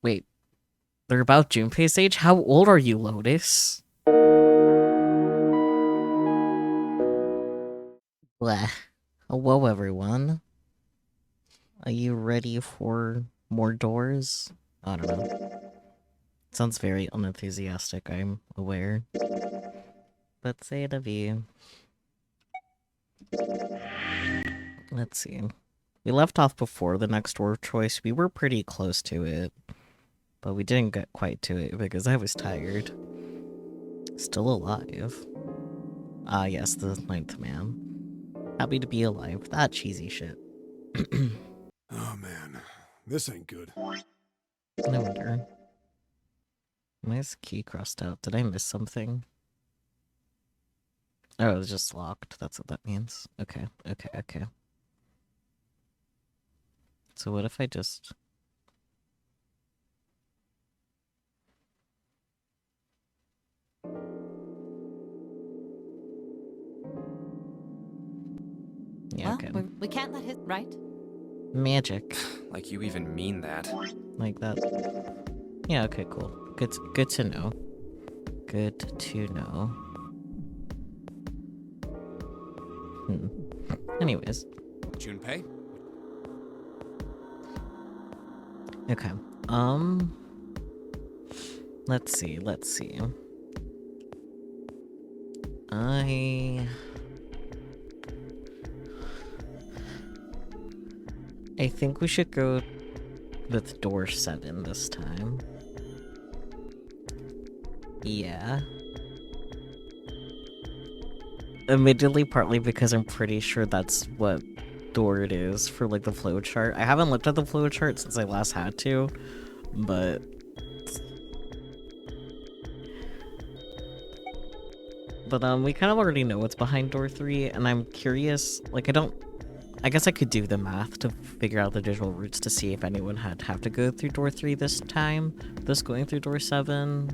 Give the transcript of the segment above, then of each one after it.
Wait, they're about Junpei's age? How old are you, Lotus? Bleh. Hello, everyone. Are you ready for more doors? I don't know. Sounds very unenthusiastic, I'm aware. But say it of you. Let's see. We left off before the next door choice. We were pretty close to it. But we didn't get quite to it because I was tired. Still alive. Ah, yes, the ninth man. Happy to be alive. That cheesy shit. Oh man, this ain't good. No wonder. Why is the key crossed out? Did I miss something? Oh, it was just locked. That's what that means. Okay. So what if I just... Yeah, Well, okay. we can't let his right. Magic. Like you even mean that. Like that. Yeah, okay, cool. Good to know. Good to know. Anyways. Junpei? Okay. Let's see. I think we should go with door 7 this time. Yeah. Admittedly, partly because I'm pretty sure that's what door it is for, like, the flowchart. I haven't looked at the flowchart since I last had to, but... we kind of already know what's behind door 3, and I'm curious, like, I guess I could do the math to figure out the digital routes to see if anyone had have to go through door 3 this time, this going through door 7,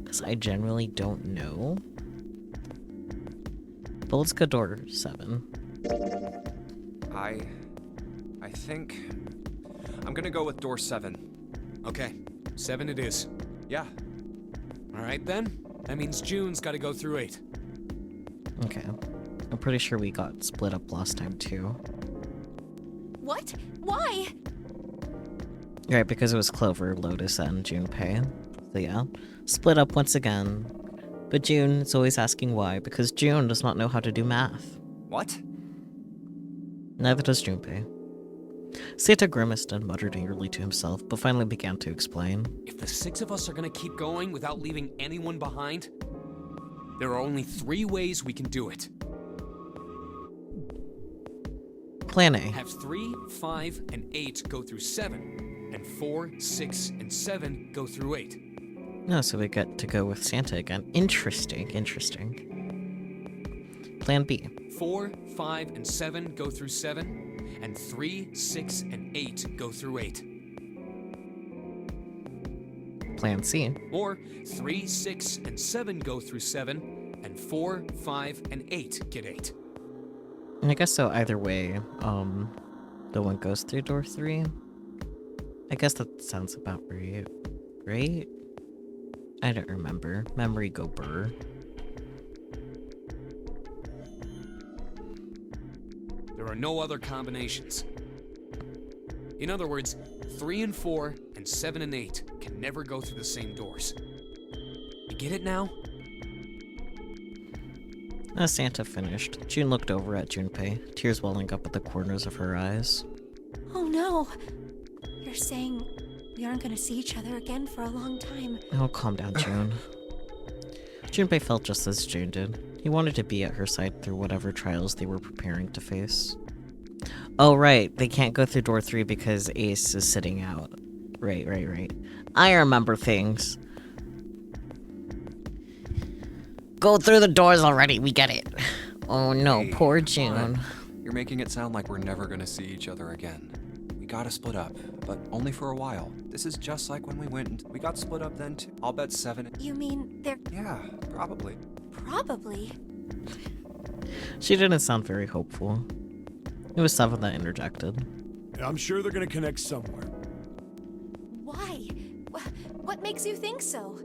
because I generally don't know. But let's go door 7. I think... I'm gonna go with door 7. Okay, 7 it is. Yeah. Alright then. That means June's gotta go through 8. Okay. I'm pretty sure we got split up last time too. What? Why? Right, because it was Clover, Lotus, and Junpei. So yeah, split up once again. But June is always asking why, because June does not know how to do math. What? Neither does Junpei. Santa grimaced and muttered angrily to himself, but finally began to explain. If the 6 of us are gonna keep going without leaving anyone behind, there are only 3 ways we can do it. Plan A. Have 3, 5, and 8 go through 7, and 4, 6, and 7 go through 8. No, so we get to go with Santa again. Interesting. Plan B. 4, 5, and 7 go through 7, and 3, 6, and 8 go through 8. Plan C. Or 3, 6, and 7 go through 7, and 4, 5, and 8 get 8. I guess so either way, the one goes through door 3. I guess that sounds about right. Right? I don't remember. Memory go burr. There are no other combinations. In other words, 3 and 4 and 7 and 8 can never go through the same doors. You get it now? As Santa finished, June looked over at Junpei, tears welling up at the corners of her eyes. Oh no. You're saying we aren't gonna see each other again for a long time. Oh, calm down, June. Junpei felt just as June did. He wanted to be at her side through whatever trials they were preparing to face. Oh, right. They can't go through door 3 because Ace is sitting out. Right. I remember things. Go through the doors already, we get it. Oh no, Hey, poor come June. on. You're making it sound like we're never gonna see each other again. We gotta split up, but only for a while. This is just like when we went and we got split up then too. I'll bet 7. You mean they're Yeah, probably. probably... She didn't sound very hopeful. It was 7 that interjected. I'm sure they're gonna connect somewhere. Why? What makes you think so?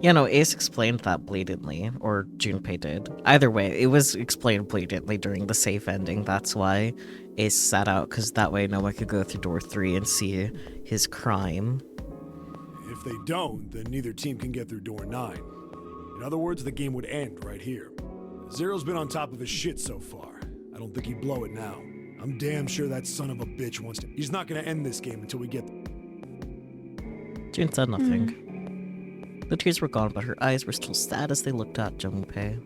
Yeah, no, Ace explained that blatantly, or Junpei did. Either way, it was explained blatantly during the safe ending. That's why Ace sat out, because that way no one could go through door 3 and see his crime. If they don't, then neither team can get through door 9. In other words, the game would end right here. Zero's been on top of his shit so far. I don't think he'd blow it now. I'm damn sure that son of a bitch wants to. He's not gonna end this game until we get. June said nothing. The tears were gone, but her eyes were still sad as they looked at Junpei.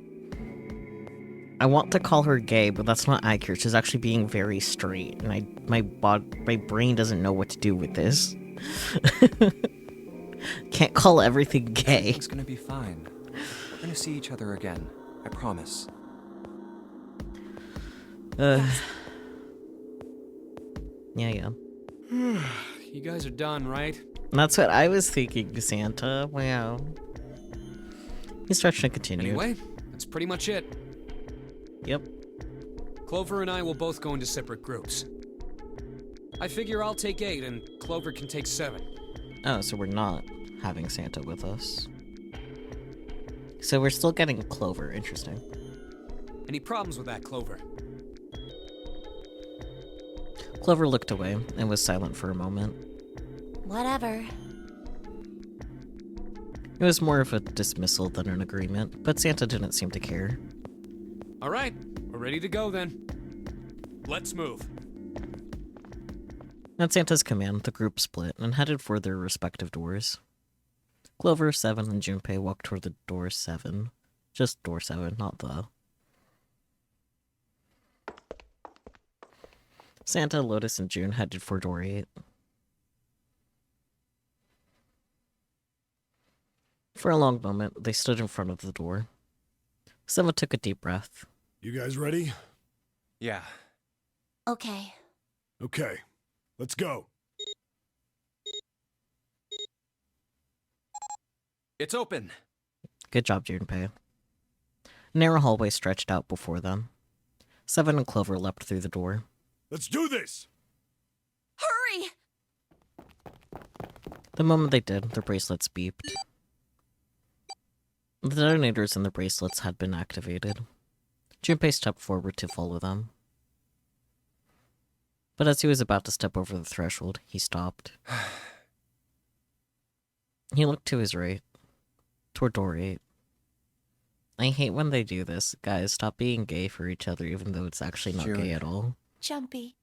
I want to call her gay, but that's not accurate. She's actually being very straight, and my brain doesn't know what to do with this. Can't call everything gay. Everything's gonna be fine. We're gonna see each other again. I promise. Yeah. You guys are done, right? That's what I was thinking, Santa. Wow. He's stretching to continue. Anyway, that's pretty much it. Yep. Clover and I will both go into separate groups. I figure I'll take 8 and Clover can take 7. Oh, so we're not having Santa with us. So we're still getting Clover. Interesting. Any problems with that, Clover? Clover looked away and was silent for a moment. Whatever. It was more of a dismissal than an agreement, but Santa didn't seem to care. All right, we're ready to go then. Let's move. At Santa's command, the group split and headed for their respective doors. Clover, 7, and Junpei walked toward the door 7. Just door 7, not the... Santa, Lotus, and June headed for door 8. For a long moment, they stood in front of the door. 7 took a deep breath. You guys ready? Yeah. Okay. Okay. Let's go. It's open. Good job, Junpei. A narrow hallway stretched out before them. 7 and Clover leapt through the door. Let's do this! Hurry! The moment they did, their bracelets beeped. The detonators in the bracelets had been activated. Junpei stepped forward to follow them. But as he was about to step over the threshold, he stopped. He looked to his right, toward door 8. I hate when they do this. Guys, stop being gay for each other even though it's actually not June. gay at all. Jumpy.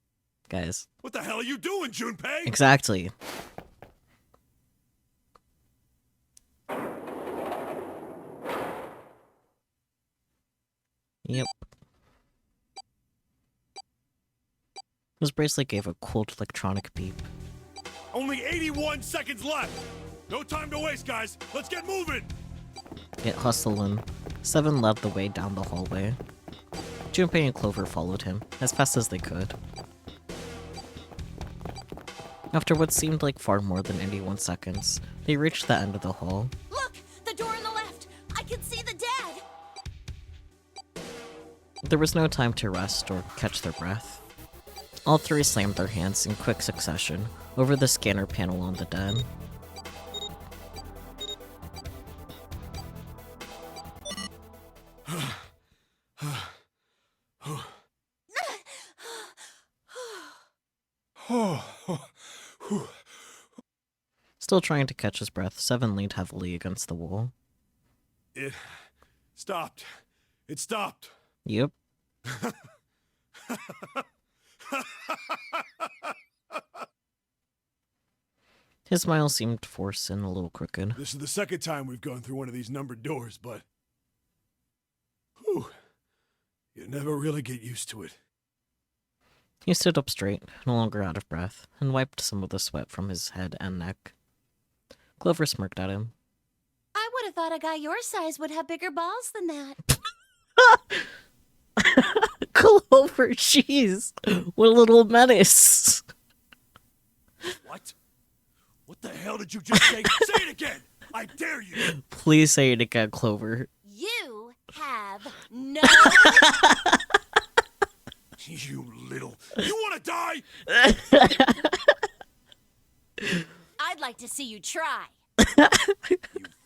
Guys. What the hell are you doing, Junpei? Exactly. Yep. His bracelet gave a cold electronic beep. Only 81 seconds left! No time to waste, guys! Let's get moving! It hustling. 7 led the way down the hallway. Junpei and Clover followed him, as fast as they could. After what seemed like far more than 81 seconds, they reached the end of the hall. Look! The door on the left! I can see the dead! There was no time to rest or catch their breath. All 3 slammed their hands in quick succession over the scanner panel on the dead. Still trying to catch his breath, 7 leaned heavily against the wall. It stopped. It stopped. Yep. His smile seemed forced and a little crooked. This is the second time we've gone through one of these numbered doors, but... Whew. You never really get used to it. He stood up straight, no longer out of breath, and wiped some of the sweat from his head and neck. Clover smirked at him. I would have thought a guy your size would have bigger balls than that. Clover, jeez. What a little menace. What? What the hell did you just say? Say it again! I dare you! Please say it again, Clover. You have no... You little... You wanna die? I I'd like to see you try. You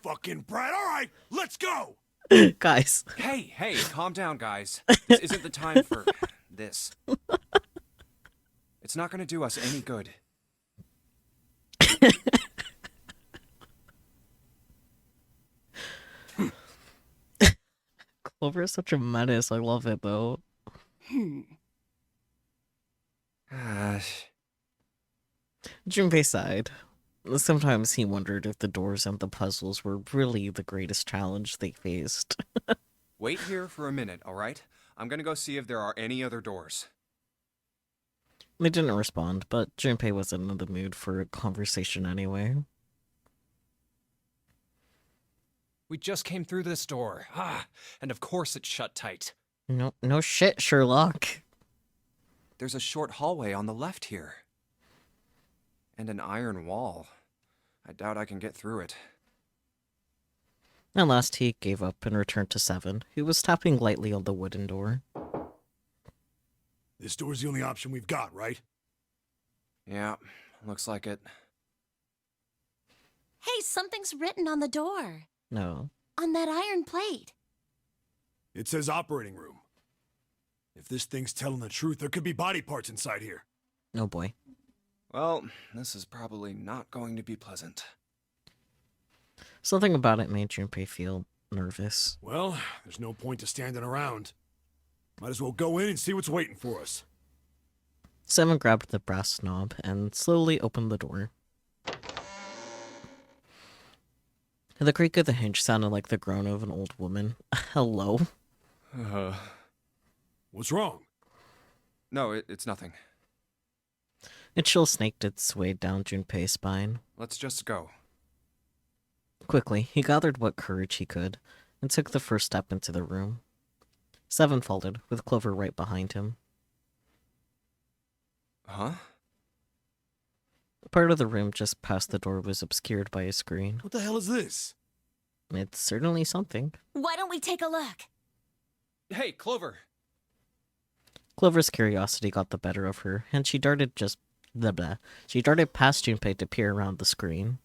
fucking brat. All right, let's go. Guys. Hey, calm down, guys. This isn't the time for this. It's not gonna do us any good. Clover is such a menace. I love it, though. Junpei sighed. Sometimes he wondered if the doors and the puzzles were really the greatest challenge they faced. Wait here for a minute, all right? I'm gonna go see if there are any other doors. They didn't respond, but Junpei wasn't in the mood for a conversation anyway. We just came through this door. And of course it's shut tight. No shit, Sherlock. There's a short hallway on the left here. And an iron wall. I doubt I can get through it. At last he gave up and returned to Seven, who was tapping lightly on the wooden door. This door's the only option we've got, right? Yeah, looks like it. Hey, something's written on the door. No. On that iron plate. It says operating room. If this thing's telling the truth, there could be body parts inside here. Oh boy. Well, this is probably not going to be pleasant. Something about it made Junpei feel nervous. Well, there's no point to standing around. Might as well go in and see what's waiting for us. Seven grabbed the brass knob and slowly opened the door. The creak of the hinge sounded like the groan of an old woman. Hello? What's wrong? No, it's nothing. A chill snaked its way down Junpei's spine. Let's just go. Quickly, he gathered what courage he could and took the first step into the room. Seven followed, with Clover right behind him. Huh? Part of the room just past the door was obscured by a screen. What the hell is this? It's certainly something. Why don't we take a look? Hey, Clover! Clover's curiosity got the better of her, and she darted She darted past Junpei to peer around the screen.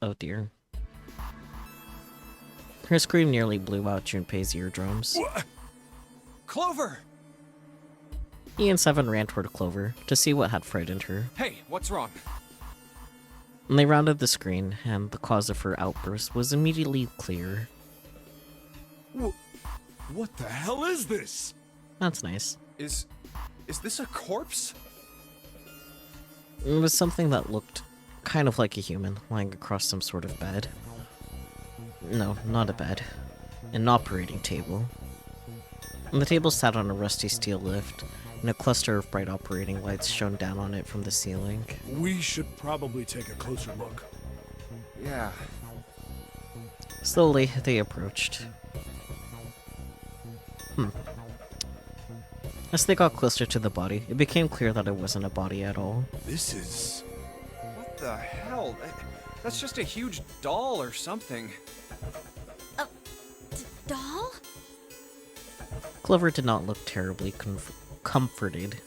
Oh dear. Her scream nearly blew out Junpei's eardrums. What? Clover! He and Seven ran toward Clover to see what had frightened her. Hey, what's wrong? And they rounded the screen, and the cause of her outburst was immediately clear. What the hell is this? That's nice. Is this a corpse? It was something that looked kind of like a human, lying across some sort of bed. No, not a bed. An operating table. And the table sat on a rusty steel lift, and a cluster of bright operating lights shone down on it from the ceiling. We should probably take a closer look. Yeah. Slowly, they approached. As they got closer to the body, it became clear that it wasn't a body at all. This is... What the hell? That's just a huge doll or something. Doll? Clover did not look terribly comforted.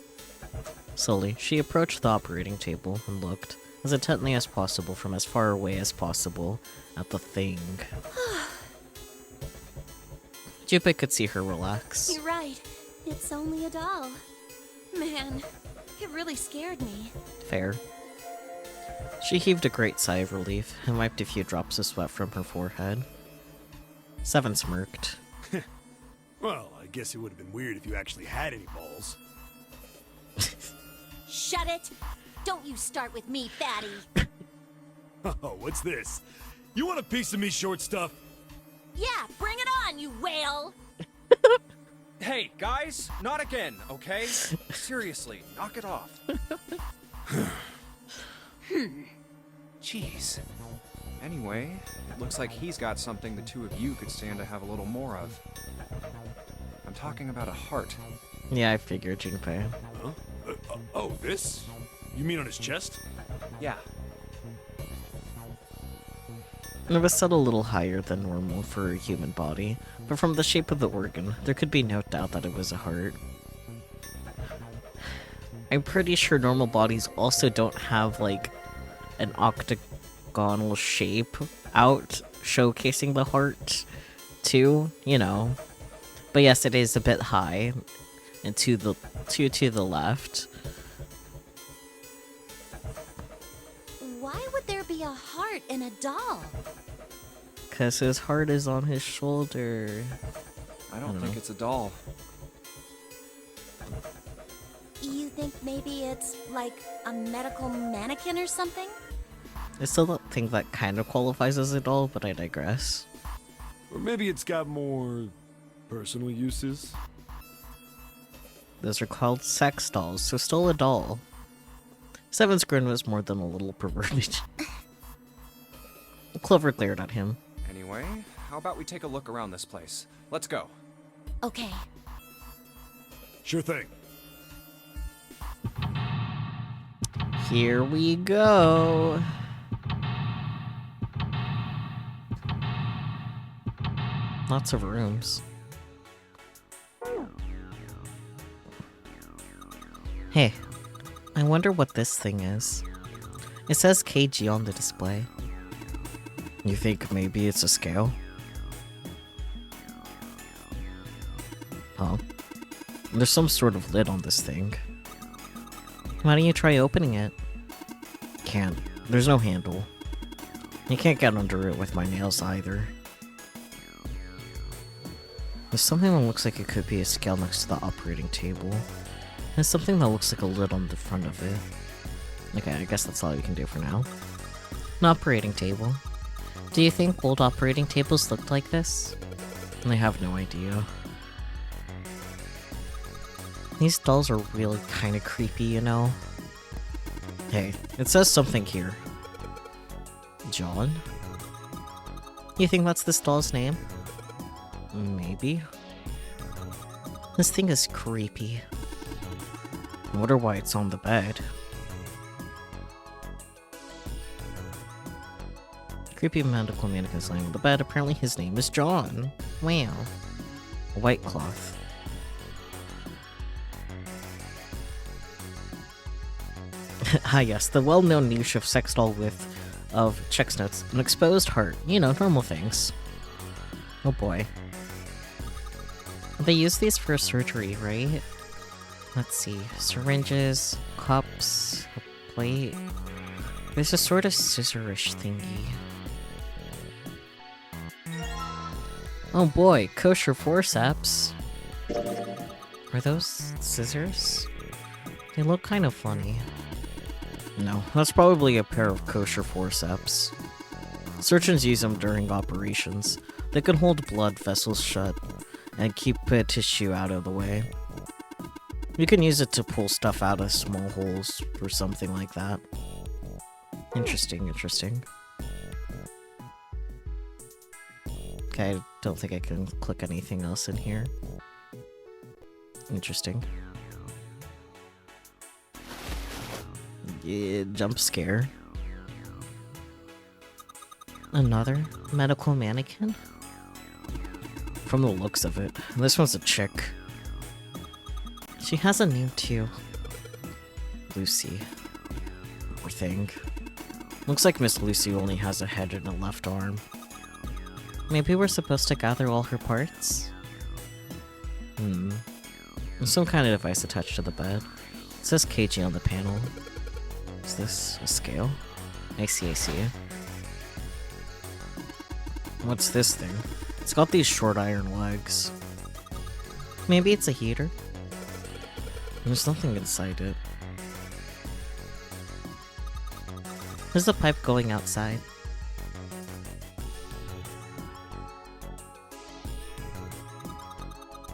Slowly, she approached the operating table and looked, as intently as possible from as far away as possible, at the thing. Junpei could see her relax. You're right. It's only a doll. Man, it really scared me. Fair. She heaved a great sigh of relief and wiped a few drops of sweat from her forehead. Seven smirked. Well, I guess it would have been weird if you actually had any balls. Shut it! Don't you start with me, fatty. Oh, what's this? You want a piece of me, short stuff? Yeah, bring it on, you whale! Hey, guys, not again, okay? Seriously, knock it off. Jeez. Anyway, it looks like he's got something the two of you could stand to have a little more of. I'm talking about a heart. Yeah, I figured, Junpei. Huh? Oh, this? You mean on his chest? Yeah. It was set a little higher than normal for a human body, but from the shape of the organ, there could be no doubt that it was a heart. I'm pretty sure normal bodies also don't have, like, an octagonal shape out showcasing the heart, too, you know. But yes, it is a bit high, and to the left. Why would there be a heart in a doll? Because his heart is on his shoulder. I don't don't think know. it's a doll. You think maybe it's like a medical mannequin or something? I still don't think that kind of qualifies as a doll, but I digress. Or maybe it's got more personal uses. Those are called sex dolls, so still a doll. Seven's grin was more than a little perverted. Clover glared at him. Anyway, how about we take a look around this place? Let's go. Okay. Sure thing. Here we go. Lots of rooms. Hey, I wonder what this thing is. It says KG on the display. You think maybe it's a scale? Huh? There's some sort of lid on this thing. Why don't you try opening it? Can't. There's no handle. You can't get under it with my nails either. There's something that looks like it could be a scale next to the operating table. There's something that looks like a lid on the front of it. Okay, I guess that's all you can do for now. An operating table. Do you think old operating tables looked like this? I have no idea. These dolls are really kind of creepy, you know? Hey, it says something here. John? You think that's this doll's name? Maybe. This thing is creepy. I wonder why it's on the bed. Creepy medical mannequin's lying on the bed. Apparently his name is John. Wow. A white cloth. Ah yes, the well-known niche of sex doll of checks notes. An exposed heart. You know, normal things. Oh boy. They use these for surgery, right? Let's see. Syringes, cups, a plate. There's a sort of scissorish thingy. Oh boy, kosher forceps. Are those scissors? They look kind of funny. No, that's probably a pair of kosher forceps. Surgeons use them during operations. They can hold blood vessels shut and keep tissue out of the way. You can use it to pull stuff out of small holes or something like that. Interesting, interesting. Okay, I don't think I can click anything else in here. Interesting. Yeah, jump scare. Another medical mannequin? From the looks of it. This one's a chick. She has a name too. Lucy. Poor thing. Looks like Miss Lucy only has a head and a left arm. Maybe we're supposed to gather all her parts? There's some kind of device attached to the bed. It says KG on the panel. Is this a scale? I see, I see. What's this thing? It's got these short iron legs. Maybe it's a heater? There's nothing inside it. There's a pipe going outside.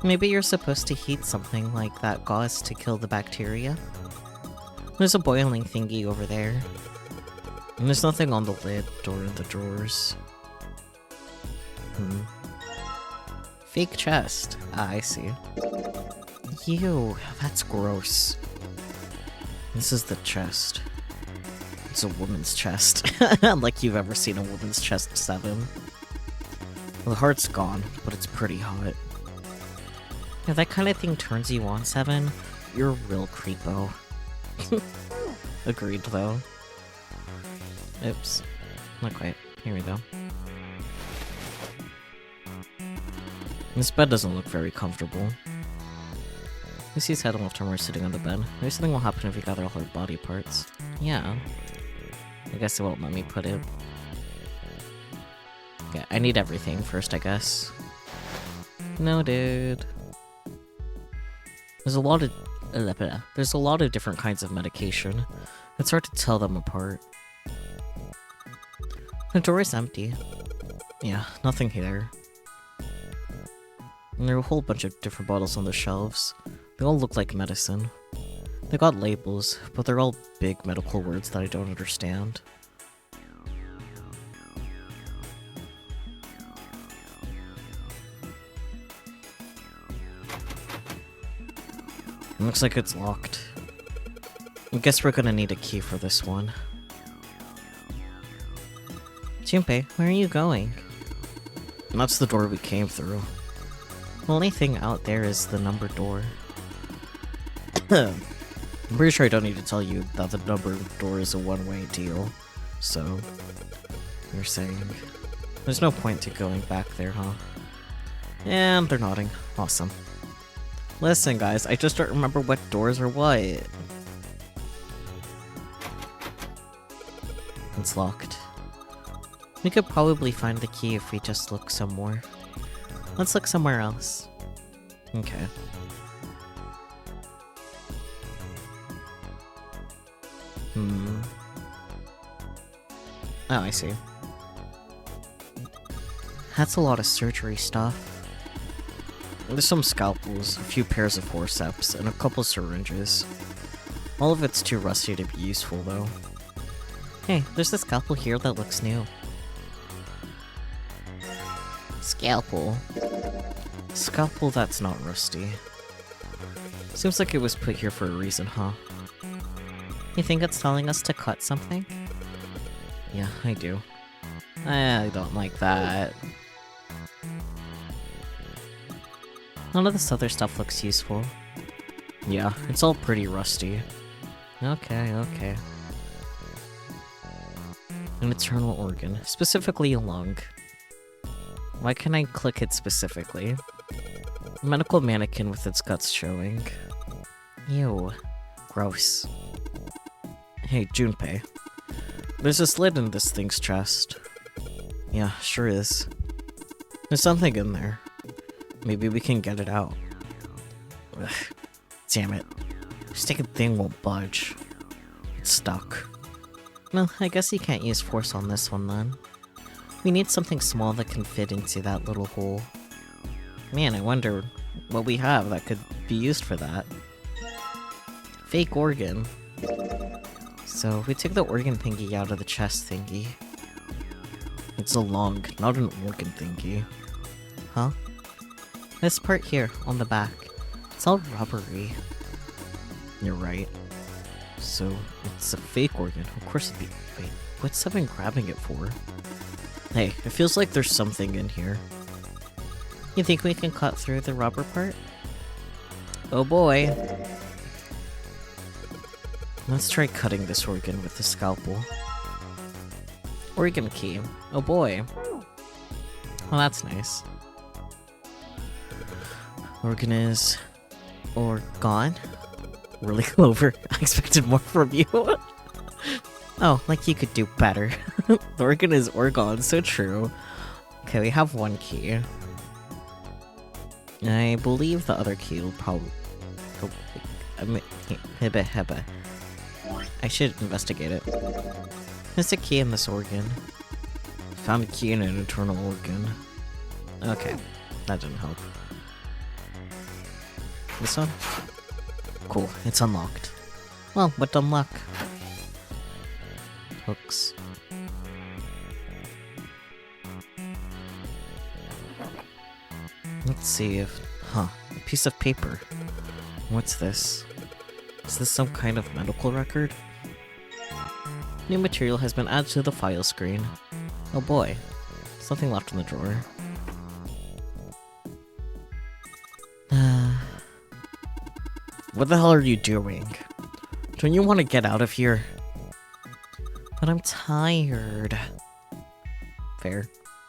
Maybe you're supposed to heat something like that gauze to kill the bacteria. There's a boiling thingy over there. And there's nothing on the lid or in the drawers. Fake chest. Ah, I see. Ew, that's gross. This is the chest. It's a woman's chest. Like you've ever seen a woman's chest, 7. Well, the heart's gone, but it's pretty hot. If that kind of thing turns you on, 7, you're a real creepo. Agreed, though. Oops. Not quite. Here we go. This bed doesn't look very comfortable. Lucy's head and left arm are sitting on the bed. Maybe something will happen if we gather all her body parts. Yeah. I guess it won't let me put it. Okay, I need everything first, I guess. No, dude. There's a lot of different kinds of medication. It's hard to tell them apart. The door is empty. Yeah, nothing here. And there are a whole bunch of different bottles on the shelves. They all look like medicine. They got labels, but they're all big medical words that I don't understand. Looks like it's locked. I guess we're gonna need a key for this one. Junpei, where are you going? And that's the door we came through. The only thing out there is the numbered door. I'm pretty sure I don't need to tell you that the numbered door is a one-way deal. So, you're saying there's no point to going back there, huh? And they're nodding. Awesome. Listen, guys, I just don't remember what doors are what. It's locked. We could probably find the key if we just look some more. Let's look somewhere else. Okay. Oh, I see. That's a lot of surgery stuff. There's some scalpels, a few pairs of forceps, and a couple syringes. All of it's too rusty to be useful, though. Hey, there's a scalpel here that looks new. Scalpel. Scalpel that's not rusty. Seems like it was put here for a reason, huh? You think it's telling us to cut something? Yeah, I do. I don't like that. None of this other stuff looks useful. Yeah, it's all pretty rusty. Okay, okay. An internal organ, specifically a lung. Why can't I click it specifically? A medical mannequin with its guts showing. Ew. Gross. Hey, Junpei. There's a lid in this thing's chest. Yeah, sure is. There's something in there. Maybe we can get it out. Ugh. Damn it. This stinking thing won't budge. It's stuck. Well, I guess you can't use force on this one then. We need something small that can fit into that little hole. Man, I wonder what we have that could be used for that. Fake organ. So, we took the organ thingy out of the chest thingy. It's a lung, not an organ thingy. Huh? This part here, on the back. It's all rubbery. You're right. So, it's a fake organ. Of course it'd be. Wait, what's someone grabbing it for? Hey, it feels like there's something in here. You think we can cut through the rubber part? Oh boy. Let's try cutting this organ with the scalpel. Organ key. Oh boy. Well, that's nice. Organ is... or gone? Really, Clover? I expected more from you. Oh, like you could do better. The organ is Orgon, so true. Okay, we have one key. I believe the other key will probably... Oh, hibba. I should investigate it. There's a key in this organ. Found a key in an internal organ. Okay, that didn't help. This one? Cool, it's unlocked. Well, what dumb luck. Hooks. Let's see if... Huh, a piece of paper. What's this? Is this some kind of medical record? New material has been added to the file screen. Oh boy, something left in the drawer. What the hell are you doing? Don't you want to get out of here? But I'm tired. Fair.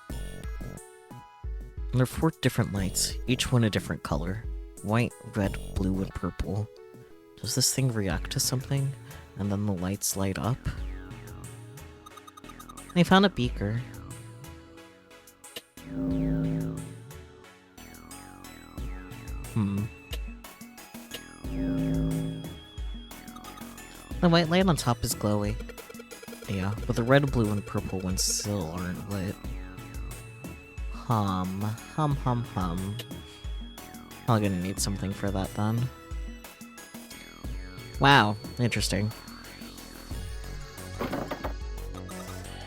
And there are 4 different lights, each one a different color. White, red, blue, and purple. Does this thing react to something? And then the lights light up? I found a beaker. The white light on top is glowing. Yeah, but the red, blue, and purple ones still aren't lit. Hum. I'm gonna need something for that then. Wow, interesting.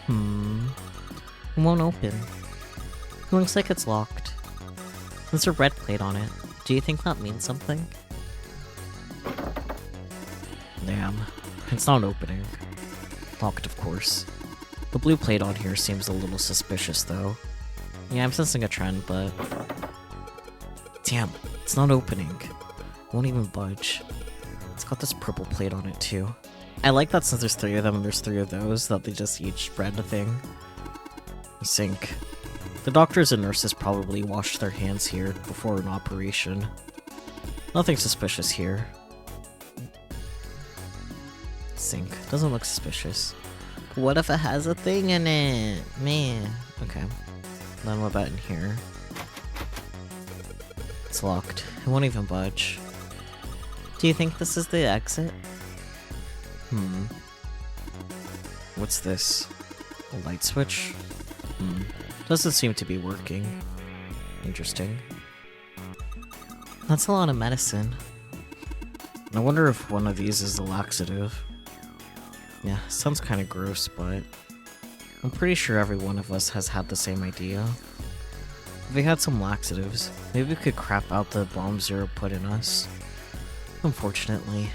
It won't open. It looks like it's locked. There's a red plate on it. Do you think that means something? Damn. It's not opening. Locked, of course. The blue plate on here seems a little suspicious, though. Yeah, I'm sensing a trend, but... Damn, it's not opening. It won't even budge. It's got this purple plate on it, too. I like that since there's 3 of them and there's 3 of those, that they just each read a thing. Sink. The doctors and nurses probably washed their hands here before an operation. Nothing suspicious here. Sink. Doesn't look suspicious. But what if it has a thing in it? Man. Okay. Then what about in here? It's locked. It won't even budge. Do you think this is the exit? What's this? A light switch? Doesn't seem to be working. Interesting. That's a lot of medicine. I wonder if one of these is the laxative. Yeah, sounds kind of gross, but I'm pretty sure every one of us has had the same idea. If we had some laxatives, maybe we could crap out the bomb Zero put in us. Unfortunately.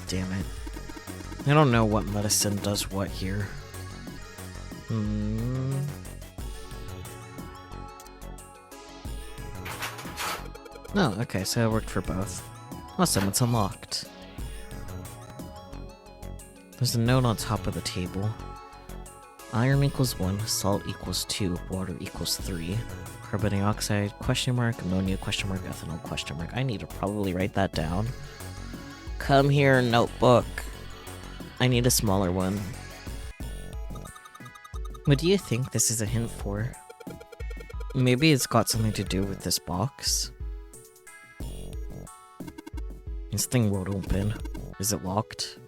Damn it. I don't know what medicine does what here. Oh, okay, so it worked for both. Awesome, it's unlocked. There's a note on top of the table. Iron equals 1, salt equals 2, water equals 3. Carbon dioxide, question mark, ammonia, question mark, ethanol, question mark. I need to probably write that down. Come here, notebook. I need a smaller one. What do you think this is a hint for? Maybe it's got something to do with this box. This thing won't open. Is it locked?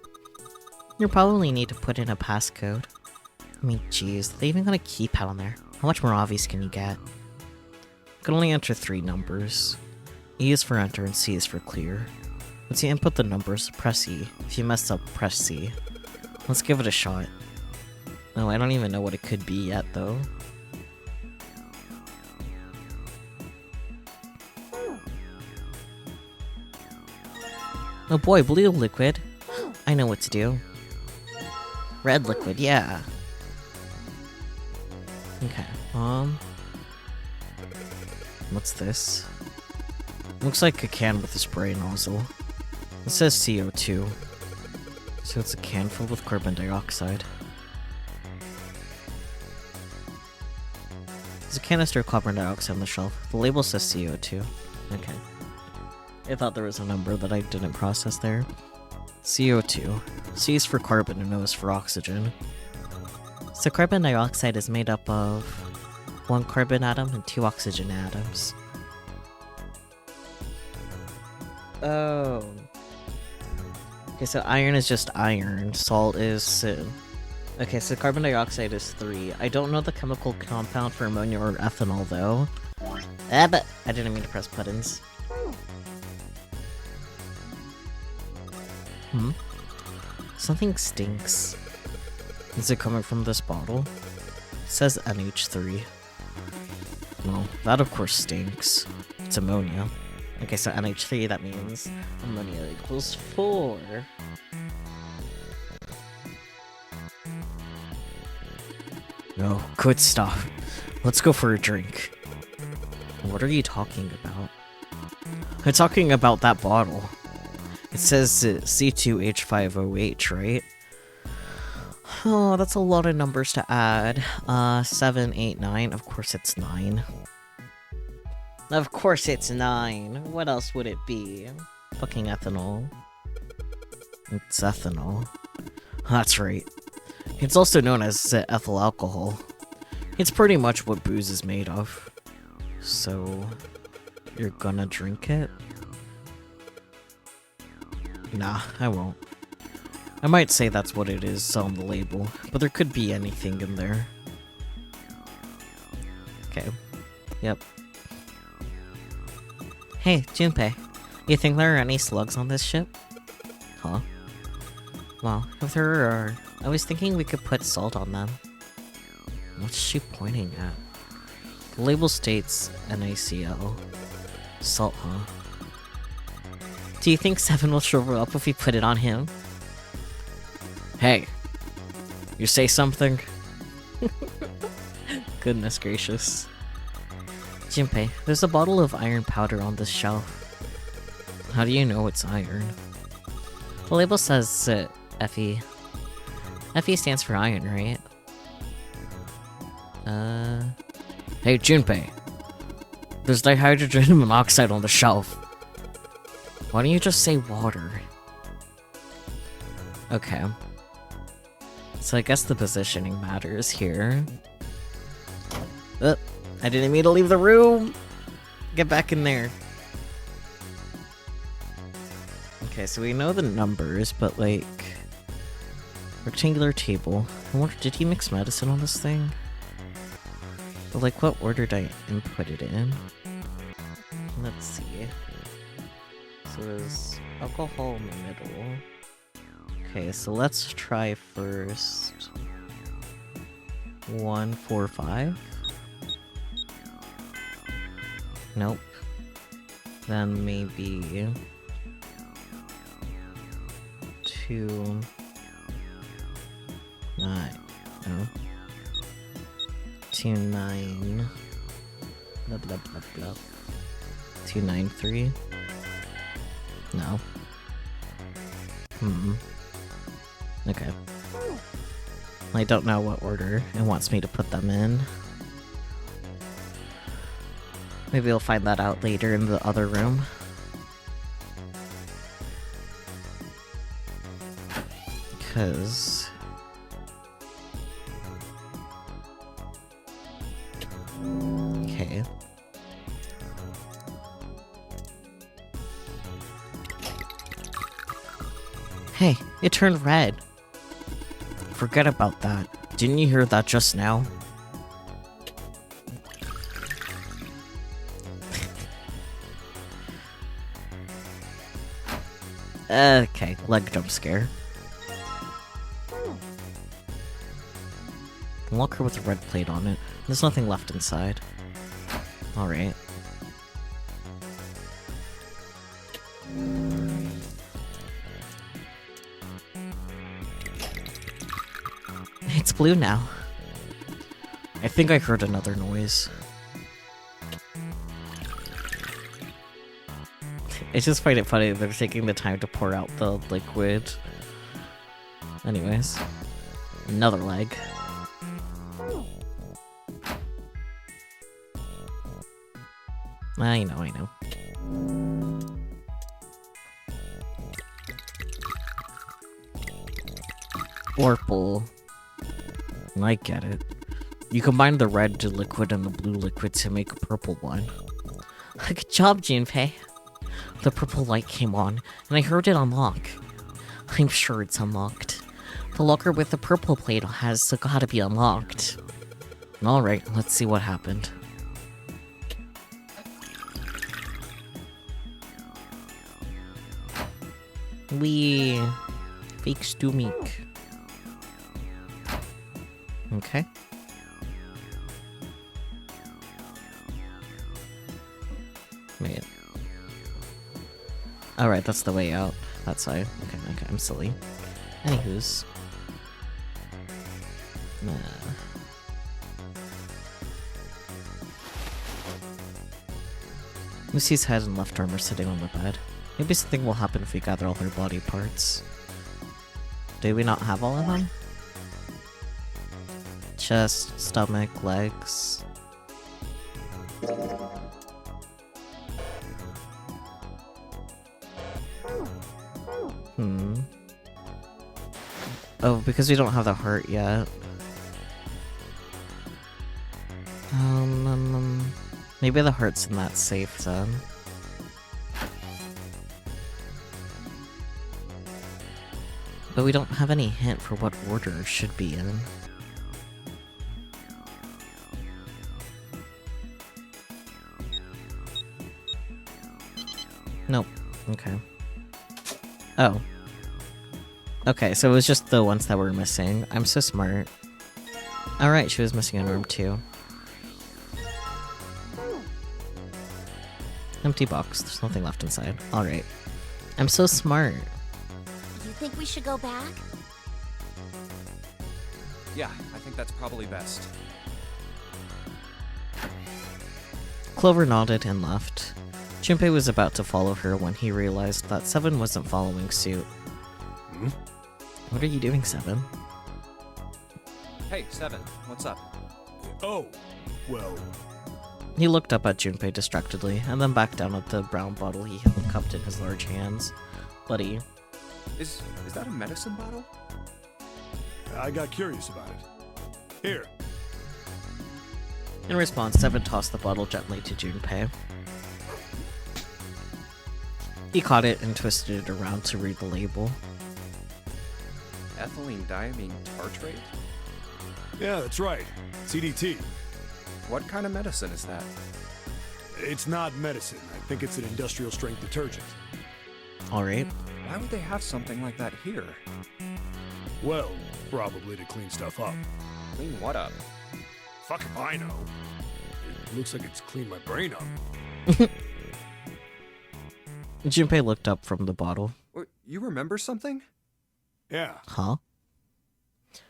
You'll probably need to put in a passcode. I mean, jeez, they even got a keypad on there. How much more obvious can you get? You can only enter 3 numbers. E is for enter and C is for clear. Once you input the numbers, press E. If you mess up, press C. Let's give it a shot. No, I don't even know what it could be yet, though. Oh boy, blue liquid. I know what to do. Red liquid, yeah. Okay, what's this? Looks like a can with a spray nozzle. It says CO2. So it's a can filled with carbon dioxide. There's a canister of carbon dioxide on the shelf. The label says CO2. Okay. I thought there was a number that I didn't process there. CO2. C is for carbon and O is for oxygen. So carbon dioxide is made up of 1 carbon atom and 2 oxygen atoms. Oh. Okay, so iron is just iron. Salt is sin. Okay, so carbon dioxide is 3. I don't know the chemical compound for ammonia or ethanol, though. But I didn't mean to press buttons. Something stinks. Is it coming from this bottle? It says NH3. Well, that of course stinks. It's ammonia. Okay, so NH3, that means ammonia equals 4. No, good stuff. Let's go for a drink. What are you talking about? I'm talking about that bottle. It says C2H5OH, right? Oh, that's a lot of numbers to add. 7, 8, 9. Of course it's 9. Of course it's 9. What else would it be? Fucking ethanol. It's ethanol. That's right. It's also known as ethyl alcohol. It's pretty much what booze is made of. So, you're gonna drink it? Nah, I won't. I might say that's what it is on the label, but there could be anything in there. Okay. Yep. Hey, Junpei. You think there are any slugs on this ship? Huh? Well, if there are, I was thinking we could put salt on them. What's she pointing at? The label states NaCl. Salt, huh? Do you think Seven will shrivel up if we put it on him? Hey! You say something? Goodness gracious. Junpei, there's a bottle of iron powder on this shelf. How do you know it's iron? The label says Fe. Fe stands for iron, right? Hey, Junpei. There's dihydrogen monoxide on the shelf. Why don't you just say water? Okay. So I guess the positioning matters here. I didn't mean to leave the room! Get back in there. Okay, so we know the numbers, but like... Rectangular table. I wonder, did he mix medicine on this thing? But like, what order did I input it in? Let's see. So there's alcohol in the middle. Okay, so let's try first. 1, 4, 5. Nope. Then maybe 2, 9. No. 2, 9. Blah blah blah blah. 2, 9, 3. No. Okay. I don't know what order it wants me to put them in. Maybe we'll find that out later in the other room. Because... Okay. Hey, it turned red. Forget about that. Didn't you hear that just now? Okay, leg jump scare. Locker with a red plate on it. There's nothing left inside. Alright. It's blue now. I think I heard another noise. I just find it funny that they're taking the time to pour out the liquid. Anyways. Another leg. I know. Purple. I get it. You combine the red liquid and the blue liquid to make a purple one. Good job, Junpei. The purple light came on, and I heard it unlock. I'm sure it's unlocked. The locker with the purple plate has gotta be unlocked. Alright, let's see what happened. Wee. Fake stew meek. Okay. Wait. Alright, that's the way out. That's why. Okay, I'm silly. Anywho's. Lucy's head and left arm are sitting on the bed. Maybe something will happen if we gather all their body parts. Do we not have all of them? Chest, stomach, legs. Oh, because we don't have the heart yet. Maybe the heart's in that safe then. But we don't have any hint for what order it should be in. Nope. Okay. Oh. Okay, so it was just the ones that were missing. I'm so smart. Alright, she was missing an arm too. Empty box. There's nothing left inside. Alright. I'm so smart. You think we should go back? Yeah, I think that's probably best. Clover nodded and left. Junpei was about to follow her when he realized that Seven wasn't following suit. Hmm? What are you doing, Seven? Hey, Seven, what's up? Oh, well, He looked up at Junpei distractedly, and then back down at the brown bottle he held cupped in his large hands. Buddy. Is that a medicine bottle? I got curious about it. Here. In response, Seven tossed the bottle gently to Junpei. He caught it and twisted it around to read the label. Ethylene diamine tartrate? Yeah, that's right. CDT. What kind of medicine is that? It's not medicine. I think it's an industrial strength detergent. Alright. Why would they have something like that here? Well, probably to clean stuff up. Clean what up? Fuck if I know. It looks like it's cleaned my brain up. Junpei looked up from the bottle. You remember something? Yeah. Huh?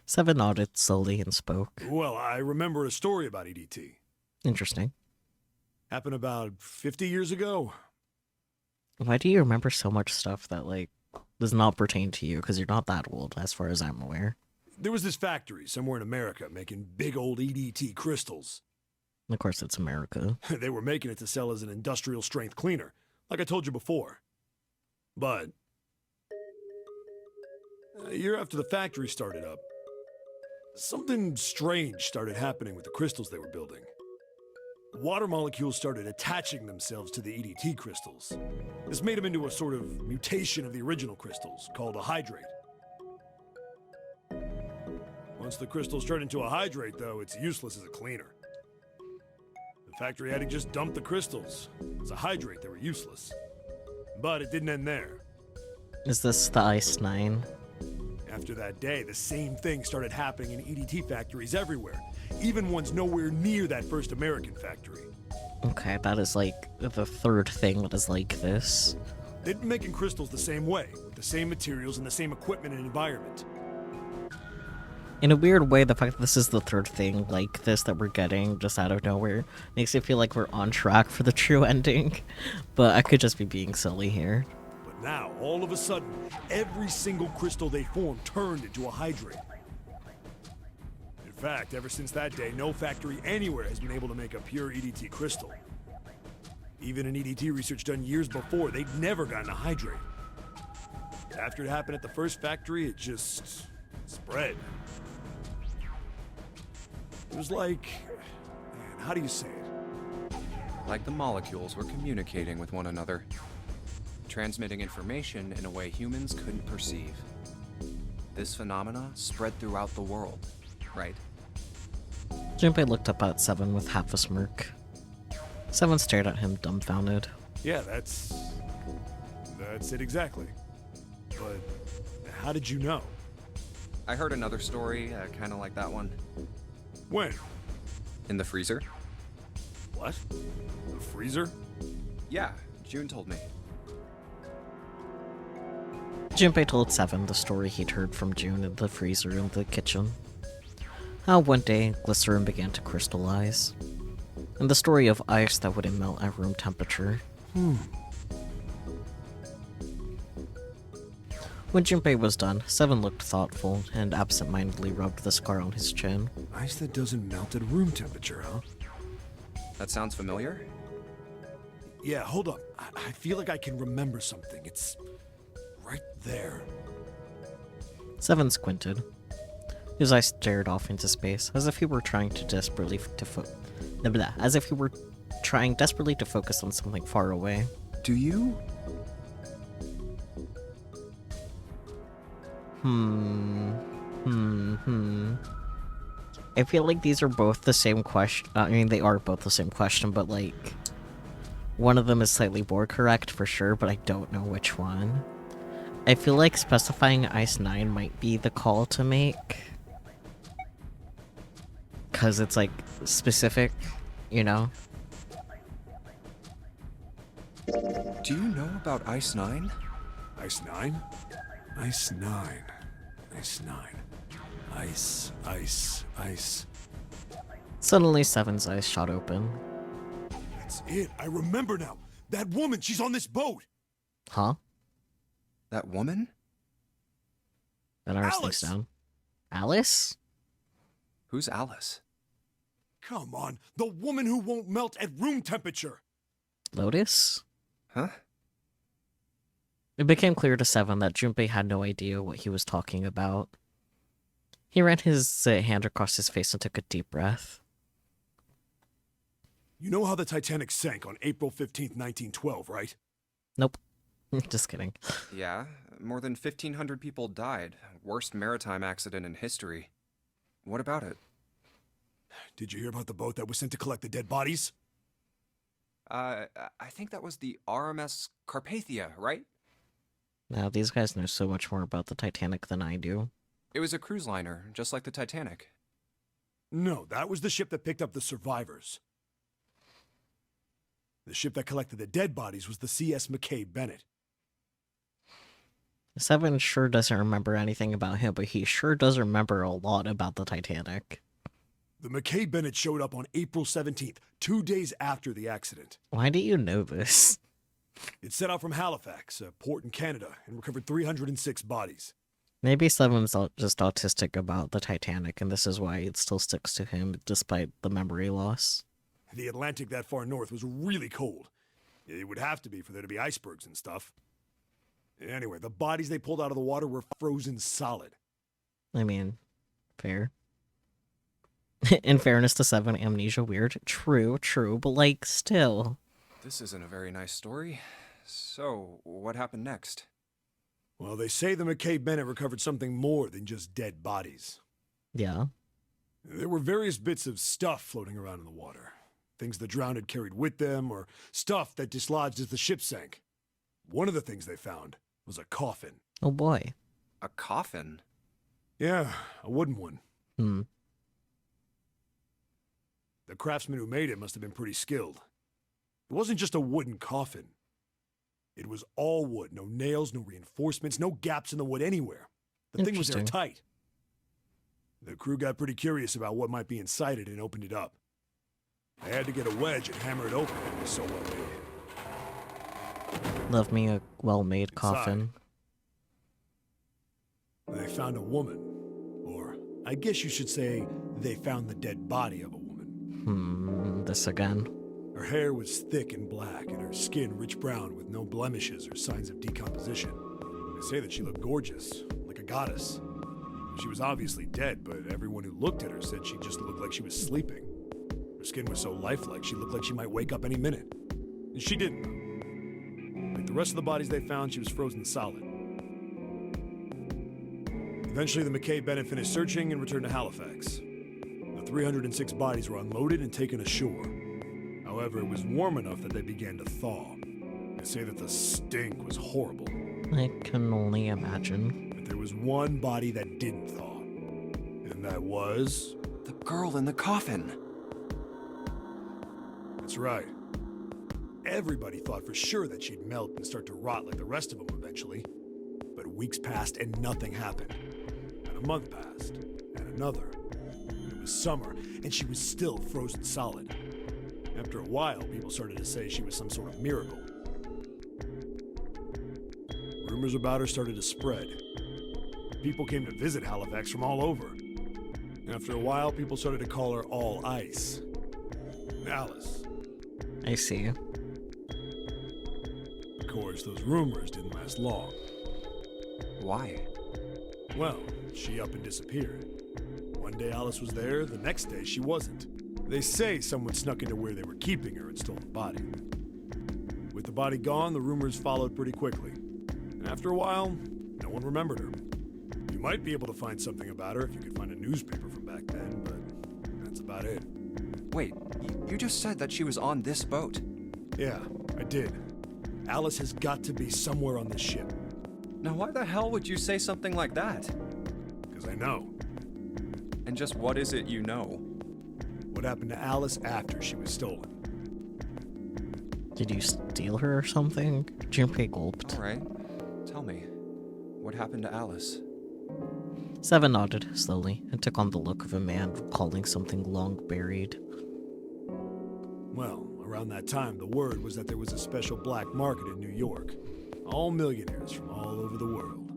Seven nodded slowly and spoke. Well, I remember a story about EDT. Interesting. Happened about 50 years ago. Why do you remember so much stuff that, like, does not pertain to you? Because you're not that old, as far as I'm aware. There was this factory somewhere in America making big old EDT crystals. Of course, it's America. They were making it to sell as an industrial strength cleaner, like I told you before. But a year after the factory started up, something strange started happening with the crystals they were building. Water molecules started attaching themselves to the EDT crystals. This made them into a sort of mutation of the original crystals, called a hydrate. Once the crystals turn into a hydrate, though, it's useless as a cleaner. The factory had to just dump the crystals. As a hydrate, they were useless. But it didn't end there. Is this the Ice 9? After that day, the same thing started happening in EDT factories everywhere, even ones nowhere near that first American factory. Okay, that is like the third thing that is like this. They'd been making crystals the same way, with the same materials and the same equipment and environment. In a weird way, the fact that this is the third thing like this that we're getting just out of nowhere makes it feel like we're on track for the true ending. But I could just be being silly here. But now, all of a sudden, every single crystal they formed turned into a hydrate. In fact, ever since that day, no factory anywhere has been able to make a pure EDT crystal. Even in EDT research done years before, they'd never gotten a hydrate. After it happened at the first factory, it just spread. It was like, man, how do you say it? Like the molecules were communicating with one another, transmitting information in a way humans couldn't perceive. This phenomena spread throughout the world, right? Junpei looked up at Seven with half a smirk. Seven stared at him dumbfounded. Yeah, that's it exactly. But how did you know? I heard another story, kind of like that one. When? In the freezer? What? The freezer? Yeah, June told me. Junpei told Seven the story he'd heard from June in the freezer in the kitchen. How one day, glycerin began to crystallize. And the story of ice that wouldn't melt at room temperature. When Junpei was done, Seven looked thoughtful and absent-mindedly rubbed the scar on his chin. Ice that doesn't melt at room temperature, huh? That sounds familiar? Yeah, hold up. I feel like I can remember something. It's right there. Seven squinted. His eyes stared off into space, as if he were trying to desperately as if he were trying desperately to focus on something far away. Do you? I feel like these are both the same question. I mean, they are both the same question, but like, one of them is slightly more correct for sure, but I don't know which one. I feel like specifying Ice 9 might be the call to make. Because it's like specific, you know? Do you know about Ice 9? Ice 9? Ice 9. Ice 9. Ice. Suddenly, Seven's eyes shot open. That's it. I remember now. That woman, she's on this boat. Huh? That woman? Then Iris Alice! thinks down. Alice? Who's Alice? Come on. The woman who won't melt at room temperature. Lotus? Huh? It became clear to Seven that Junpei had no idea what he was talking about. He ran his hand across his face and took a deep breath. You know how the Titanic sank on April 15th, 1912, right? Nope. Just kidding. Yeah, more than 1,500 people died. Worst maritime accident in history. What about it? Did you hear about the boat that was sent to collect the dead bodies? I think that was the RMS Carpathia, right? Now, these guys know so much more about the Titanic than I do. It was a cruise liner, just like the Titanic. No, that was the ship that picked up the survivors. The ship that collected the dead bodies was the CS McKay Bennett. Seven sure doesn't remember anything about him, but he sure does remember a lot about the Titanic. The McKay Bennett showed up on April 17th, 2 days after the accident. Why do you know this? It set out from Halifax, a port in Canada, and recovered 306 bodies. Maybe Seven's just autistic about the Titanic, and this is why it still sticks to him, despite the memory loss. The Atlantic that far north was really cold. It would have to be for there to be icebergs and stuff. Anyway, the bodies they pulled out of the water were frozen solid. I mean, fair. In fairness to Seven, amnesia weird. True, but like, still. This isn't a very nice story. So, what happened next? Well, they say the McKay Bennett recovered something more than just dead bodies. Yeah. There were various bits of stuff floating around in the water. Things the drowned had carried with them, or stuff that dislodged as the ship sank. One of the things they found was a coffin. Oh boy. A coffin? Yeah, a wooden one. The craftsman who made it must have been pretty skilled. It wasn't just a wooden coffin. It was all wood, no nails, no reinforcements, no gaps in the wood anywhere. The thing was Interesting. airtight. The crew got pretty curious about what might be inside it and opened it up. They had to get a wedge and hammer it open. It was so well made. Love me a well-made coffin. They found a woman. Or, I guess you should say, they found the dead body of a woman. This again. Her hair was thick and black, and her skin rich brown with no blemishes or signs of decomposition. They say that she looked gorgeous, like a goddess. She was obviously dead, but everyone who looked at her said she just looked like she was sleeping. Her skin was so lifelike, she looked like she might wake up any minute. And she didn't. Like the rest of the bodies they found, she was frozen solid. Eventually, the McKay Bennett finished searching and returned to Halifax. The 306 bodies were unloaded and taken ashore. However, it was warm enough that they began to thaw. They say that the stink was horrible. I can only imagine. But there was one body that didn't thaw. And that was... The girl in the coffin! That's right. Everybody thought for sure that she'd melt and start to rot like the rest of them eventually. But weeks passed and nothing happened. And a month passed, and another. And it was summer, and she was still frozen solid. After a while, people started to say she was some sort of miracle. Rumors about her started to spread. people came to visit Halifax from all over. After a while, people started to call her All Ice. Alice. I see. Of course, those rumors didn't last long. Why? Well, she up and disappeared. One day Alice was there, the next day she wasn't. They say someone snuck into where they were keeping her and stole the body. With the body gone, the rumors followed pretty quickly. And after a while, no one remembered her. You might be able to find something about her if you could find a newspaper from back then, but that's about it. Wait, you just said that she was on this boat. Yeah, I did. Alice has got to be somewhere on this ship. Now why the hell would you say something like that? Because I know. And just what is it you know? What happened to Alice after she was stolen? Did you steal her or something? Junpei gulped. Alright, tell me. What happened to Alice? Seven nodded slowly and took on the look of a man recalling something long buried. Well, around that time, the word was that there was a special black market in New York. All millionaires from all over the world.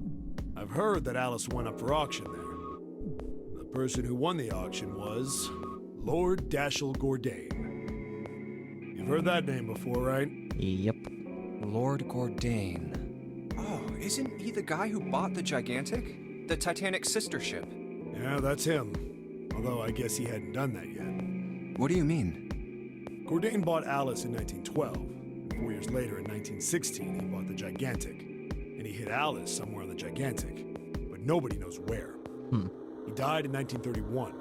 I've heard that Alice went up for auction there. The person who won the auction was Lord Dashiell Gordain. You've heard that name before, right? Yep. Lord Gordain. Oh, isn't he the guy who bought the Gigantic? The Titanic's sister ship? Yeah, that's him. Although I guess he hadn't done that yet. What do you mean? Gordain bought Alice in 1912. 4 years later, in 1916, he bought the Gigantic. And he hid Alice somewhere on the Gigantic. But nobody knows where. He died in 1931.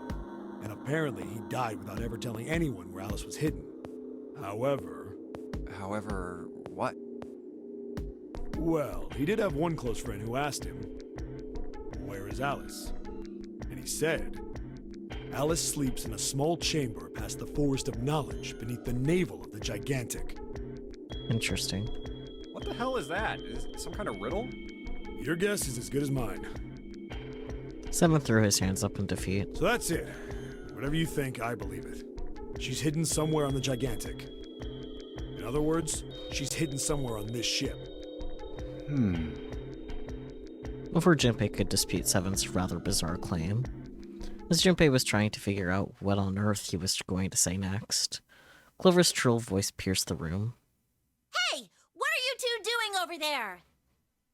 And apparently he died without ever telling anyone where Alice was hidden. However, What? well, he did have one close friend who asked him, "Where is Alice?" And he said, "Alice sleeps in a small chamber past the Forest of Knowledge beneath the navel of the Gigantic." Interesting. What the hell is that? Is it some kind of riddle? Your guess is as good as mine. Seven threw his hands up in defeat. So that's it. Whatever you think, I believe it. She's hidden somewhere on the Gigantic. In other words, she's hidden somewhere on this ship. Before Junpei could dispute Seven's rather bizarre claim, as Junpei was trying to figure out what on earth he was going to say next, Clover's shrill voice pierced the room. Hey, what are you two doing over there?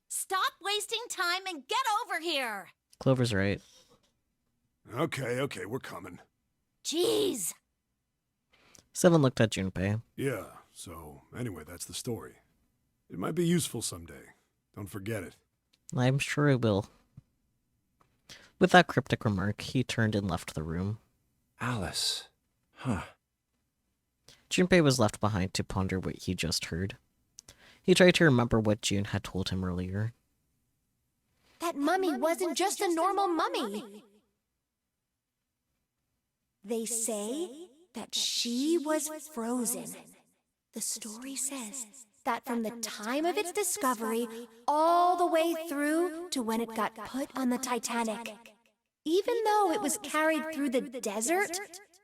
Stop wasting time and get over here. Clover's right. Okay, we're coming. Jeez. Seven looked at Junpei. Yeah, so anyway, that's the story. It might be useful someday. Don't forget it. I'm sure it will. With that cryptic remark, he turned and left the room. Alice. Huh. Junpei was left behind to ponder what he just heard. He tried to remember what June had told him earlier. That mummy wasn't just a normal mummy. They say that she was frozen. The story says that from the time of its discovery all the way through to when it got put on the Titanic. Even though it was carried through the desert,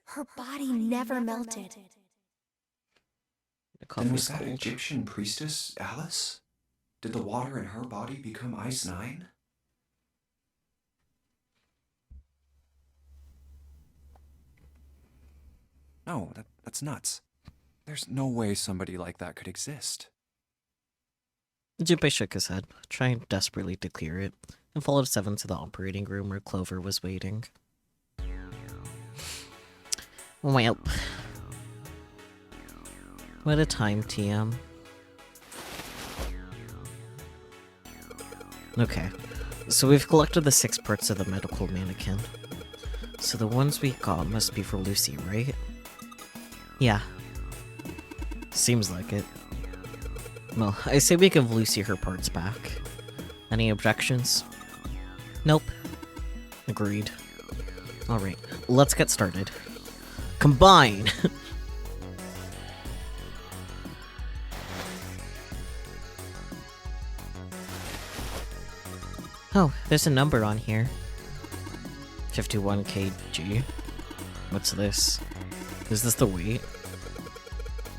her body never melted. The Then was coffee's that cold. Egyptian priestess Alice? Did the water in her body become Ice 9? No, that's nuts. There's no way somebody like that could exist. Junpei shook his head, trying desperately to clear it, and followed Seven to the operating room where Clover was waiting. Well. What a time, TM. Okay, so we've collected the 6 parts of the medical mannequin. So the ones we got must be for Lucy, right? Yeah. Seems like it. Well, I say we give Lucy her parts back. Any objections? Nope. Agreed. Alright, let's get started. Combine! Oh, there's a number on here. 51 kg. What's this? Is this the weight?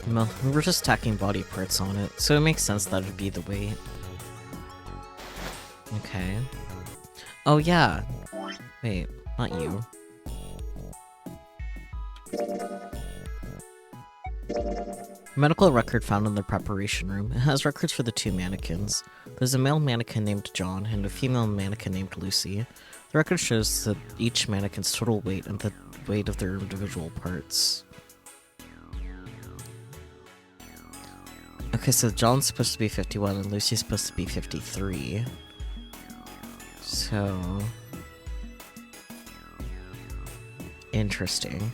Well, we were just tacking body parts on it, so it makes sense that it'd be the weight. Okay. Oh, yeah. Wait, not you. Medical record found in the preparation room. It has records for the 2 mannequins. There's a male mannequin named John and a female mannequin named Lucy. The record shows that each mannequin's total weight and the weight of their individual parts. Okay, so John's supposed to be 51 and Lucy's supposed to be 53. So... interesting.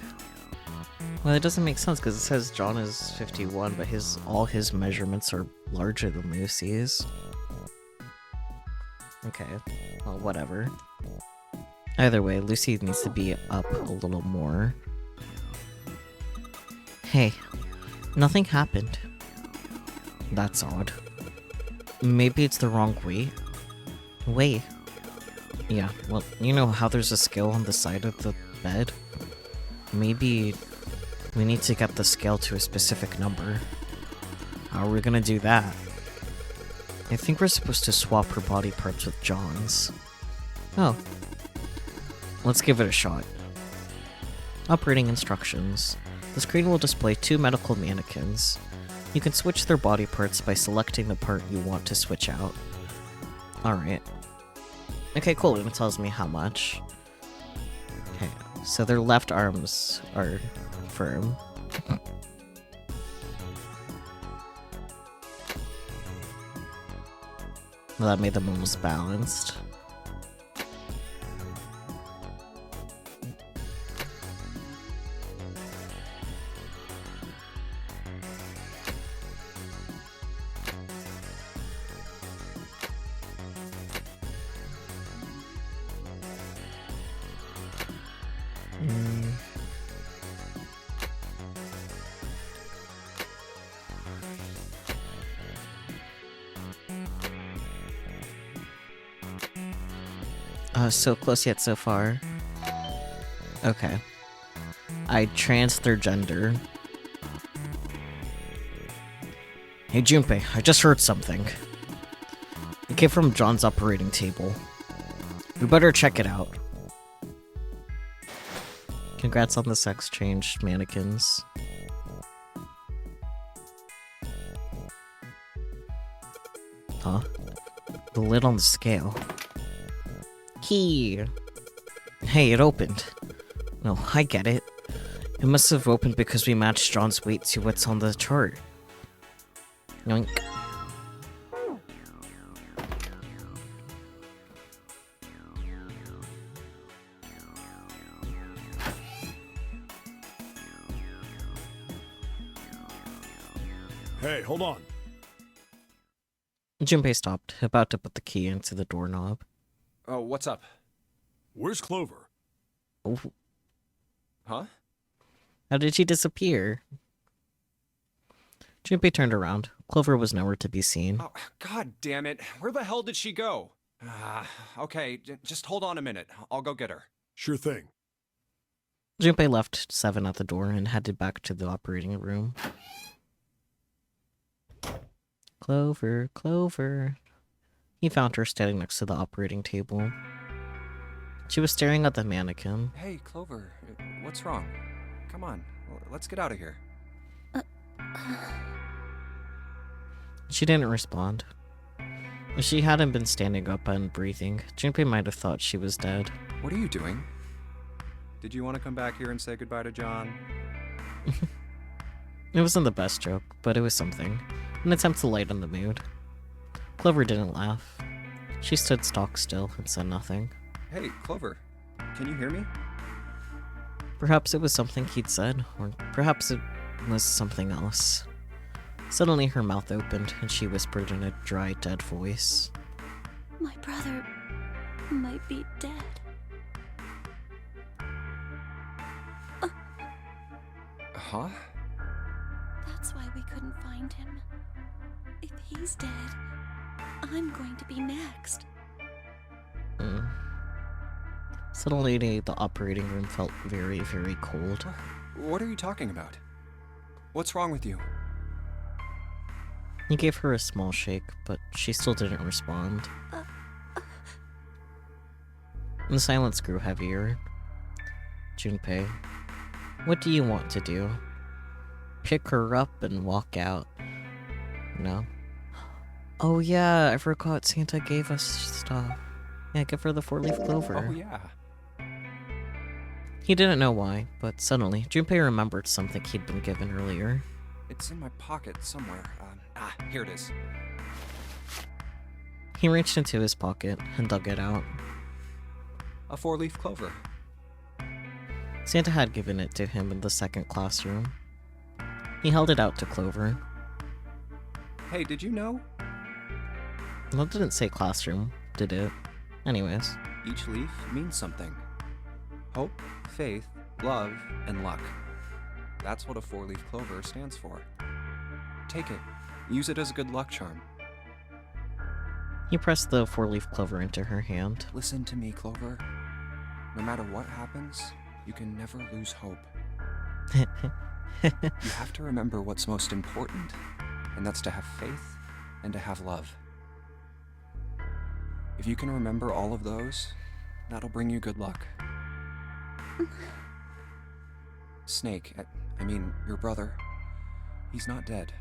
Well, it doesn't make sense because it says John is 51, but all his measurements are larger than Lucy's. Okay, well, whatever. Either way, Lucy needs to be up a little more. Hey, nothing happened. That's odd. Maybe it's the wrong weight? Wait. Yeah, well, you know how there's a scale on the side of the bed? Maybe we need to get the scale to a specific number. How are we gonna do that? I think we're supposed to swap her body parts with John's. Oh. Let's give it a shot. Operating instructions. The screen will display 2 medical mannequins. You can switch their body parts by selecting the part you want to switch out. Alright. Okay, cool, and it tells me how much. Okay, so their left arms are firm. Well, that made them almost balanced. So close yet so far. Okay. I trans their gender. Hey Junpei, I just heard something. It came from John's operating table. We better check it out. Congrats on the sex changed mannequins. Huh? The lid on the scale. Key. Hey, it opened. No, I get it. It must have opened because we matched John's weight to what's on the chart. Yoink. Hey, hold on. Junpei stopped, about to put the key into the doorknob. Oh, what's up? Where's Clover? Oh, Huh? how did she disappear? Junpei turned around. Clover was nowhere to be seen. Oh, God damn it. Where the hell did she go? Okay, just hold on a minute. I'll go get her. Sure thing. Junpei left Seven at the door and headed back to the operating room. Clover, Clover. He found her standing next to the operating table. She was staring at the mannequin. Hey, Clover, what's wrong? Come on, let's get out of here. She didn't respond. If she hadn't been standing up and breathing, Junpei might have thought she was dead. What are you doing? Did you want to come back here and say goodbye to John? It wasn't the best joke, but it was something. An attempt to lighten the mood. Clover didn't laugh. She stood stock still and said nothing. Hey, Clover, can you hear me? Perhaps it was something he'd said, or perhaps it was something else. Suddenly her mouth opened and she whispered in a dry, dead voice. My brother might be dead. Huh? That's why we couldn't find him. If he's dead, I'm going to be next. Suddenly the operating room felt very, very cold. What are you talking about? What's wrong with you? He gave her a small shake, but she still didn't respond. The silence grew heavier. Junpei, what do you want to do? Pick her up and walk out? No? Oh yeah, I forgot Santa gave us stuff. Yeah, give her the 4-leaf clover. Oh, yeah. He didn't know why, but suddenly, Junpei remembered something he'd been given earlier. It's in my pocket somewhere. Here it is. He reached into his pocket and dug it out. A 4-leaf clover. Santa had given it to him in the second classroom. He held it out to Clover. Hey, did you know? That didn't say classroom, did it? Anyways. Each leaf means something. Hope, faith, love, and luck. That's what a 4-leaf clover stands for. Take it. Use it as a good luck charm. He pressed the 4-leaf clover into her hand. Listen to me, Clover. No matter what happens, you can never lose hope. You have to remember what's most important, and that's to have faith and to have love. If you can remember all of those, that'll bring you good luck. Snake, I mean, your brother, he's not dead.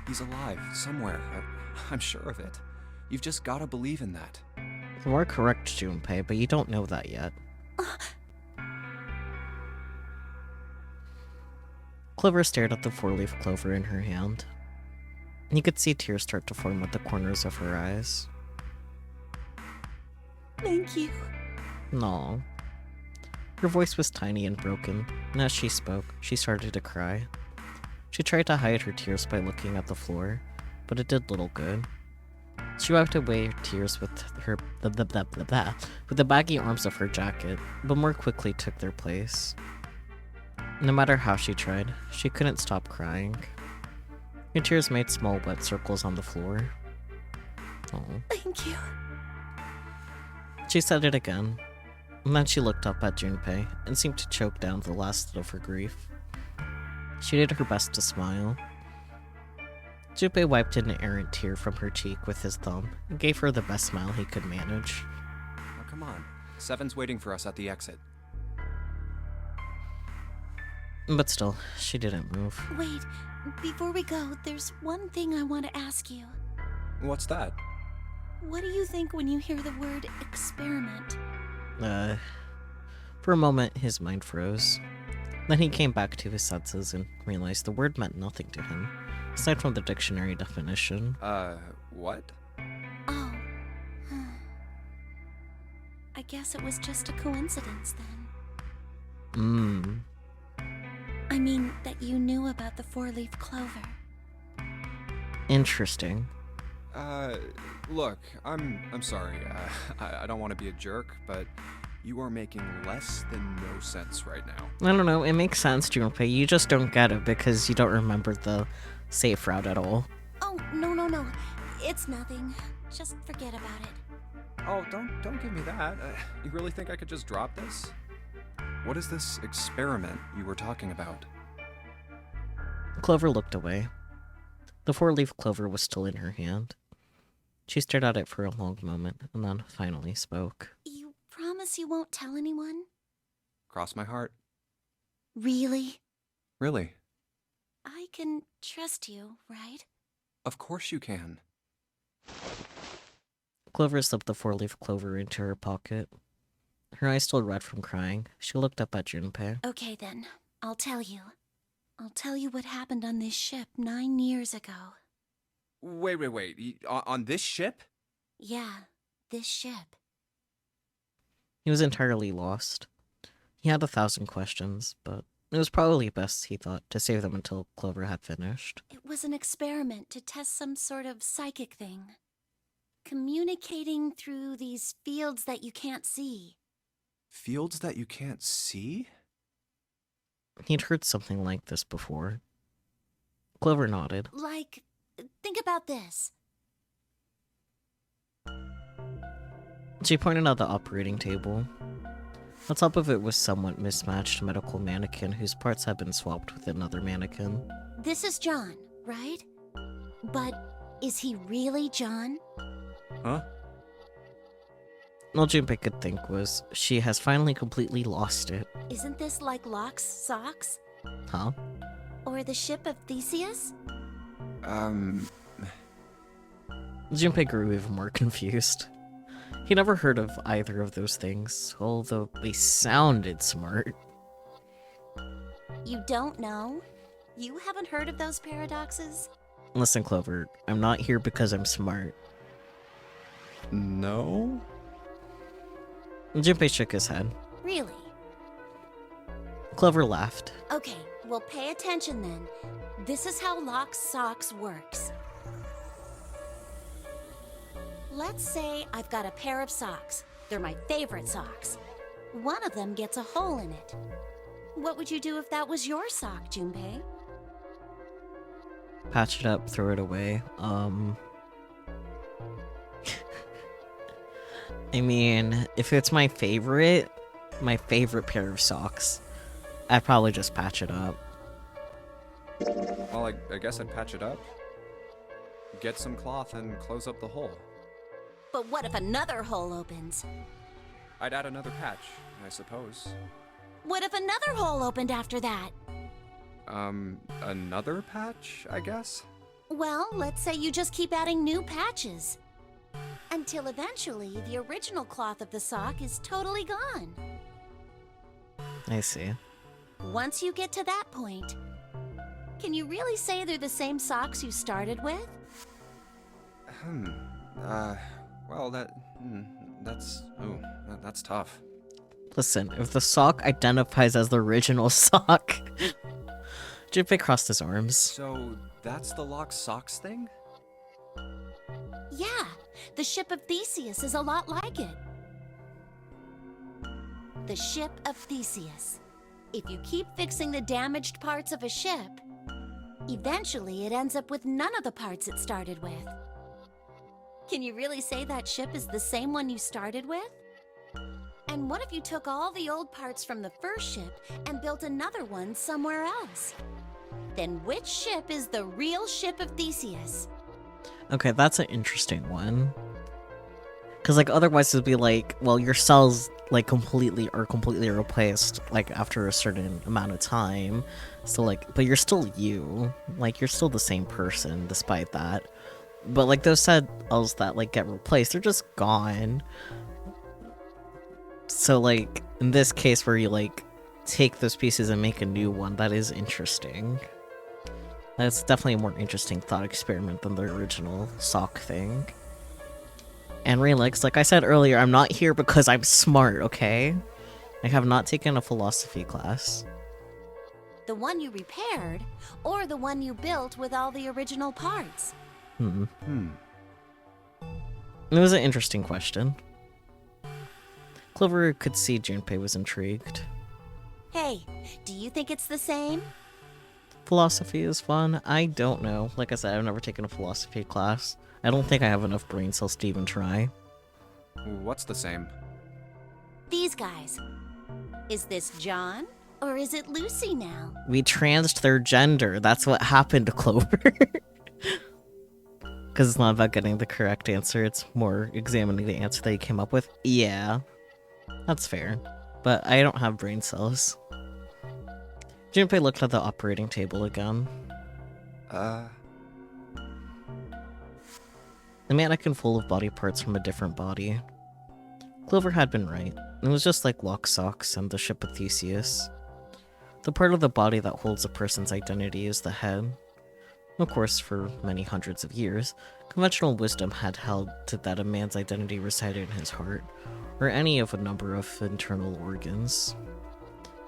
He's alive, somewhere. I'm sure of it. You've just gotta believe in that. You are correct, Junpei, but you don't know that yet. Clover stared at the 4-leaf clover in her hand. You could see tears start to form at the corners of her eyes. Thank you. No. Her voice was tiny and broken, and as she spoke, she started to cry. She tried to hide her tears by looking at the floor, but it did little good. She wiped away her tears with with the baggy arms of her jacket, but more quickly took their place. No matter how she tried, she couldn't stop crying. Her tears made small wet circles on the floor. Oh. Thank you. She said it again, and then she looked up at Junpei and seemed to choke down the last of her grief. She did her best to smile. Junpei wiped an errant tear from her cheek with his thumb and gave her the best smile he could manage. Now come on. Seven's waiting for us at the exit. But still, she didn't move. Wait, before we go, there's one thing I want to ask you. What's that? What do you think when you hear the word experiment? For a moment, his mind froze. Then he came back to his senses and realized the word meant nothing to him, aside from the dictionary definition. What? Oh. I guess it was just a coincidence then. I mean, that you knew about the 4-leaf clover. Interesting. Look, I'm sorry. I don't want to be a jerk, but you are making less than no sense right now. I don't know, it makes sense, Junpei. You just don't get it because you don't remember the safe route at all. Oh, no. It's nothing. Just forget about it. Oh, don't give me that. You really think I could just drop this? What is this experiment you were talking about? Clover looked away. The 4-leaf clover was still in her hand. She stared at it for a long moment and then finally spoke. You promise you won't tell anyone? Cross my heart. Really? Really? I can trust you, right? Of course you can. Clover slipped the 4-leaf clover into her pocket. Her eyes still red from crying. She looked up at Junpei. Okay then, I'll tell you. I'll tell you what happened on this ship 9 years ago. Wait. On this ship? Yeah, this ship. He was entirely lost. He had 1,000 questions, but it was probably best, he thought, to save them until Clover had finished. It was an experiment to test some sort of psychic thing. Communicating through these fields that you can't see. Fields that you can't see? He'd heard something like this before. Clover nodded. Like, think about this. She pointed at the operating table. On top of it was somewhat mismatched medical mannequin whose parts had been swapped with another mannequin. This is John, right? But is he really John? Huh? All Junpei could think was, she has finally completely lost it. Isn't this like Locke's socks? Huh? Or the ship of Theseus? Junpei grew even more confused. He never heard of either of those things, although they sounded smart. You don't know? You haven't heard of those paradoxes? Listen, Clover, I'm not here because I'm smart. No? Junpei shook his head. Really? Clover laughed. Okay, well pay attention then. This is how Locke's socks works. Let's say I've got a pair of socks. They're my favorite socks. One of them gets a hole in it. What would you do if that was your sock, Junpei? Patch it up, throw it away. I mean, if it's my favorite pair of socks, I'd probably just patch it up. Well, I guess I'd patch it up. Get some cloth and close up the hole. But what if another hole opens? I'd add another patch, I suppose. What if another hole opened after that? Another patch, I guess? Well, let's say you just keep adding new patches. Until eventually, the original cloth of the sock is totally gone. I see. Once you get to that point, can you really say they're the same socks you started with? Well, that's tough. Listen, if the sock identifies as the original sock... Junpei crossed his arms. So, that's the Lock Socks thing? Yeah, the ship of Theseus is a lot like it. The ship of Theseus. If you keep fixing the damaged parts of a ship, eventually it ends up with none of the parts it started with. Can you really say that ship is the same one you started with? And what if you took all the old parts from the first ship and built another one somewhere else? Then which ship is the real ship of Theseus? Okay, that's an interesting one. Because, like, otherwise it'd be like, well, your cells, like, completely replaced, like, after a certain amount of time. So, like, but you're still you. Like, you're still the same person, despite that. But, like, those cells that, like, get replaced, they're just gone. So, like, in this case where you, like, take those pieces and make a new one, that is interesting. That's definitely a more interesting thought experiment than the original sock thing. And Relix, like I said earlier, I'm not here because I'm smart, okay? I have not taken a philosophy class. The one you repaired, or the one you built with all the original parts? It was an interesting question. Clover could see Junpei was intrigued. Hey, do you think it's the same? Philosophy is fun. I don't know. Like I said, I've never taken a philosophy class. I don't think I have enough brain cells to even try. What's the same? These guys. Is this John, or is it Lucy now? We transed their gender. That's what happened to Clover. Because it's not about getting the correct answer, it's more examining the answer that you came up with. Yeah, that's fair. But I don't have brain cells. Junpei looked at the operating table again. A mannequin full of body parts from a different body. Clover had been right. It was just like Lock Socks and the ship of Theseus. The part of the body that holds a person's identity is the head. Of course, for many hundreds of years, conventional wisdom had held to that a man's identity resided in his heart, or any of a number of internal organs.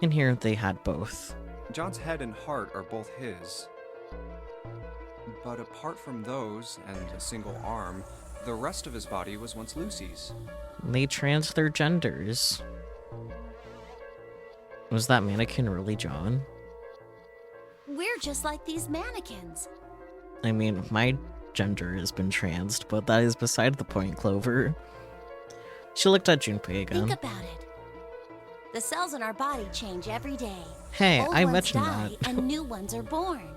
In here, they had both. John's head and heart are both his. But apart from those, and a single arm, the rest of his body was once Lucy's. They trans their genders. Was that mannequin really John? We're just like these mannequins. I mean, my gender has been transed, but that is beside the point, Clover. She looked at Junpei again. Think about it. The cells in our body change every day. Hey, Old I ones mentioned die that. and new ones are born.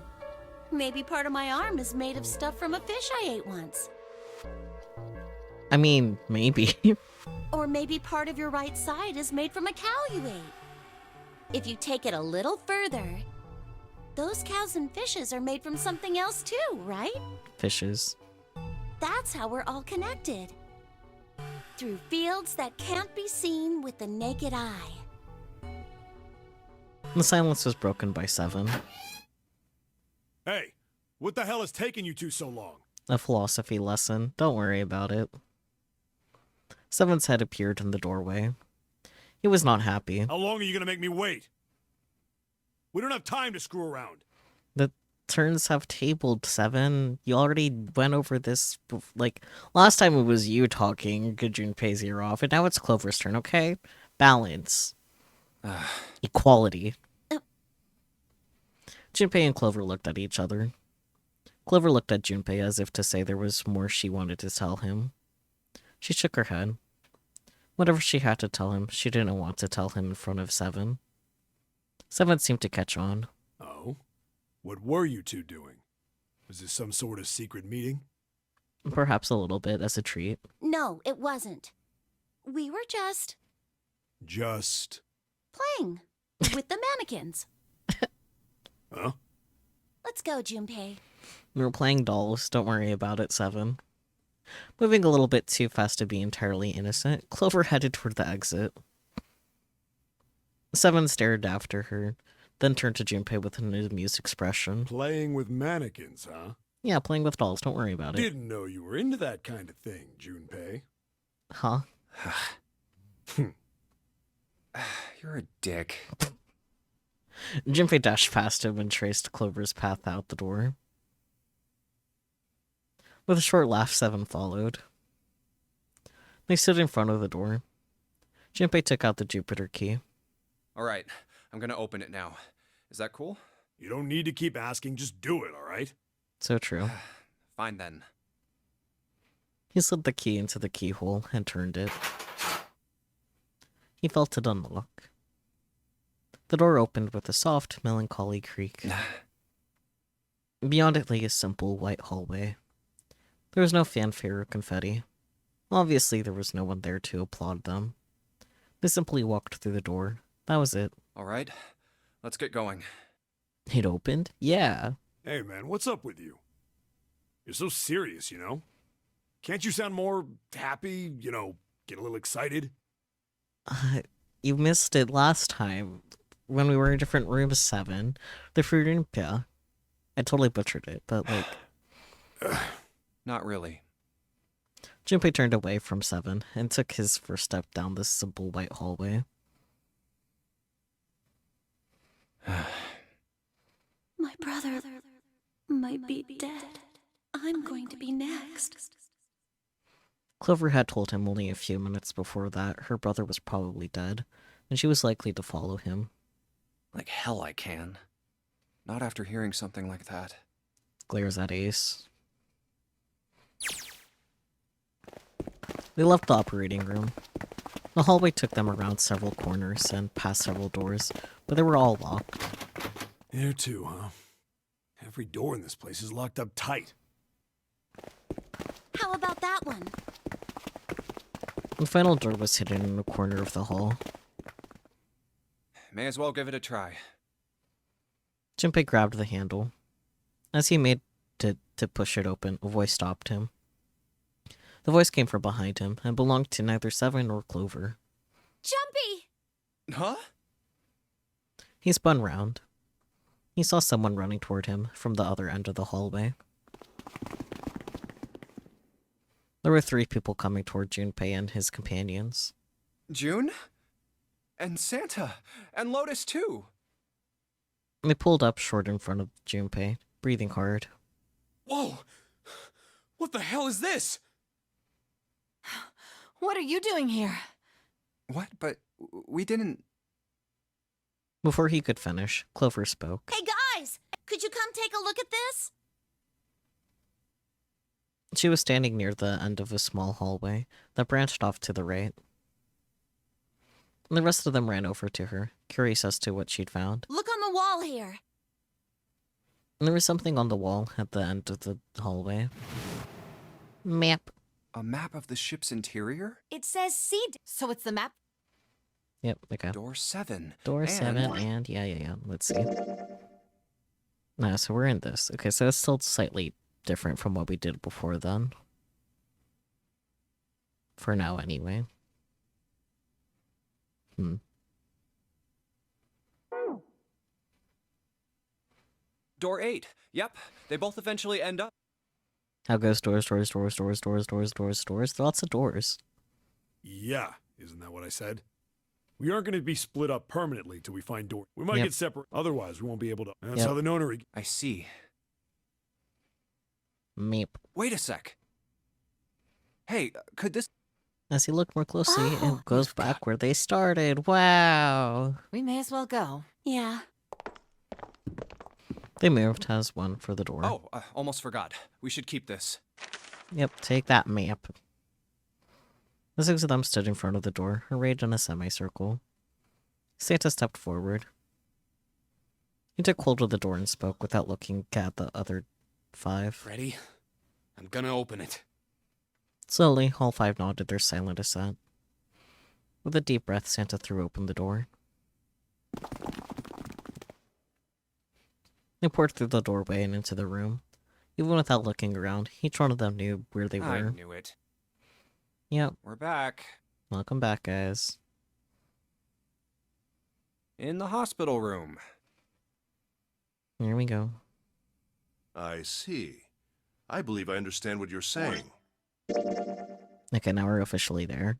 Maybe part of my arm is made of stuff from a fish I ate once. I mean, maybe. Or maybe part of your right side is made from a cow you ate. If you take it a little further, those cows and fishes are made from something else too, right? Fishes. That's how we're all connected. Through fields that can't be seen with the naked eye. The silence was broken by Seven. Hey, what the hell is taking you two so long? A philosophy lesson. Don't worry about it. Seven's head appeared in the doorway. He was not happy. How long are you gonna make me wait? We don't have time to screw around. The turns have tabled, Seven. You already went over this, like, last time it was you talking, Junpei's ear off, and now it's Clover's turn, okay? Balance. Equality. Junpei and Clover looked at each other. Clover looked at Junpei as if to say there was more she wanted to tell him. She shook her head. Whatever she had to tell him, she didn't want to tell him in front of Seven. Seven seemed to catch on. Oh? What were you two doing? Was this some sort of secret meeting? Perhaps a little bit as a treat. No, it wasn't. We were just Just... playing with the mannequins. Huh? Let's go, Junpei. We were playing dolls. Don't worry about it, Seven. Moving a little bit too fast to be entirely innocent, Clover headed toward the exit. Seven stared after her, then turned to Junpei with an amused expression. Playing with mannequins, huh? Yeah, playing with dolls. Don't worry about it. Didn't know you were into that kind of thing, Junpei. Huh? You're a dick. Junpei dashed past him and traced Clover's path out the door. With a short laugh, Seven followed. They stood in front of the door. Junpei took out the Jupiter key. All right, I'm gonna open it now. Is that cool? You don't need to keep asking, just do it, alright? So true. Fine then. He slid the key into the keyhole and turned it. He felt it unlock. The door opened with a soft, melancholy creak. Beyond it lay a simple, white hallway. There was no fanfare or confetti. Obviously, there was no one there to applaud them. They simply walked through the door. That was it. All right, let's get going. It opened? Yeah. Hey man, what's up with you? You're so serious, you know? Can't you sound more happy, get a little excited? You missed it last time when we were in different rooms, Seven. The Fruimpia. I totally butchered it, but Not really. Junpei turned away from Seven and took his first step down this simple white hallway. My brother might be dead. I'm going to be next. Clover had told him only a few minutes before that her brother was probably dead, and she was likely to follow him. Like hell I can. Not after hearing something like that. Glares at Ace. They left the operating room. The hallway took them around several corners and past several doors, but they were all locked. There too, huh? Every door in this place is locked up tight. How about that one? The final door was hidden in a corner of the hall. May as well give it a try. Junpei grabbed the handle. As he made to push it open, a voice stopped him. The voice came from behind him and belonged to neither Seven nor Clover. Jumpy! Huh? He spun round. He saw someone running toward him from the other end of the hallway. There were 3 people coming toward Junpei and his companions. June? And Santa? And Lotus too? They pulled up short in front of Junpei, breathing hard. Whoa! What the hell is this? What are you doing here? What? But we didn't... Before he could finish, Clover spoke. Hey guys! Could you come take a look at this? She was standing near the end of a small hallway that branched off to the right. The rest of them ran over to her, curious as to what she'd found. Look on the wall here. There was something on the wall at the end of the hallway. Map. A map of the ship's interior? It says C. So it's the map. Yep, okay. Door 7. Door And 7 and yeah. Let's see. No, so we're in this. Okay, so it's still slightly different from what we did before then. For now, anyway. Door 8. Yep, they both eventually end up. How goes doors? Lots of doors. Yeah, isn't that what I said? We aren't going to be split up permanently till we find door. We might Yep. get separate. Otherwise, we won't be able to. That's Yep. how the nonary. I see. Meep. Wait a sec. Hey, could this... As he looked more closely, Oh, it goes back where they started. Wow. We may as well go. Yeah. They moved, has one for the door. Oh, almost forgot. We should keep this. Yep, take that map. The six of them stood in front of the door, arrayed in a semicircle. Santa stepped forward. He took hold of the door and spoke without looking at the other 5. Ready? I'm gonna open it. Slowly, all 5 nodded their silent assent. With a deep breath, Santa threw open the door. They poured through the doorway and into the room. Even without looking around, each one of them knew where they I were. knew it. Yep, We're back. welcome back, guys. In the hospital room. Here we go. I see. I believe I understand what you're saying. Okay, now we're officially there.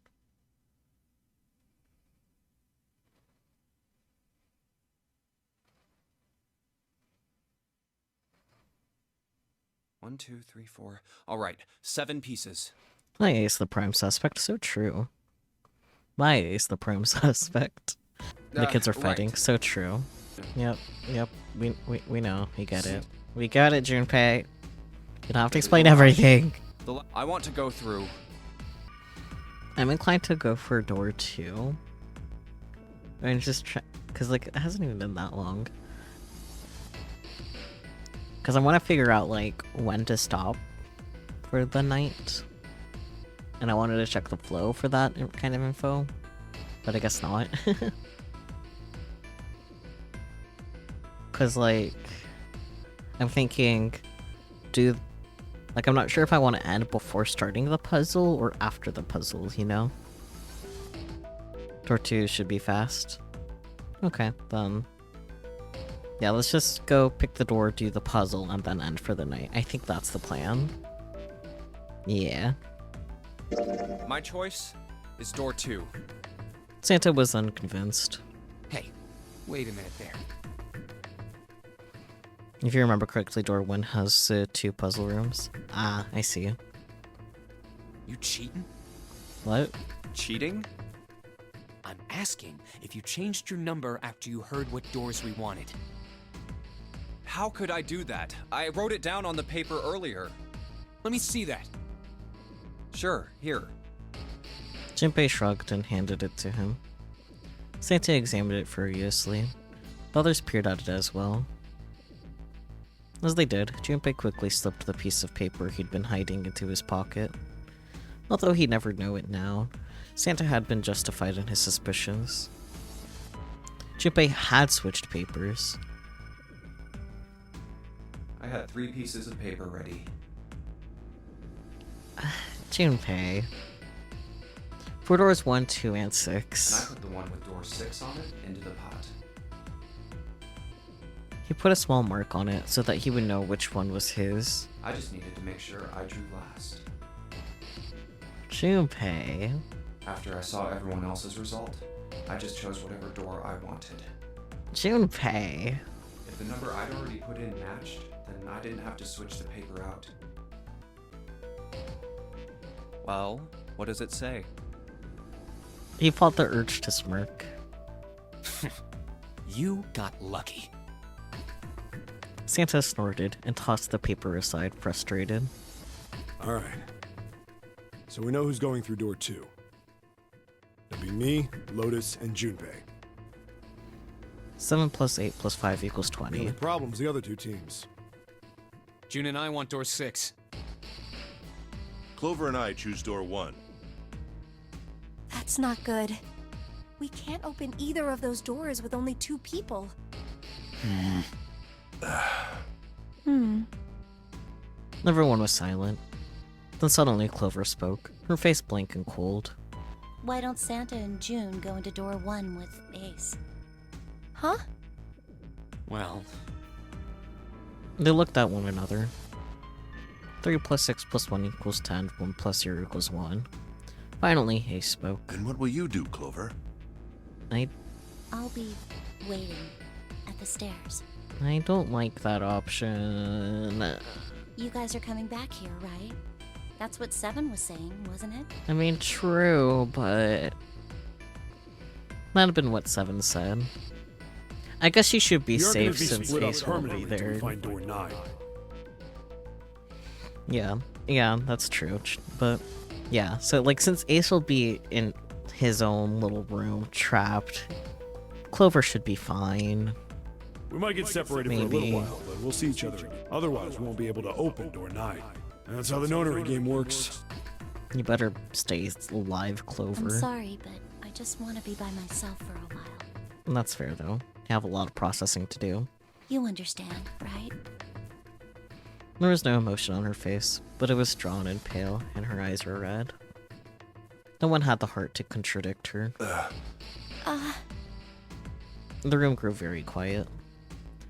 One, 2, 3, 4. All right, 7 pieces. My ace, the prime suspect. So true. My ace, the prime suspect. The kids are fighting. Right. So true. Yep. We know. We get it. We got it, Junpei. You don't have to explain everything. I want to go through. I'm inclined to go for door 2. And just try, because like it hasn't even been that long. Because I want to figure out like when to stop for the night, and I wanted to check the flow for that kind of info, but I guess not. Because like I'm thinking, I'm not sure if I want to end before starting the puzzle or after the puzzle, you know? Door 2 should be fast. Okay, then. Yeah, let's just go pick the door, do the puzzle, and then end for the night. I think that's the plan. Yeah. My choice is door 2. Santa was unconvinced. Hey, wait a minute there. If you remember correctly, door 1 has 2 puzzle rooms. Ah, I see. You cheating? What? Cheating? I'm asking if you changed your number after you heard what doors we wanted. How could I do that? I wrote it down on the paper earlier. Let me see that. Sure, here. Junpei shrugged and handed it to him. Santa examined it furiously. The others peered at it as well. As they did, Junpei quickly slipped the piece of paper he'd been hiding into his pocket. Although he'd never know it now, Santa had been justified in his suspicions. Junpei had switched papers. I had 3 pieces of paper ready. Junpei. For doors 1, 2, and And I 6. put the one with door 6 on it into the pot. He put a small mark on it so that he would know which one was his. I just needed to make sure I drew last. Junpei. After I saw everyone else's result, I just chose whatever door I wanted. Junpei. If the number I'd already put in matched, then I didn't have to switch the paper out. Well, what does it say? He fought the urge to smirk. You got lucky. Santa snorted and tossed the paper aside, frustrated. All right. So we know who's going through door 2. It'll be me, Lotus, and Junpei. 7 plus 8 plus 5 equals The only 20. problem's the other 2 teams. June and I want door 6. Clover and I choose door 1. That's not good. We can't open either of those doors with only 2 people. Everyone was silent. Then suddenly Clover spoke, her face blank and cold. Why don't Santa and June go into door 1 with Ace? Huh? Well, They looked at one another. 3 plus 6 plus 1 equals 10, 1 plus 0 equals 1. Finally, Ace spoke. And what will you do, Clover? I'll be waiting at the stairs. I don't like that option. You guys are coming back here, right? That's what 7 was saying, wasn't it? I mean, true, but... That'd have been what 7 said. I guess you should be We are gonna safe be since split up Ace won't be permanently till we there. find door 9. Yeah, that's true. But, yeah, so, like, since Ace will be in his own little room, trapped, Clover should be fine. We might get separated for a Maybe. little while, but we'll see each other again. Otherwise, we won't be able to open door 9. That's how the notary game works. You better stay alive, Clover. I'm sorry, but I just want to be by myself for a while. And that's fair, though. You have a lot of processing to do. You understand, right? There was no emotion on her face, but it was drawn and pale, and her eyes were red. No one had the heart to contradict her. The room grew very quiet.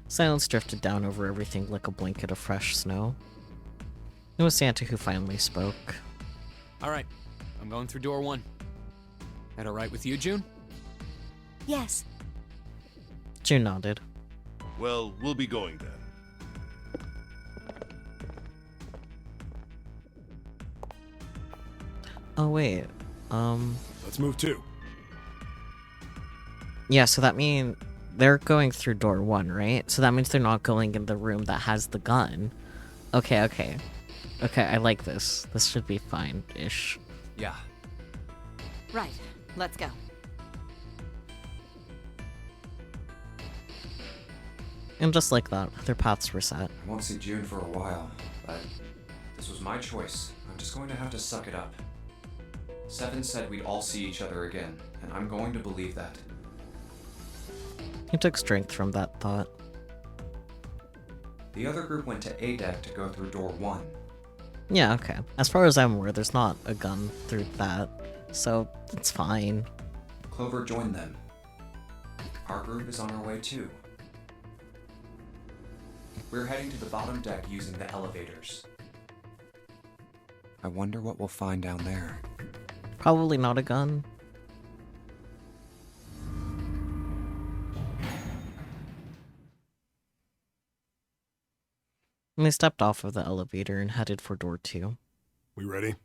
Silence drifted down over everything like a blanket of fresh snow. It was Santa who finally spoke. all right. I'm going through door 1. That all right with you, June? Yes. June nodded. Well, we'll be going then. Oh, wait. Let's move too. Yeah, so that means they're going through door 1, right? So that means they're not going in the room that has the gun. Okay. Okay, I like this. This should be fine-ish. Yeah. Right. Let's go. And just like that, their paths were set. I won't see June for a while, but this was my choice. I'm just going to have to suck it up. 7 said we'd all see each other again, and I'm going to believe that. He took strength from that thought. The other group went to A deck to go through door 1. Yeah, okay. As far as I'm aware, there's not a gun through that, so it's fine. Clover joined them. Our group is on our way too. We're heading to the bottom deck using the elevators. I wonder what we'll find down there. Probably not a gun. And they stepped off of the elevator and headed for door 2. We ready?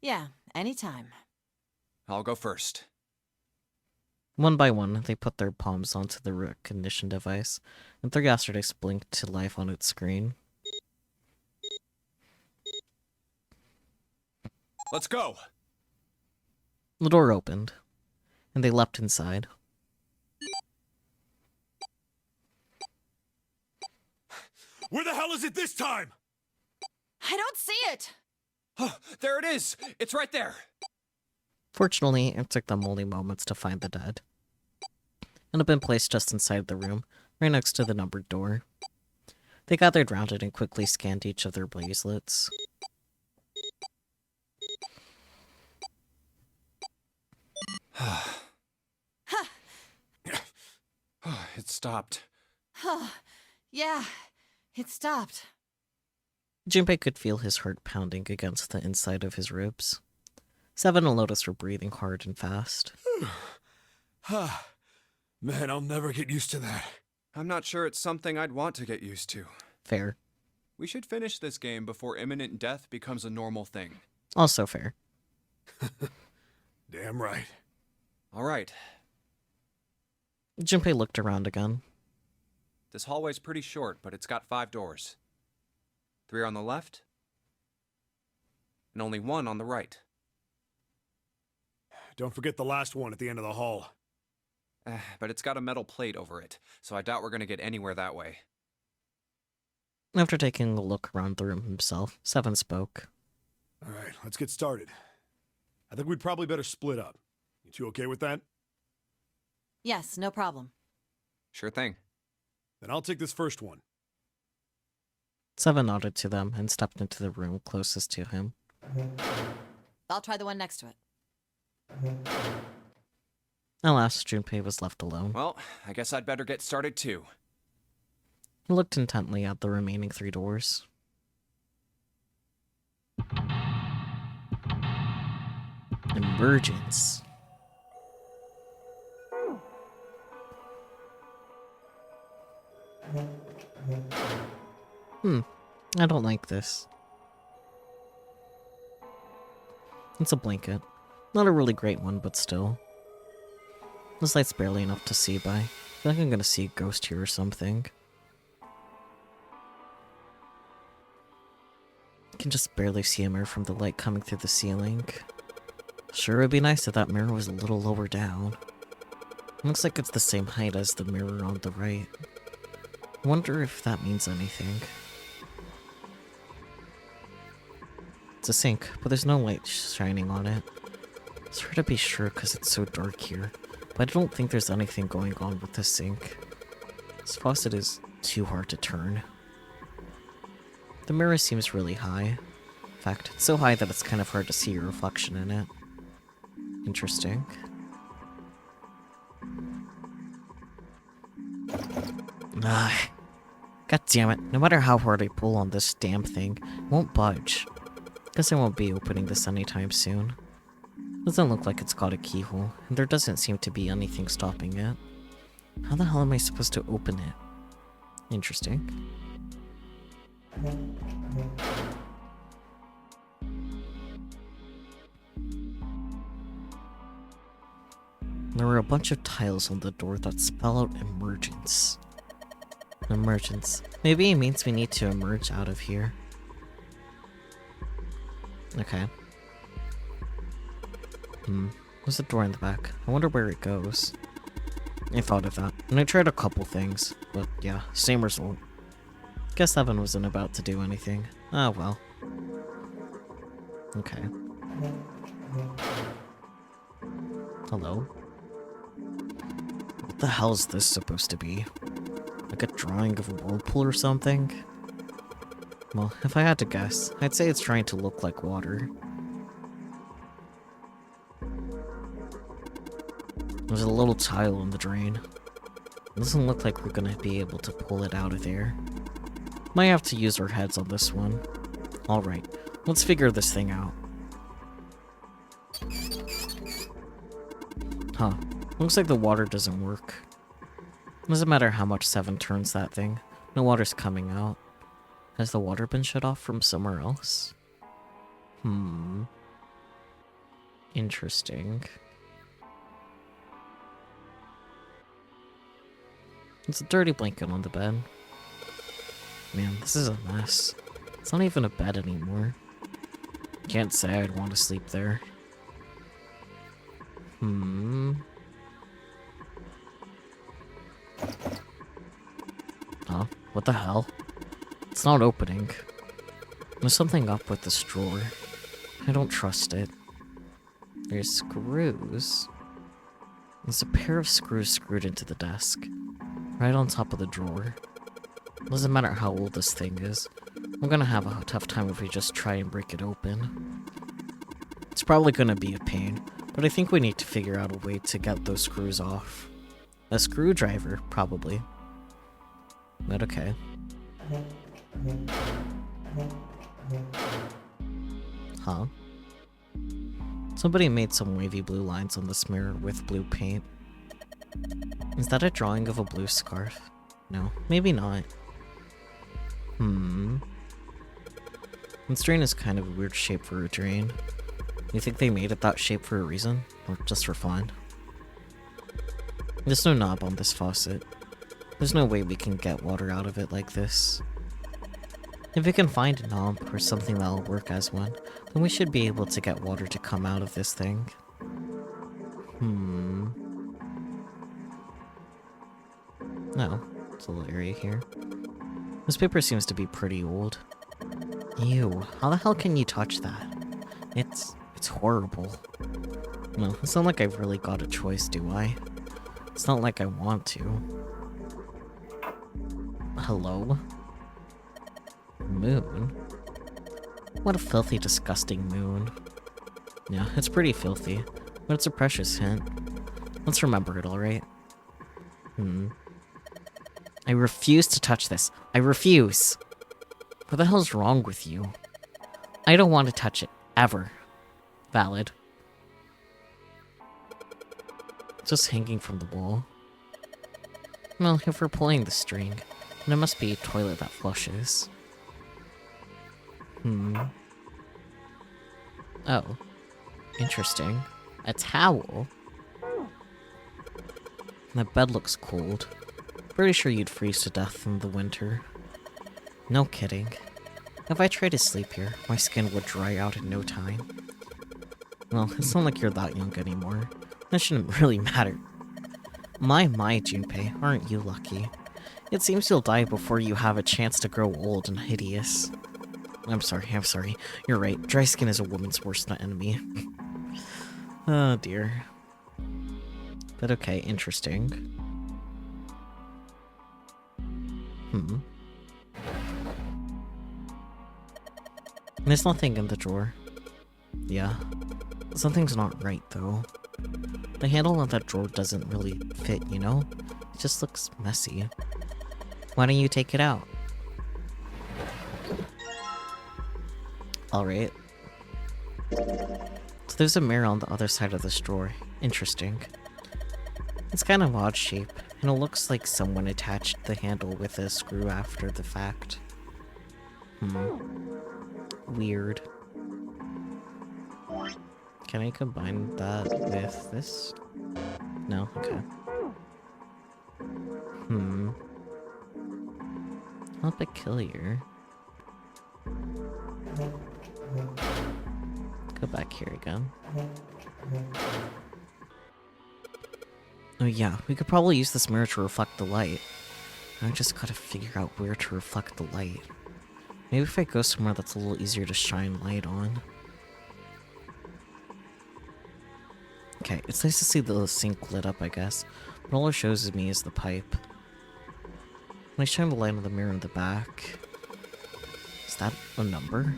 Yeah, anytime. I'll go first. One by one, they put their palms onto the recognition device, and 3 yesterdays blinked to life on its screen. Let's go! The door opened, and they leapt inside. Where the hell is it this time? I don't see it! Oh, there it is! It's right there! Fortunately, it took them only moments to find the dead. It had been placed just inside the room, right next to the numbered door. They gathered round it and quickly scanned each of their bracelets. It stopped. Yeah, it stopped. Junpei could feel his heart pounding against the inside of his ribs. 7 will notice her breathing hard and fast. Man, I'll never get used to that. I'm not sure it's something I'd want to get used to. Fair. We should finish this game before imminent death becomes a normal thing. Also fair. Damn right. All right. Junpei looked around again. This hallway's pretty short, but it's got 5 doors. 3 on the left, and only 1 on the right. Don't forget the last one at the end of the hall. But it's got a metal plate over it, so I doubt we're gonna get anywhere that way. After taking a look around the room himself, 7 spoke. Alright, let's get started. I think we'd probably better split up. You two okay with that? Yes, no problem. Sure thing. Then I'll take this first one. Seven nodded to them and stepped into the room closest to him. I'll try the one next to it. Alas, Junpei was left alone. Well, I guess I'd better get started too. He looked intently at the remaining 3 doors. Emergence. I don't like this. It's a blanket. Not a really great one, but still. This light's barely enough to see by. I feel like I'm gonna see a ghost here or something. I can just barely see a mirror from the light coming through the ceiling. Sure, it'd be nice if that mirror was a little lower down. Looks like it's the same height as the mirror on the right. I wonder if that means anything. It's a sink, but there's no light shining on it. It's hard to be sure because it's so dark here, but I don't think there's anything going on with this sink. This faucet is too hard to turn. The mirror seems really high. In fact, it's so high that it's kind of hard to see your reflection in it. Interesting. Ah, God damn it. No matter how hard I pull on this damn thing, it won't budge. Guess I won't be opening this anytime soon. Doesn't look like it's got a keyhole, and there doesn't seem to be anything stopping it. How the hell am I supposed to open it? Interesting. There were a bunch of tiles on the door that spell out emergence. Emergence. Maybe it means we need to emerge out of here. Okay. There's a door in the back. I wonder where it goes. I thought of that. And I tried a couple things, but yeah, same result. Guess Evan wasn't about to do anything. Ah, well. Okay. Hello? What the hell is this supposed to be? Like a drawing of a whirlpool or something? Well, if I had to guess, I'd say it's trying to look like water. There's a little tile in the drain. It doesn't look like we're gonna be able to pull it out of there. Might have to use our heads on this one. Alright, let's figure this thing out. Huh. Looks like the water doesn't work. Doesn't matter how much 7 turns that thing. No water's coming out. Has the water been shut off from somewhere else? Interesting. It's a dirty blanket on the bed. Man, this is a mess. It's not even a bed anymore. Can't say I'd want to sleep there. Huh? What the hell? It's not opening. There's something up with this drawer. I don't trust it. There's screws. There's a pair of screws screwed into the desk. Right on top of the drawer. Doesn't matter how old this thing is. I'm gonna have a tough time if we just try and break it open. It's probably gonna be a pain, but I think we need to figure out a way to get those screws off. A screwdriver, probably. But okay. Huh? Somebody made some wavy blue lines on this mirror with blue paint. Is that a drawing of a blue scarf? No, maybe not. This drain is kind of a weird shape for a drain. You think they made it that shape for a reason? Or just for fun? There's no knob on this faucet. There's no way we can get water out of it like this. If we can find a knob or something that'll work as one, then we should be able to get water to come out of this thing. No, it's a little area here. This paper seems to be pretty old. Ew, how the hell can you touch that? It's horrible. No, it's not like I've really got a choice, do I? It's not like I want to. Hello? Moon? What a filthy, disgusting moon. Yeah, it's pretty filthy, but it's a precious hint. Let's remember it, alright? I refuse to touch this. I refuse! What the hell's wrong with you? I don't want to touch it. Ever. Valid. Just hanging from the wall. Well, if we're pulling the string, then it must be a toilet that flushes. Oh. Interesting. A towel? That bed looks cold. Pretty sure you'd freeze to death in the winter. No kidding. If I tried to sleep here, my skin would dry out in no time. Well, it's not like you're that young anymore. That shouldn't really matter. My, Junpei, aren't you lucky? It seems you'll die before you have a chance to grow old and hideous. I'm sorry. You're right. Dry skin is a woman's worst enemy. Oh dear. But okay, interesting. There's nothing in the drawer. Yeah. Something's not right, though. The handle on that drawer doesn't really fit, you know? It just looks messy. Why don't you take it out? Alright. So there's a mirror on the other side of this drawer. Interesting. It's kind of odd shape, and it looks like someone attached the handle with a screw after the fact. Weird. Can I combine that with this? No? Okay. How peculiar. Go back here again. Oh yeah, we could probably use this mirror to reflect the light. I just gotta figure out where to reflect the light. Maybe if I go somewhere that's a little easier to shine light on. Okay, it's nice to see the sink lit up, I guess, but all it shows me is the pipe. When I shine the light on the mirror in the back... Is that a number?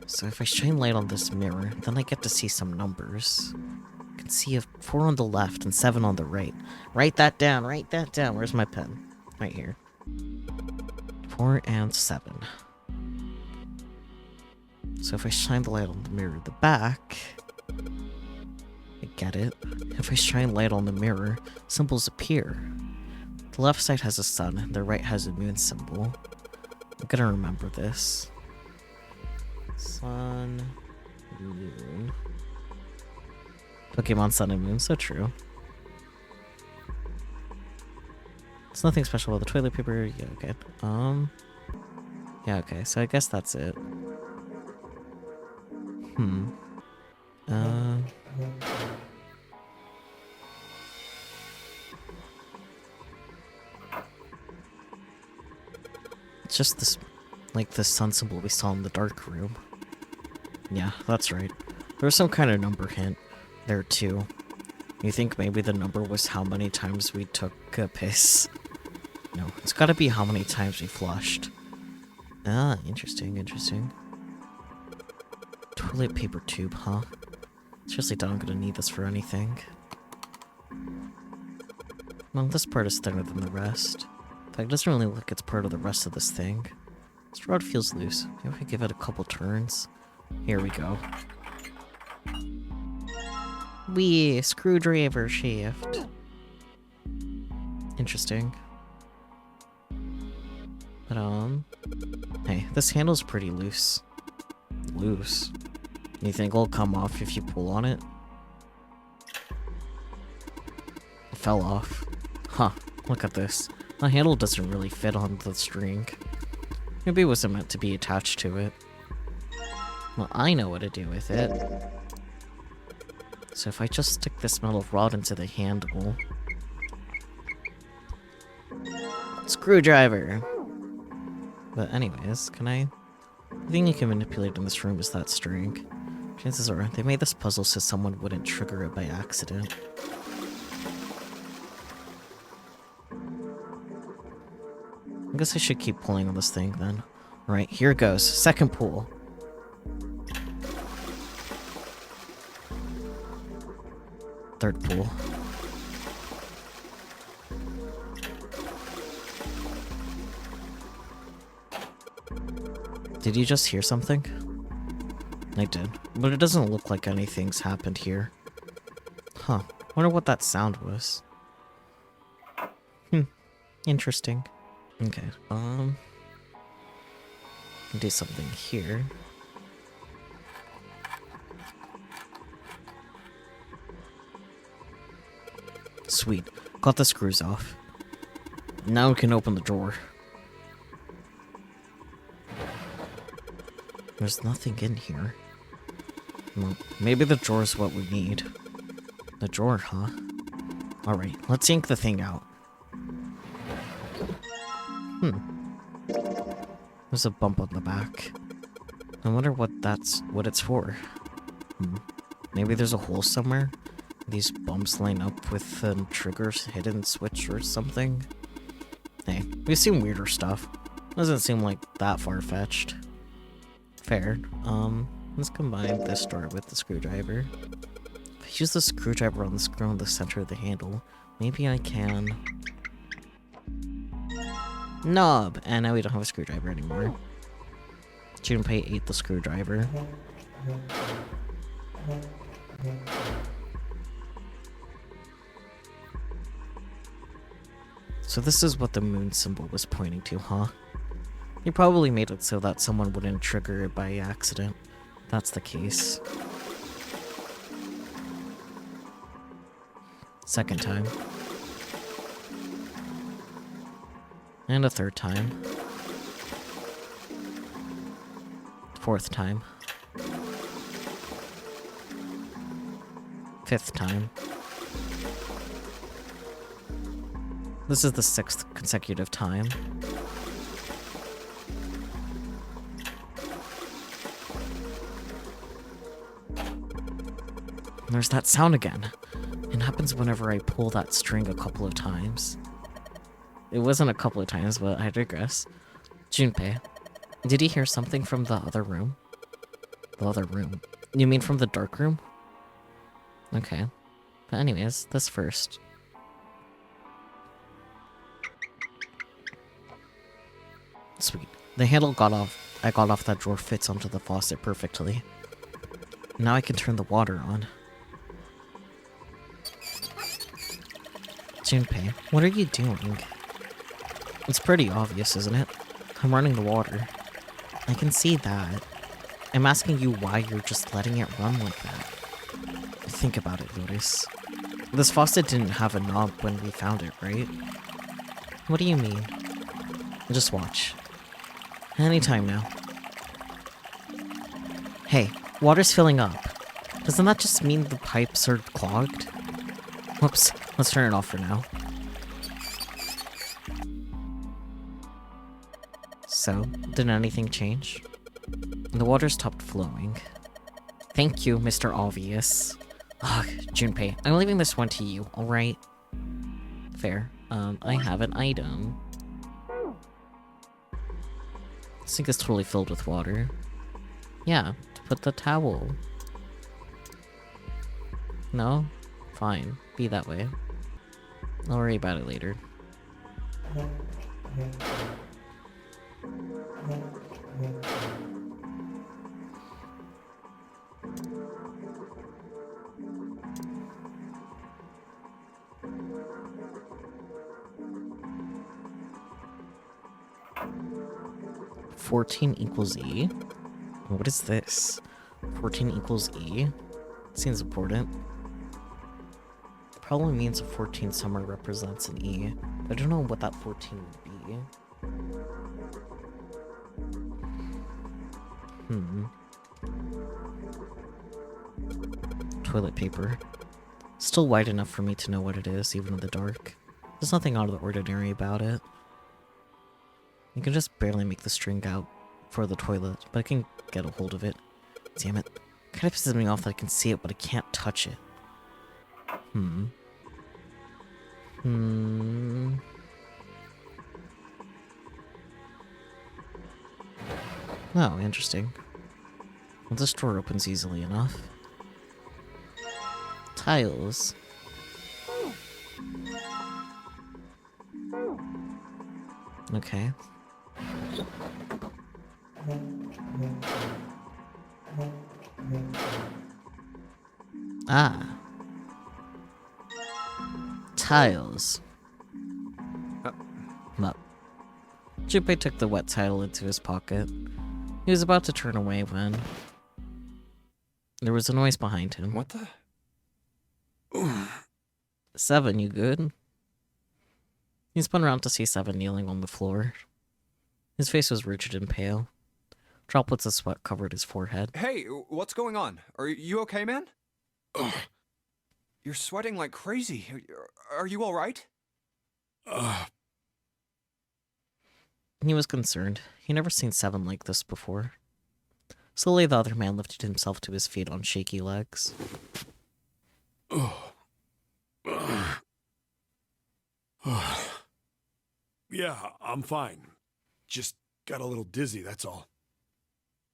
So if I shine light on this mirror, then I get to see some numbers. I can see a 4 on the left and 7 on the right. Write that down, Where's my pen? Right here. 4 and 7. So if I shine the light on the mirror in the back... I get it. If I shine light on the mirror, symbols appear. The left side has a sun, and the right has a moon symbol. I'm gonna remember this. Sun, moon. Pokemon Sun and Moon, so true. It's nothing special about the toilet paper. Yeah, okay. Yeah, okay, so I guess that's it. It's just this, like the sun symbol we saw in the dark room. Yeah, that's right. There was some kind of number hint there too. You think maybe the number was how many times we took a piss? No, it's gotta be how many times we flushed. Ah, interesting. Toilet paper tube, huh? Seriously, doubt I'm gonna need this for anything. Well, this part is thinner than the rest. In fact, it doesn't really look like it's part of the rest of this thing. This rod feels loose. Maybe if I give it a couple turns. Here we go. Wee, screwdriver shaft. Interesting. But, hey, this handle's pretty loose. Loose? You think it'll come off if you pull on it? It fell off. Huh, look at this. The handle doesn't really fit on the string. Maybe it wasn't meant to be attached to it. Well, I know what to do with it. So if I just stick this metal rod into the handle... Screwdriver! But anyways, can I... The thing you can manipulate in this room is that string. Chances are they made this puzzle so someone wouldn't trigger it by accident. I guess I should keep pulling on this thing then. Alright, here it goes. Second pull. Third pull. Did you just hear something? I did, but it doesn't look like anything's happened here. Huh, wonder what that sound was. Interesting. Okay, do something here. Sweet, got the screws off. Now we can open the door. There's nothing in here. Well, maybe the drawer's what we need. The drawer, huh? Alright, let's yank the thing out. There's a bump on the back. I wonder what it's for. Maybe there's a hole somewhere? These bumps line up with a trigger's hidden switch or something? Hey, we've seen weirder stuff. Doesn't seem like that far-fetched. Fair. Let's combine this door with the screwdriver. If I use the screwdriver on the screw in the center of the handle, maybe I can... Knob! And now we don't have a screwdriver anymore. Junpei ate the screwdriver. So this is what the moon symbol was pointing to, huh? He probably made it so that someone wouldn't trigger it by accident. That's the case. Second time. And a third time. Fourth time. Fifth time. This is the 6th consecutive time. There's that sound again. It happens whenever I pull that string a couple of times. It wasn't a couple of times, but I digress. Junpei, did you hear something from the other room? The other room? You mean from the dark room? Okay. But anyways, this first. Sweet. The handle I got off that drawer fits onto the faucet perfectly. Now I can turn the water on. Junpei, what are you doing? It's pretty obvious, isn't it? I'm running the water. I can see that. I'm asking you why you're just letting it run like that. Think about it, Lotus. This faucet didn't have a knob when we found it, right? What do you mean? Just watch. Anytime now. Hey, water's filling up. Doesn't that just mean the pipes are clogged? Whoops, let's turn it off for now. So, did anything change? The water stopped flowing. Thank you, Mr. Obvious. Ugh, Junpei, I'm leaving this one to you, alright? Fair. I have an item. This sink is totally filled with water. Yeah, to put the towel. No? Fine. Be that way. I'll worry about it later. (14 = E? What is this? 14 = E? Seems important. Probably means a 14 somewhere represents an E. But I don't know what that 14 would be. Toilet paper. Still wide enough for me to know what it is, even in the dark. There's nothing out of the ordinary about it. You can just barely make the string out for the toilet, but I can get a hold of it. Damn it. Kind of pisses me off that I can see it, but I can't touch it. Oh, interesting. Well, this door opens easily enough. Tiles. Okay. Ah. Tiles. Well, Junpei took the wet tile into his pocket. He was about to turn away when there was a noise behind him. What the? 7, you good? He spun around to see 7 kneeling on the floor. His face was rigid and pale. Droplets of sweat covered his forehead. Hey, what's going on? Are you okay, man? You're sweating like crazy. Are you all right? He was concerned. He'd never seen 7 like this before. Slowly, the other man lifted himself to his feet on shaky legs. Yeah, I'm fine. Just got a little dizzy, that's all.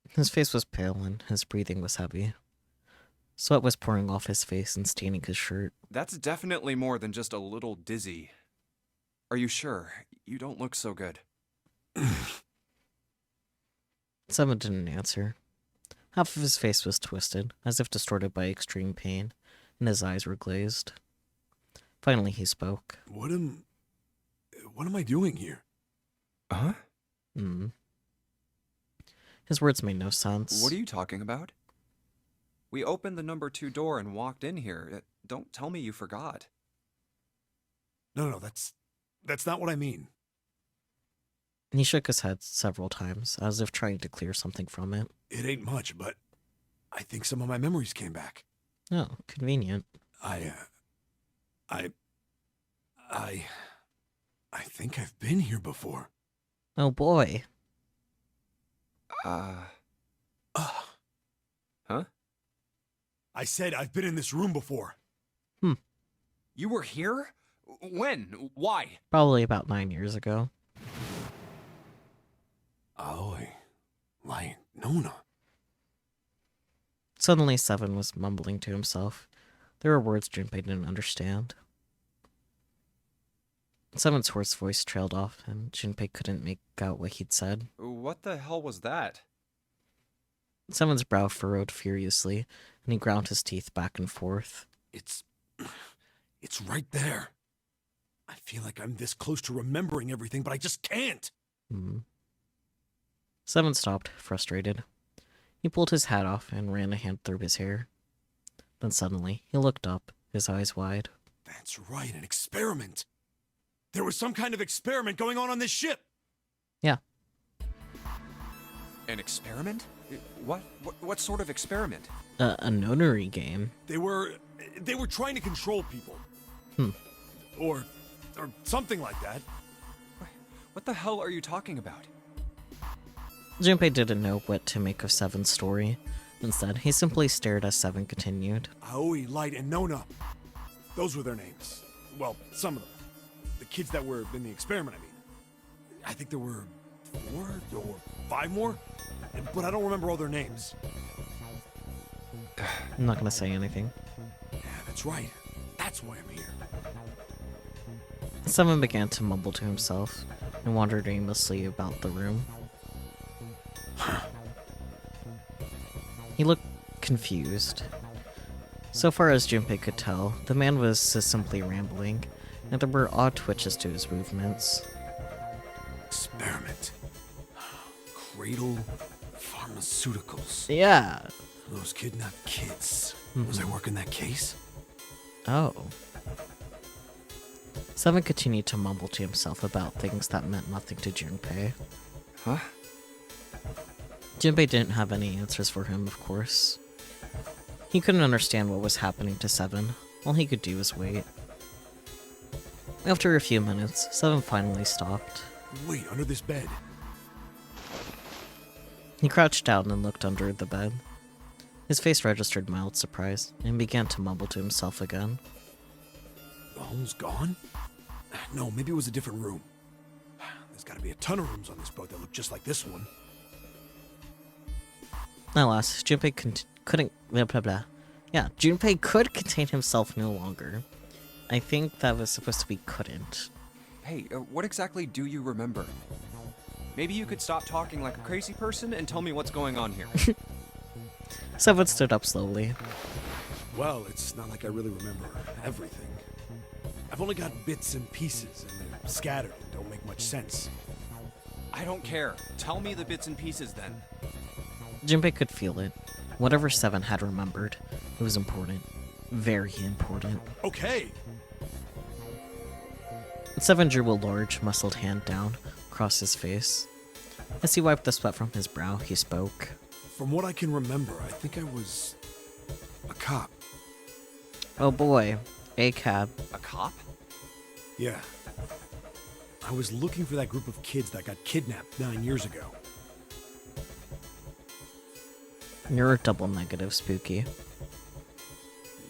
His face was pale and his breathing was heavy. Sweat was pouring off his face and staining his shirt. That's definitely more than just a little dizzy. Are you sure? You don't look so good. 7 didn't answer. Half of his face was twisted, as if distorted by extreme pain, and his eyes were glazed. Finally, he spoke. What am I doing here? Huh? His words made no sense. What are you talking about? We opened the number 2 door and walked in here. Don't tell me you forgot. No, that's not what I mean. He shook his head several times, as if trying to clear something from it. It ain't much, but I think some of my memories came back. Oh, convenient. I think I've been here before. Oh boy. Huh? I said I've been in this room before. You were here? When? Why? Probably about 9 years ago. Aoi. Light Nona. Suddenly, 7 was mumbling to himself. There were words Junpei didn't understand. 7's hoarse voice trailed off, and Junpei couldn't make out what he'd said. What the hell was that? 7's brow furrowed furiously, and he ground his teeth back and forth. It's right there. I feel like I'm this close to remembering everything, but I just can't. 7 stopped, frustrated. He pulled his hat off and ran a hand through his hair. Then suddenly, he looked up, his eyes wide. That's right, an experiment. There was some kind of experiment going on this ship. Yeah. An experiment? What sort of experiment? A nonary game. They were trying to control people. Or something like that. What the hell are you talking about? Junpei didn't know what to make of 7's story. Instead, he simply stared as 7 continued. Aoi, Light, and Nona. Those were their names. Well, some of them. The kids that were in the experiment, I mean. I think there were 4 or 5 more, but I don't remember all their names. I'm not gonna say anything. Yeah, that's right. That's why I'm here. 7 began to mumble to himself and wandered aimlessly about the room. He looked confused. So far as Junpei could tell, the man was simply rambling, and there were odd twitches to his movements. Experiment. Cradle Pharmaceuticals. Yeah. Those kidnapped kids. Was I working that case? Oh. 7 continued to mumble to himself about things that meant nothing to Junpei. Huh? Junpei didn't have any answers for him, of course. He couldn't understand what was happening to 7. All he could do was wait. After a few minutes, 7 finally stopped. Wait, under this bed. He crouched down and looked under the bed. His face registered mild surprise and began to mumble to himself again. The hole's gone? No, maybe it was a different room. There's gotta be a ton of rooms on this boat that look just like this one. Alas, Junpei couldn't. Blah, blah, blah. Yeah, Junpei could contain himself no longer. I think that was supposed to be couldn't. Hey, what exactly do you remember? Maybe you could stop talking like a crazy person and tell me what's going on here. Seven stood up slowly. Well, it's not like I really remember everything. I've only got bits and pieces, and they're scattered and don't make much sense. I don't care. Tell me the bits and pieces then. Junpei could feel it. Whatever Seven had remembered, it was important. Very important. Okay! Seven drew a large, muscled hand down across his face. As he wiped the sweat from his brow, he spoke. From what I can remember, I think I was a cop. Oh boy, a cab. A cop? Yeah. I was looking for that group of kids that got kidnapped 9 years ago. You're a double negative, Spooky.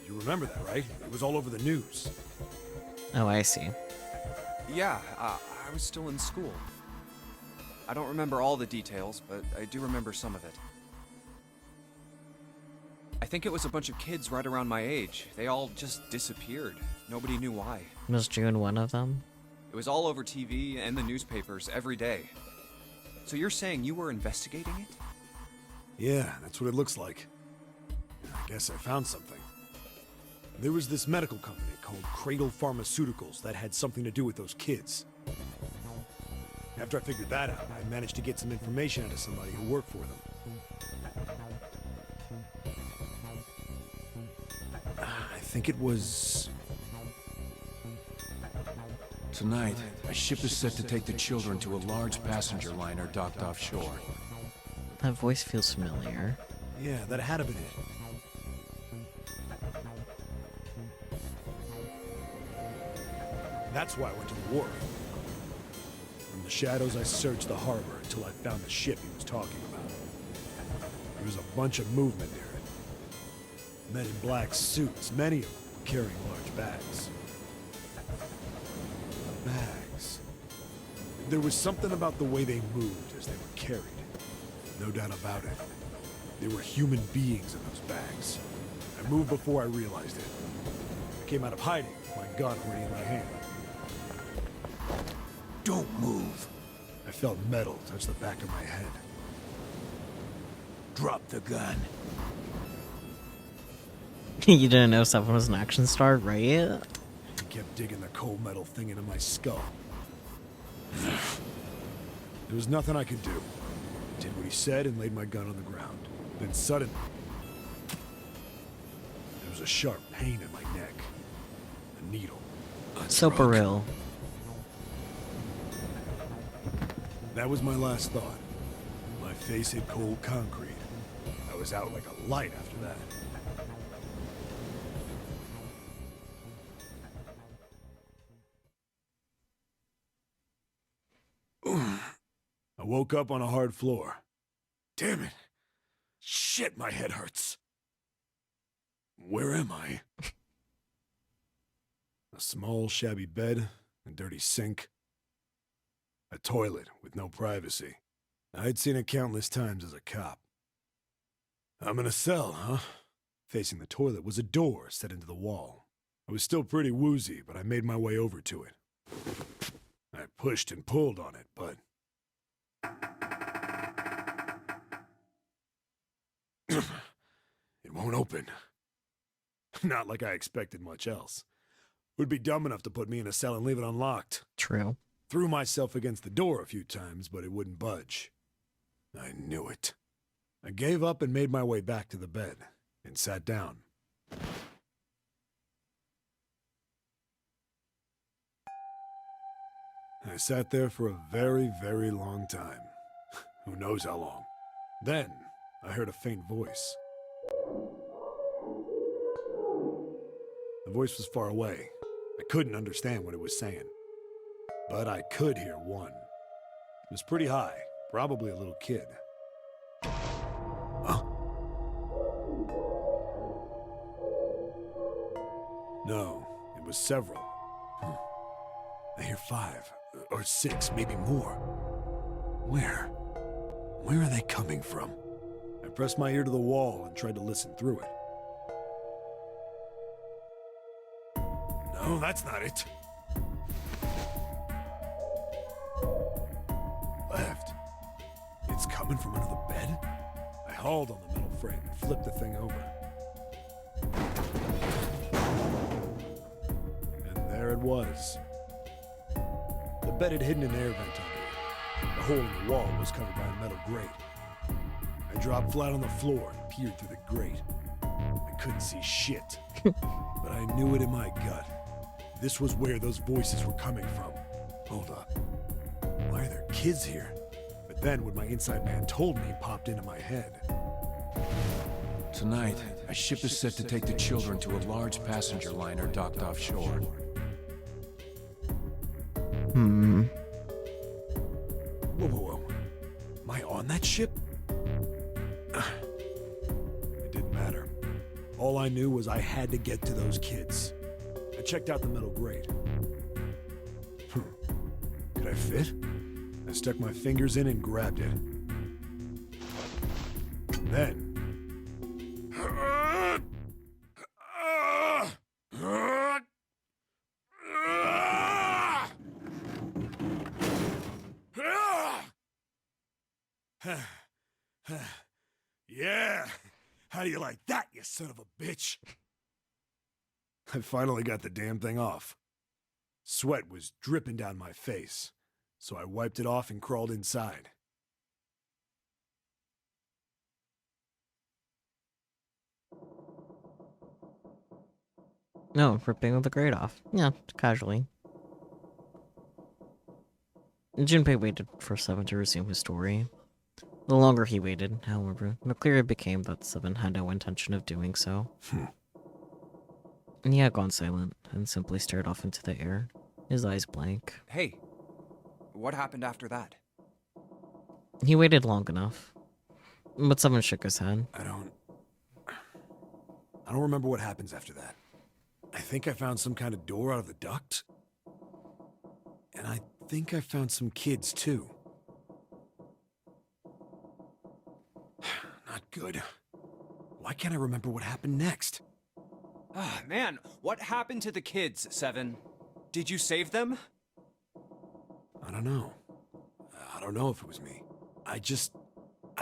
You remember that, right? It was all over the news. Oh, I see. Yeah, I was still in school. I don't remember all the details, but I do remember some of it. I think it was a bunch of kids right around my age. They all just disappeared. Nobody knew why. Was June one of them? It was all over TV and the newspapers every day. So you're saying you were investigating it? Yeah, that's what it looks like. I guess I found something. There was this medical company called Cradle Pharmaceuticals that had something to do with those kids. After I figured that out, I managed to get some information out of somebody who worked for them. I think it was... Tonight, a ship is set to take the children to a large passenger liner docked offshore. That voice feels familiar. Yeah, that had to been it. That's why I went to the wharf. From the shadows, I searched the harbor until I found the ship he was talking about. There was a bunch of movement near it. Men in black suits, many of them carrying large bags. Bags. There was something about the way they moved as they were carried. No doubt about it. There were human beings in those bags. I moved before I realized it. I came out of hiding with my gun already in my hand. Don't move. I felt metal touch the back of my head. Drop the gun. You didn't know Seven was an action star, right? He kept digging the cold metal thing into my skull. There was nothing I could do. I did what he said and laid my gun on the ground. Then suddenly, there was a sharp pain in my neck. A needle. So for real. That was my last thought. My face hit cold concrete. I was out like a light after that. I woke up on a hard floor. Damn it. Shit, my head hurts. Where am I? A small, shabby bed, a dirty sink. A toilet with no privacy. I'd seen it countless times as a cop. I'm in a cell, huh? Facing the toilet was a door set into the wall. I was still pretty woozy, but I made my way over to it. I pushed and pulled on it, but... it won't open. Not like I expected much else. Would be dumb enough to put me in a cell and leave it unlocked. True. Threw myself against the door a few times, but it wouldn't budge. I knew it. I gave up and made my way back to the bed, and sat down. I sat there for a very, very long time. Who knows how long. Then, I heard a faint voice. The voice was far away. I couldn't understand what it was saying. But I could hear one. It was pretty high, probably a little kid. Huh? No, it was several. I hear 5, or 6, maybe more. Where? Where are they coming from? I pressed my ear to the wall and tried to listen through it. No, that's not it. Left. It's coming from under the bed? I hauled on the metal frame and flipped the thing over. And there it was. The bed had hidden an air vent under it. The hole in the wall was covered by a metal grate. I dropped flat on the floor and peered through the grate. I couldn't see shit, but I knew it in my gut. This was where those voices were coming from. Hold up. Why are there kids here? But then what my inside man told me popped into my head. Tonight, a ship is set to take the children to a large passenger liner docked offshore. Whoa, whoa, whoa. Am I on that ship? It didn't matter. All I knew was I had to get to those kids. I checked out the metal grate. Could I fit? I stuck my fingers in and grabbed it. Then... Yeah! How do you like that, you son of a bitch? I finally got the damn thing off. Sweat was dripping down my face, so I wiped it off and crawled inside. No, ripping the grate off. Yeah, casually. Junpei waited for Seven to resume his story. The longer he waited, however, the clearer it became that Seven had no intention of doing so. And he had gone silent and simply stared off into the air, his eyes blank. Hey, what happened after that? He waited long enough, but Seven shook his head. I don't remember what happens after that. I think I found some kind of door out of the duct. And I think I found some kids, too. Not good. Why can't I remember what happened next? Ah, man, what happened to the kids, Seven? Did you save them? I don't know. I don't know if it was me. I've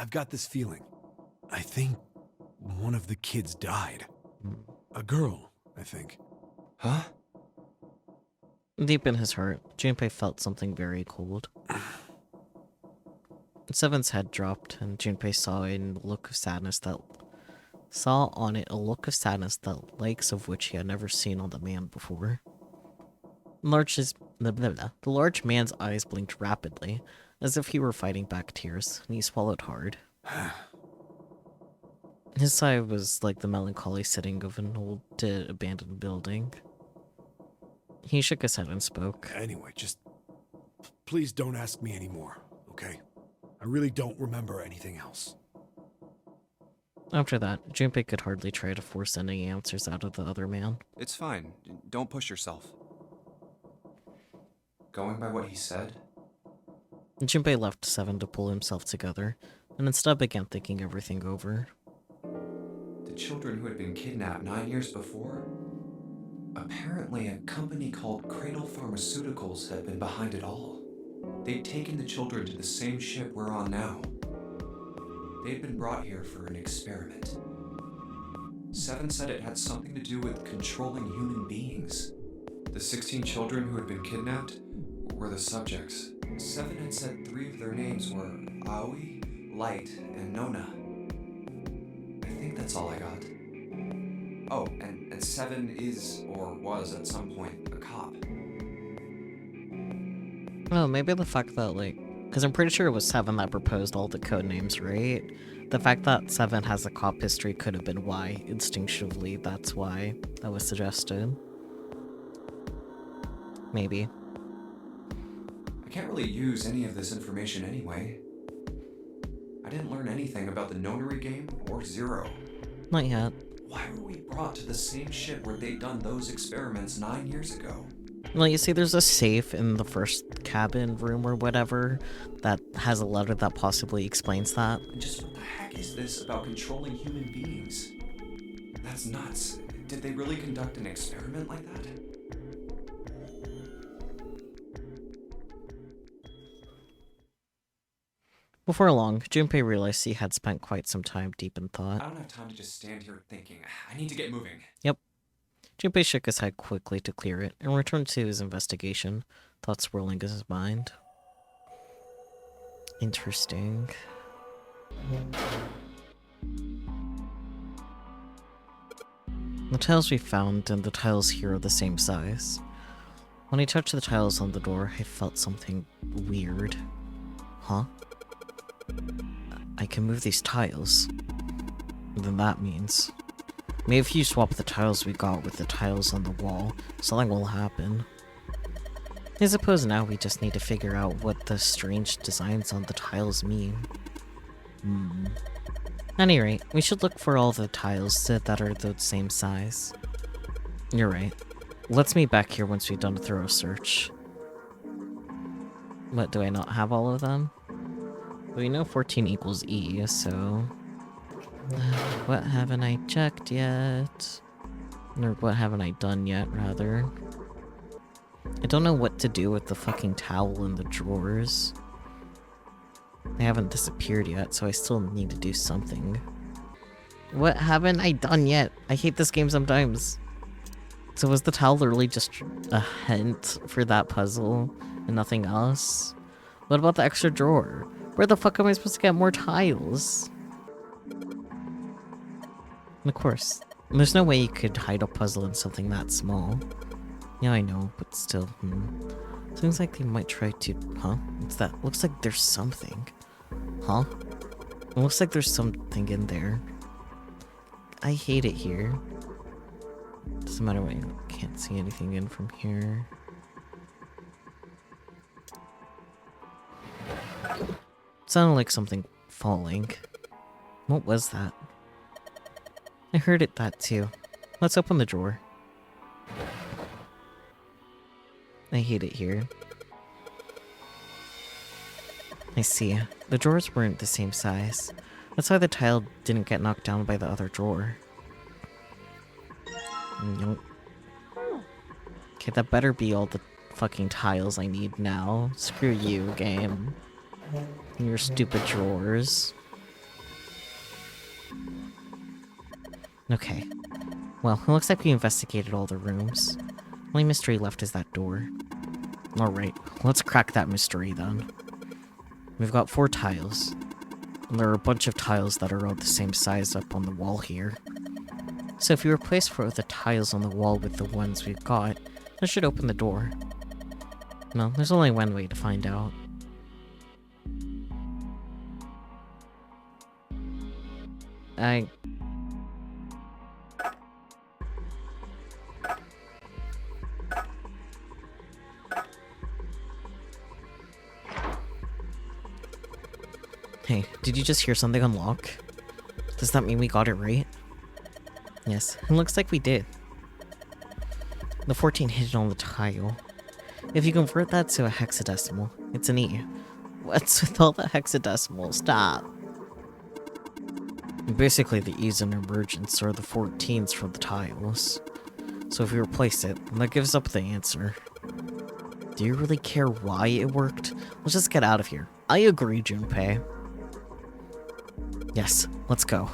got this feeling. I think one of the kids died. A girl, I think. Huh? Deep in his heart, Junpei felt something very cold. Seven's head dropped, and Junpei saw on it a look of sadness the likes of which he had never seen on the man before. The large man's eyes blinked rapidly, as if he were fighting back tears, and he swallowed hard. His sigh was like the melancholy sitting of an old, dead, abandoned building. He shook his head and spoke. Anyway, just please don't ask me anymore, okay? I really don't remember anything else. After that, Junpei could hardly try to force any answers out of the other man. It's fine. Don't push yourself. Going by what he said, Junpei left Seven to pull himself together, and instead began thinking everything over. the children who had been kidnapped 9 years before, apparently a company called Cradle Pharmaceuticals had been behind it all. They'd taken the children to the same ship we're on now. They'd been brought here for an experiment. Seven said it had something to do with controlling human beings. The 16 children who had been kidnapped were the subjects. Seven had said 3 of their names were Aoi, Light, and Nona. I think that's all I got. Oh, and Seven is, or was at some point, a cop. Oh, maybe the fact that, because I'm pretty sure it was Seven that proposed all the code names, right? The fact that Seven has a cop history could have been why, instinctively, that's why that was suggested. Maybe. I can't really use any of this information anyway. I didn't learn anything about the Nonary game or Zero. Not yet. Why were we brought to the same ship where they'd done those experiments 9 years ago? Well, you see, there's a safe in the first cabin room or whatever that has a letter that possibly explains that. And just what the heck is this about controlling human beings? That's nuts. Did they really conduct an experiment like that? Before long, Junpei realized he had spent quite some time deep in I thought. don't have time to just stand here thinking. I need to get moving. Yep. Junpei shook his head quickly to clear it and returned to his investigation, thoughts swirling in his mind. Interesting. The tiles we found and the tiles here are the same size. When I touched the tiles on the door, I felt something weird. Huh? I can move these tiles. Then that means... maybe if you swap the tiles we got with the tiles on the wall, something will happen. I suppose now we just need to figure out what the strange designs on the tiles mean. At any rate, we should look for all the tiles that are the same size. You're right. Let's meet back here once we've done a thorough search. What, do I not have all of them? We know 14 equals E, so... what haven't I checked yet? Or what haven't I done yet, rather? I don't know what to do with the fucking towel in the drawers. They haven't disappeared yet, so I still need to do something. What haven't I done yet? I hate this game sometimes. So was the towel literally just a hint for that puzzle and nothing else? What about the extra drawer? Where the fuck am I supposed to get more tiles? And of course, there's no way you could hide a puzzle in something that small. Yeah, I know, but still, Seems like they might try to... huh? What's that? Looks like there's something. Huh? It looks like there's something in there. I hate it here. Doesn't matter what, I can't see anything in from here. Sounded like something falling. What was that? I heard it that too. Let's open the drawer. I hate it here. I see. The drawers weren't the same size. That's why the tile didn't get knocked down by the other drawer. Nope. Okay, that better be all the fucking tiles I need now. Screw you, game. And your stupid drawers. Okay. Well, it looks like we investigated all the rooms. Only mystery left is that door. Alright, let's crack that mystery then. We've got 4 tiles. And there are a bunch of tiles that are all the same size up on the wall here. So if you replace the tiles on the wall with the ones we've got, that should open the door. No, there's only one way to find out. Hey, did you just hear something unlock? Does that mean we got it right? Yes, it looks like we did. The 14 hidden on the tile. If you convert that to a hexadecimal, it's an E. What's with all the hexadecimal? Stop. Basically, the E's in emergence are the 14s for the tiles. So if we replace it, that gives up the answer. Do you really care why it worked? Let's just get out of here. I agree, Junpei. Yes, let's go.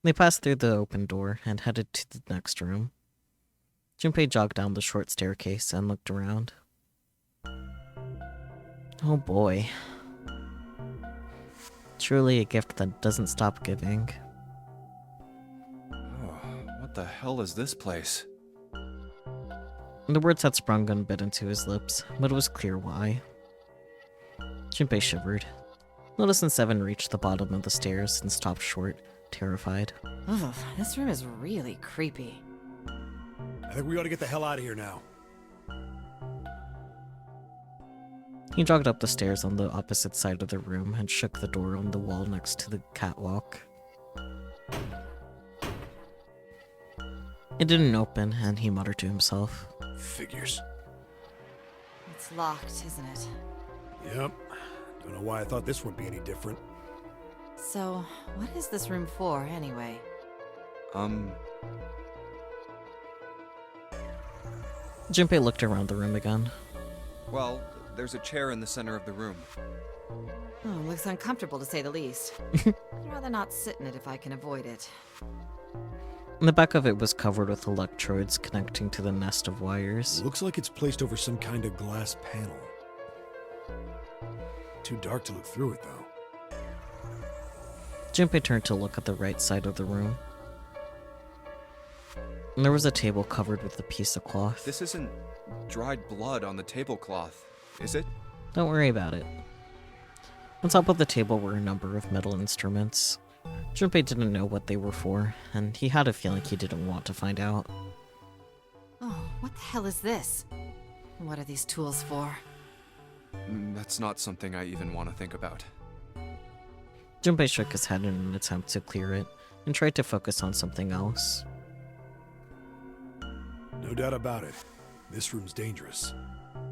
They passed through the open door and headed to the next room. Junpei jogged down the short staircase and looked around. Oh boy. Truly a gift that doesn't stop giving. Oh, what the hell is this place? The words had sprung unbid into his lips, but it was clear why. Junpei shivered. Lotus and Seven reached the bottom of the stairs and stopped short, terrified. Ugh, this room is really creepy. I think we ought to get the hell out of here now. He jogged up the stairs on the opposite side of the room and shook the door on the wall next to the catwalk. It didn't open, and he muttered to himself. Figures. It's locked, isn't it? Yep. Don't know why I thought this would be any different. So, what is this room for, anyway? Junpei looked around the room again. Well, there's a chair in the center of the room. Oh, looks uncomfortable to say the least. I'd rather not sit in it if I can avoid it. The back of it was covered with electrodes connecting to the nest of wires. Looks like it's placed over some kind of glass panel. Too dark to look through it, though. Junpei turned to look at the right side of the room. And there was a table covered with a piece of cloth. This isn't dried blood on the tablecloth, is it? Don't worry about it. On top of the table were a number of metal instruments. Junpei didn't know what they were for, and he had a feeling he didn't want to find out. Oh, what the hell is this? What are these tools for? That's not something I even want to think about. Junpei shook his head in an attempt to clear it, and tried to focus on something else. No doubt about it. This room's dangerous.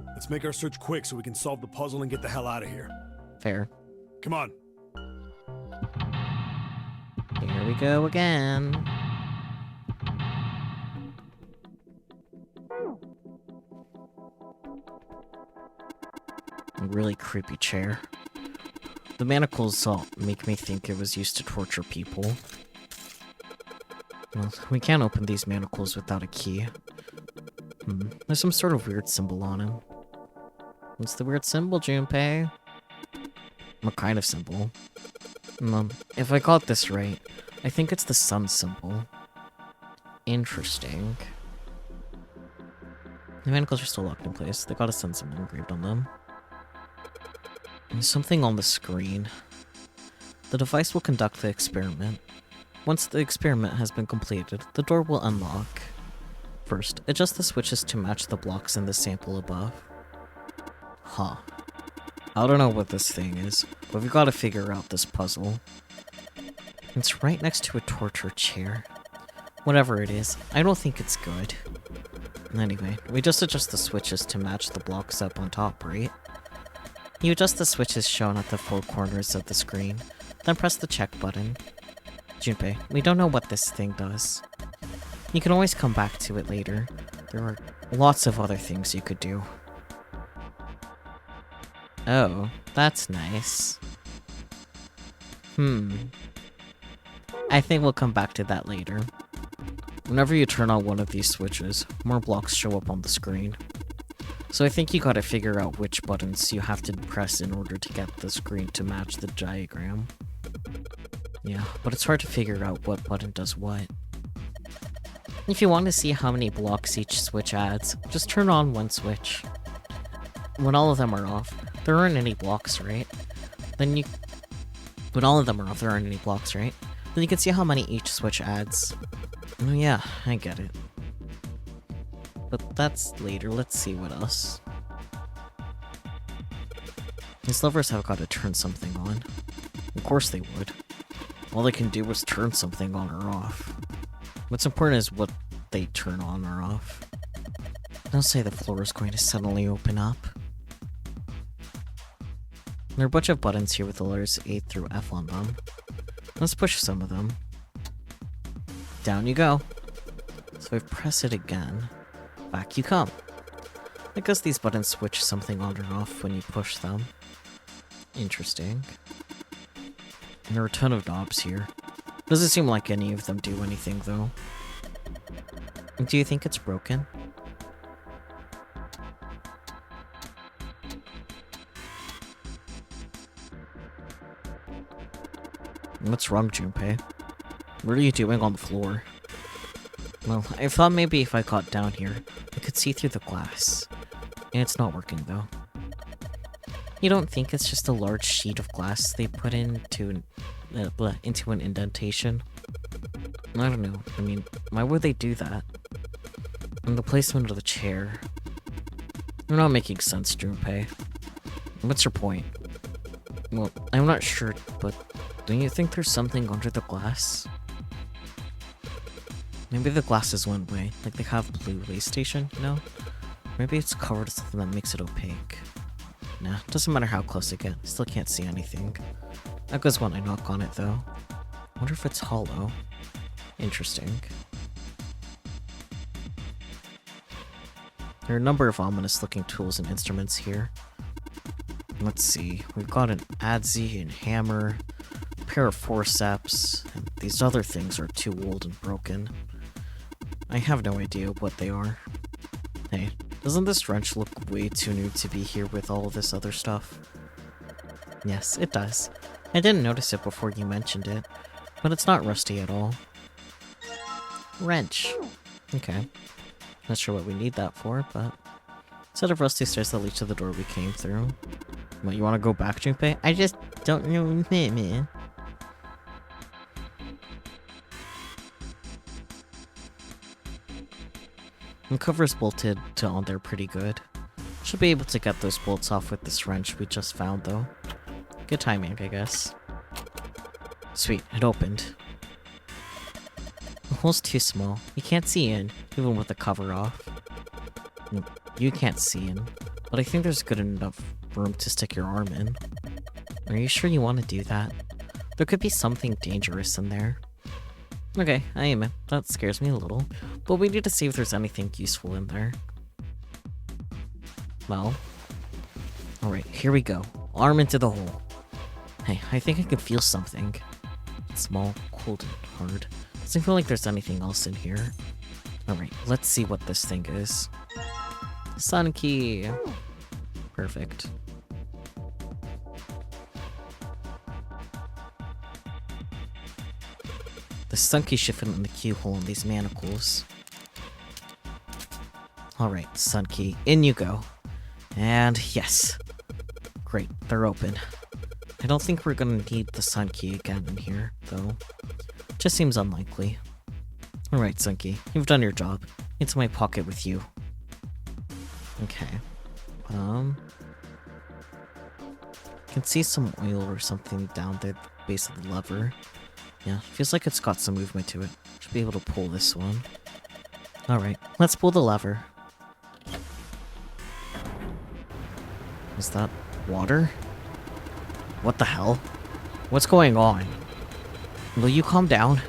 Let's make our search quick so we can solve the puzzle and get the hell out of here. Fair. Come on. Here we go again. A really creepy chair. The manacles make me think it was used to torture people. Well, we can't open these manacles without a key. There's some sort of weird symbol on him. What's the weird symbol, Junpei? What kind of symbol? If I got this right, I think it's the sun symbol. Interesting. The manacles are still locked in place. They got a sun symbol engraved on them. There's something on the screen. The device will conduct the experiment. Once the experiment has been completed, the door will unlock. First, adjust the switches to match the blocks in the sample above. Huh. I don't know what this thing is, but we've got to figure out this puzzle. It's right next to a torture chair. Whatever it is, I don't think it's good. Anyway, we just adjust the switches to match the blocks up on top, right? You adjust the switches shown at the four corners of the screen, then press the check button. Junpei, we don't know what this thing does. You can always come back to it later. There are lots of other things you could do. Oh, that's nice. I think we'll come back to that later. Whenever you turn on one of these switches, more blocks show up on the screen. So I think you gotta figure out which buttons you have to press in order to get the screen to match the diagram. Yeah, but it's hard to figure out what button does what. If you want to see how many blocks each switch adds, just turn on one switch. When all of them are off, there aren't any blocks, right? When all of them are off, there aren't any blocks, right? Then you can see how many each switch adds. Oh yeah, I get it. But that's later, let's see what else. These levers have got to turn something on. Of course they would. All they can do is turn something on or off. What's important is what they turn on or off. Don't say the floor is going to suddenly open up. There are a bunch of buttons here with the letters A through F on them. Let's push some of them. Down you go. So if I press it again, back you come. I guess these buttons switch something on or off when you push them. Interesting. And there are a ton of knobs here. Doesn't seem like any of them do anything, though. Do you think it's broken? What's wrong, Junpei? What are you doing on the floor? Well, I thought maybe if I got down here, I could see through the glass. And it's not working, though. You don't think it's just a large sheet of glass they put into an indentation? I don't know. I mean, why would they do that? And the placement of the chair. You're not making sense, Junpei. What's your point? Well, I'm not sure, but don't you think there's something under the glass? Maybe the glasses went away, like they have blue way station, you know? Maybe it's covered with something that makes it opaque. Nah, doesn't matter how close I get, I still can't see anything. That goes when I knock on it, though. Wonder if it's hollow. Interesting. There are a number of ominous-looking tools and instruments here. Let's see, we've got an adze and hammer, a pair of forceps, and these other things are too old and broken. I have no idea what they are. Hey, doesn't this wrench look way too new to be here with all of this other stuff? Yes, it does. I didn't notice it before you mentioned it, but it's not rusty at all. Wrench. Okay. Not sure what we need that for, but... Instead of rusty stairs that lead to the door we came through. What, you want to go back, Junpei? I just don't know, man. The cover's bolted to on there pretty good. Should be able to get those bolts off with this wrench we just found, though. Good timing, I guess. Sweet, it opened. The hole's too small. You can't see in, even with the cover off. You can't see in, but I think there's good enough room to stick your arm in. Are you sure you want to do that? There could be something dangerous in there. Okay, I am in. That scares me a little. But we need to see if there's anything useful in there. Well. Alright, here we go. Arm into the hole. Hey, I think I can feel something. It's small, cold, and hard. Doesn't feel like there's anything else in here. Alright, let's see what this thing is. Sun key. Perfect. The sun key should fit in the keyhole in these manacles. Alright, sun key, in you go. And yes. Great, they're open. I don't think we're gonna need the sun key again in here, though. Just seems unlikely. Alright, sun key, you've done your job. Into my pocket with you. Okay. Can see some oil or something down the base of the lever. Yeah, feels like it's got some movement to it. Should be able to pull this one. Alright, let's pull the lever. Is that water? What the hell? What's going on? Will you calm down?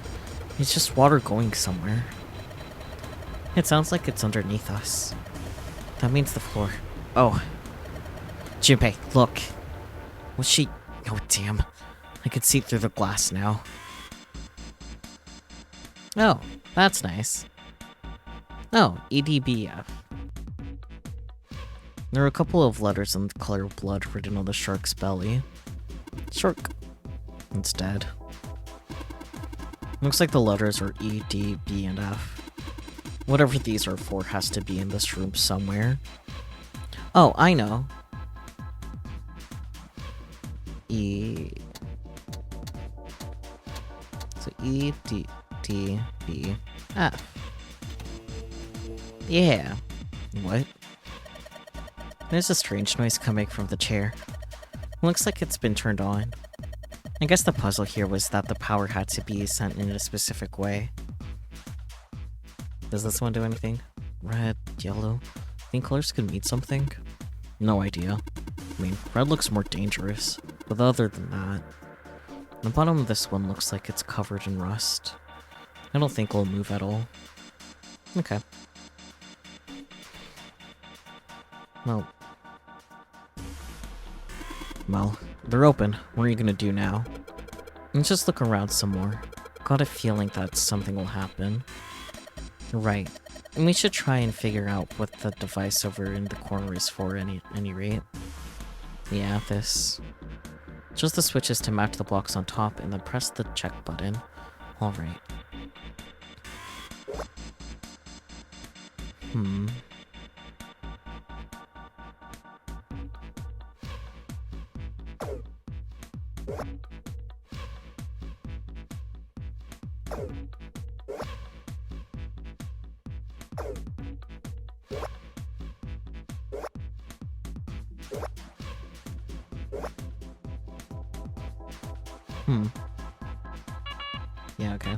It's just water going somewhere. It sounds like it's underneath us. That means the floor. Oh. Junpei, look. Was she... Oh, damn. I can see through the glass now. Oh, that's nice. Oh, EDBF. There are a couple of letters in the color of blood written on the shark's belly. Shark. It's dead. Looks like the letters are E, D, B, and F. Whatever these are for has to be in this room somewhere. Oh, I know. E. So E, D, D, B, F. Yeah. What? There's a strange noise coming from the chair. Looks like it's been turned on. I guess the puzzle here was that the power had to be sent in a specific way. Does this one do anything? Red, yellow? Think colors could mean something? No idea. I mean, red looks more dangerous, but other than that... The bottom of this one looks like it's covered in rust. I don't think it'll move at all. Okay. Well, they're open. What are you gonna do now? Let's just look around some more. Got a feeling that something will happen. Right. And we should try and figure out what the device over in the corner is for any rate. Yeah, this. Just the switches to match the blocks on top and then press the check button. Alright. Yeah, okay.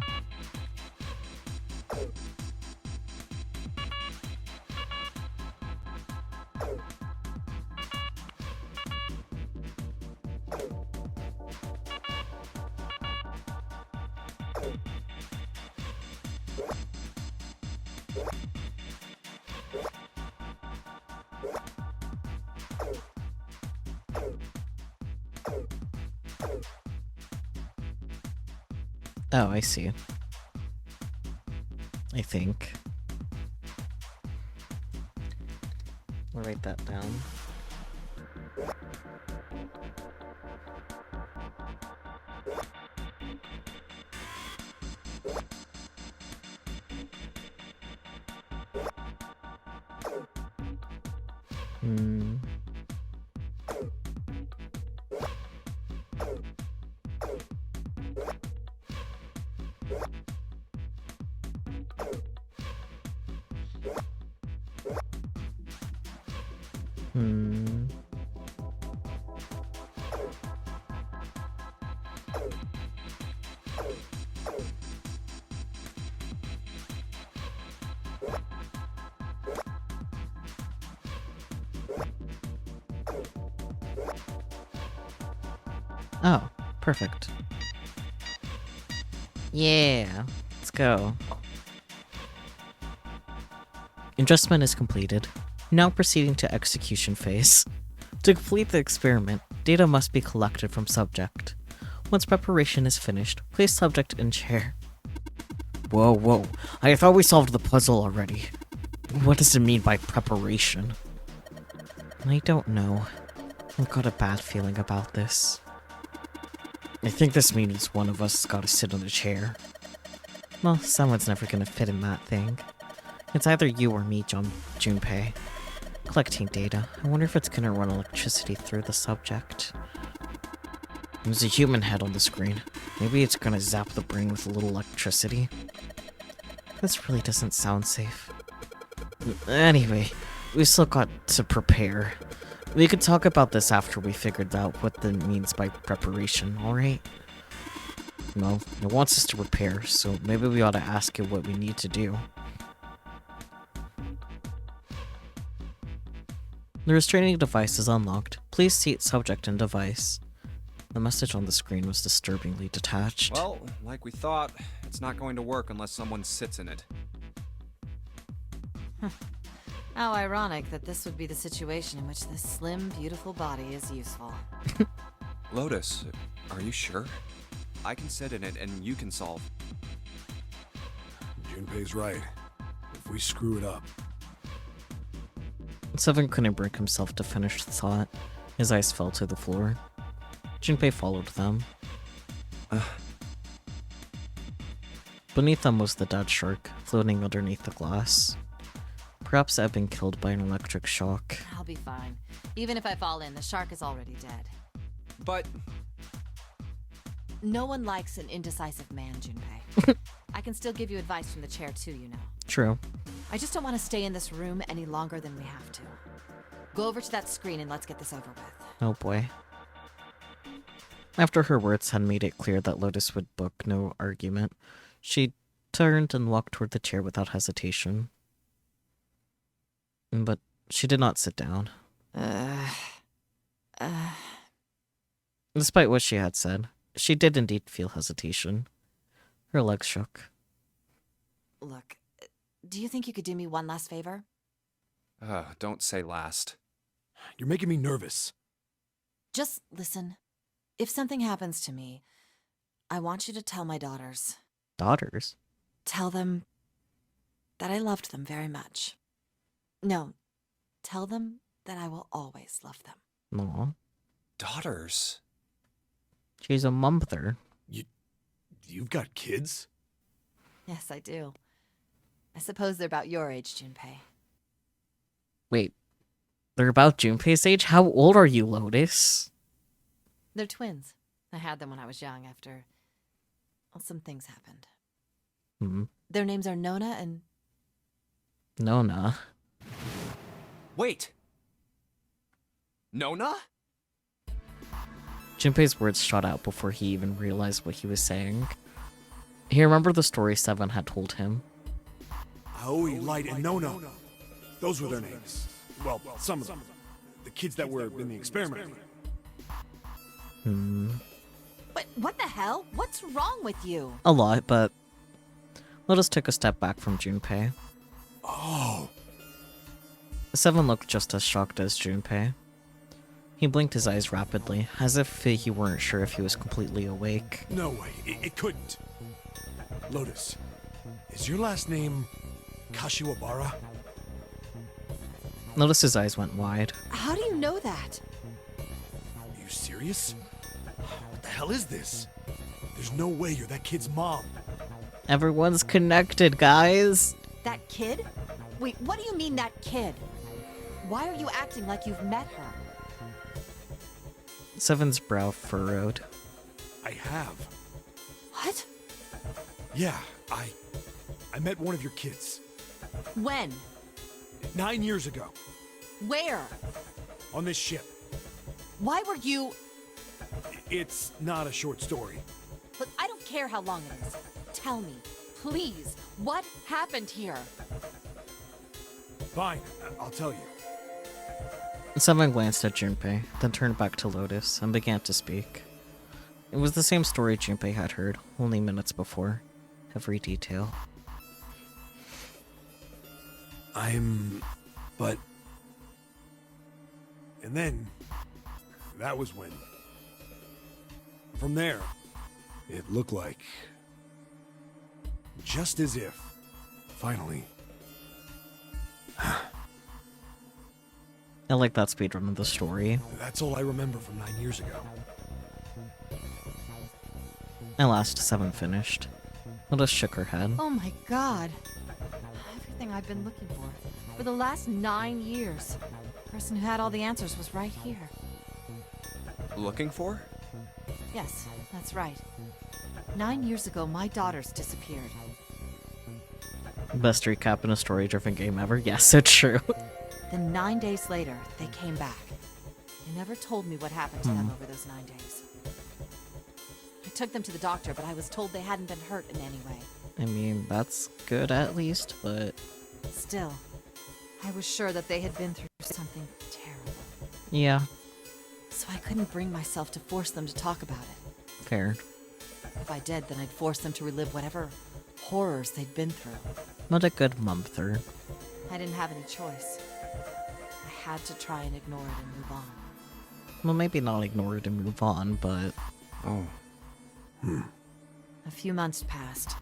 Oh, I see. I think. I'll write that down. Hmm. Hmm. Oh, perfect. Yeah, let's go. Adjustment is completed. Now proceeding to execution phase. To complete the experiment, data must be collected from subject. Once preparation is finished, place subject in chair. Whoa. I thought we solved the puzzle already. What does it mean by preparation? I don't know. I've got a bad feeling about this. I think this means one of us gotta sit in a chair. Well, someone's never gonna fit in that thing. It's either you or me, Junpei. Collecting data. I wonder if it's gonna run electricity through the subject. There's a human head on the screen. Maybe it's gonna zap the brain with a little electricity. This really doesn't sound safe. Anyway, we still got to prepare. We could talk about this after we figured out what that means by preparation, alright? Well, it wants us to prepare, so maybe we ought to ask it what we need to do. The restraining device is unlocked. Please seat subject and device. The message on the screen was disturbingly detached. Well, like we thought, it's not going to work unless someone sits in it. How ironic that this would be the situation in which this slim, beautiful body is useful. Lotus, are you sure? I can sit in it and you can solve. Junpei's right. If we screw it up, Seven couldn't bring himself to finish the thought. His eyes fell to the floor. Junpei followed them. Beneath them was the dead shark, floating underneath the glass. Perhaps it had been killed by an electric shock. I'll be fine. Even if I fall in, the shark is already dead. But no one likes an indecisive man, Junpei. I can still give you advice from the chair too, you know. True. I just don't want to stay in this room any longer than we have to. Go over to that screen and let's get this over with. Oh boy. After her words had made it clear that Lotus would book no argument, she turned and walked toward the chair without hesitation. But she did not sit down. Despite what she had said, she did indeed feel hesitation. Her legs shook. Look, do you think you could do me one last favor? don't say last. you're making me nervous. Just listen. If something happens to me, I want you to tell my daughters. Daughters? Tell them that I loved them very much. No, tell them that I will always love them. Aw. Daughters? She's a mother. You've got kids? Yes, I do. I suppose they're about your age, Junpei. Wait, they're about Junpei's age? How old are you, Lotus? They're twins. I had them when I was young after... well, some things happened. Their names are Nona and... Nona. Wait! Nona? Junpei's words shot out before he even realized what he was saying. He remembered the story Seven had told him. Aoi, Light, and Nono. Those were their names. Well, some of them. The kids that were in the experiment. But what the hell? What's wrong with you? A lot, but let us take a step back from Junpei. Oh. Seven looked just as shocked as Junpei. He blinked his eyes rapidly, as if he weren't sure if he was completely awake. No way. It couldn't. Lotus, is your last name Kashiwabara? Lotus's eyes went wide. How do you know that? Are you serious? What the hell is this? There's no way you're that kid's mom. Everyone's connected, guys. That kid? Wait, what do you mean that kid? Why are you acting like you've met her? Seven's brow furrowed. I have. What? Yeah, I met one of your kids. When? 9 years ago. Where? On this ship. Why were you... It's not a short story. Look, I don't care how long it is. Tell me, please, what happened here? Fine, I'll tell you. Seven glanced at Junpei, then turned back to Lotus and began to speak. It was the same story Junpei had heard only minutes before. Every detail. But... And then... That was when... From there, it looked like... Just as if... Finally... I like that speedrun of the story. That's all I remember from 9 years ago. At last, Seven finished. Lotus shook her head. Oh my god. Everything I've been looking for the last 9 years. The person who had all the answers was right here. Looking for? Yes, that's right. 9 years ago, my daughters disappeared. Best recap in a story-driven game ever? Yes, so true. Then 9 days later, they came back. They never told me what happened to them over those 9 days. I took them to the doctor, but I was told they hadn't been hurt in any way. I mean, that's good at least, but... Still, I was sure that they had been through something terrible. Yeah, So I couldn't bring myself to force them to talk about it. fair. If I did, then I'd force them to relive whatever horrors they'd been through. Not a good monther. I didn't have any choice. I had to try and ignore it and move on. Well, maybe not ignore it and move on, but... Oh. A few months passed.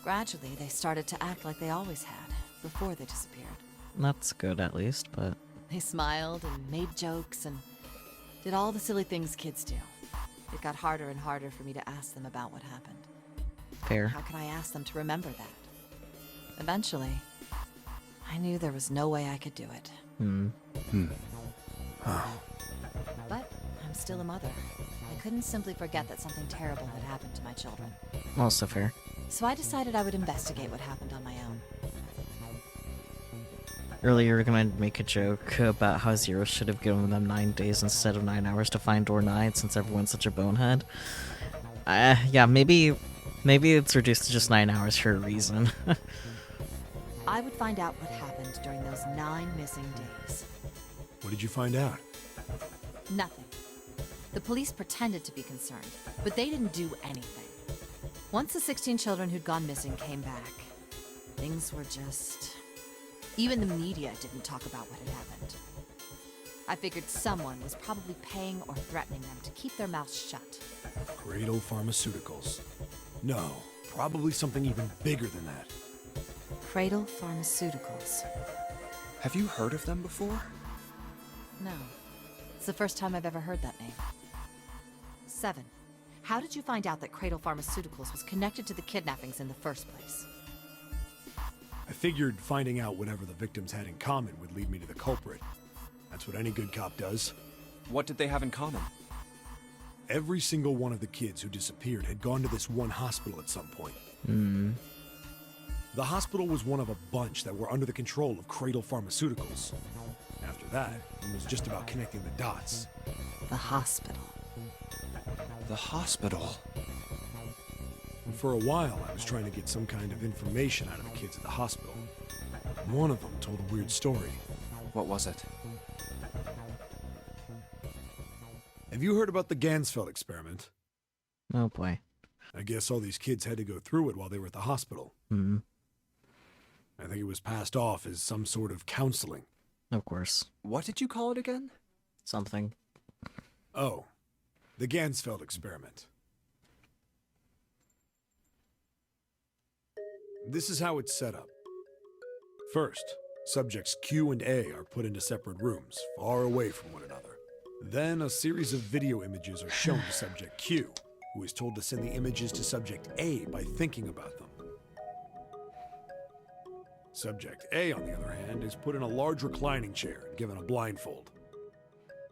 Gradually, they started to act like they always had, before they disappeared. That's good at least, but... They smiled and made jokes and did all the silly things kids do. It got harder and harder for me to ask them about what happened. Fair. How could I ask them to remember that? Eventually, I knew there was no way I could do it. But I'm still a mother. I couldn't simply forget that something terrible had happened to my children. Also fair. So I decided I would investigate what happened on my own. Earlier, you were gonna make a joke about how Zero should have given them 9 days instead of 9 hours to find door 9 since everyone's such a bonehead. Yeah, maybe it's reduced to just 9 hours for a reason. I would find out what happened during those 9 missing days. What did you find out? Nothing. The police pretended to be concerned, but they didn't do anything. Once the 16 children who'd gone missing came back, things were just... Even the media didn't talk about what had happened. I figured someone was probably paying or threatening them to keep their mouths shut. Cradle Pharmaceuticals. No, probably something even bigger than that. Cradle Pharmaceuticals. Have you heard of them before? No. It's the first time I've ever heard that name. 7. How did you find out that Cradle Pharmaceuticals was connected to the kidnappings in the first place? I figured finding out whatever the victims had in common would lead me to the culprit. That's what any good cop does. What did they have in common? Every single one of the kids who disappeared had gone to this one hospital at some point. The hospital was one of a bunch that were under the control of Cradle Pharmaceuticals. After that, it was just about connecting the dots. The hospital. The hospital. And for a while, I was trying to get some kind of information out of the kids at the hospital. One of them told a weird story. What was it? Have you heard about the Gansfeld experiment? Oh boy. I guess all these kids had to go through it while they were at the hospital. Hmm. I think it was passed off as some sort of counseling. Of course. What did you call it again? Something. Oh, the Gansfeld experiment. This is how it's set up. First, subjects Q and A are put into separate rooms, far away from one another. Then a series of video images are shown to subject Q, who is told to send the images to subject A by thinking about them. Subject A, on the other hand, is put in a large reclining chair and given a blindfold.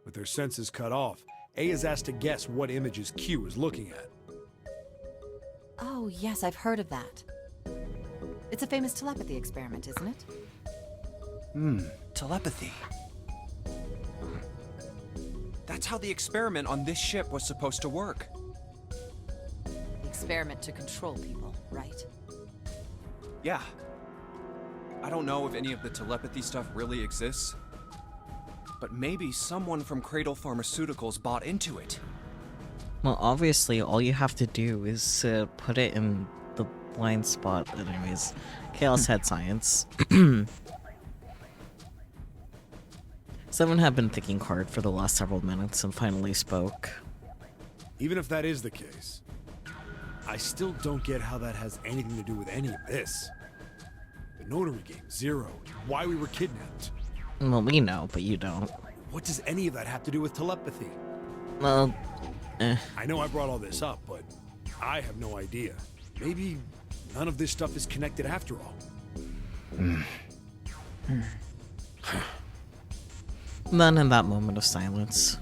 With their senses cut off, A is asked to guess what images Q is looking at. Oh, yes, I've heard of that. It's a famous telepathy experiment, isn't it? Telepathy. That's how the experiment on this ship was supposed to work. The experiment to control people, right? Yeah. I don't know if any of the telepathy stuff really exists, but maybe someone from Cradle Pharmaceuticals bought into it. Well, obviously, all you have to do is put it in the blind spot. Anyways, Chaos had science. Seven had been thinking hard for the last several minutes and finally spoke. Even if that is the case, I still don't get how that has anything to do with any of this. The notary game, Zero, why we were kidnapped. Well, we know, but you don't. What does any of that have to do with telepathy? Well, I know I brought all this up, but I have no idea. Maybe none of this stuff is connected after all. Then, in that moment of silence,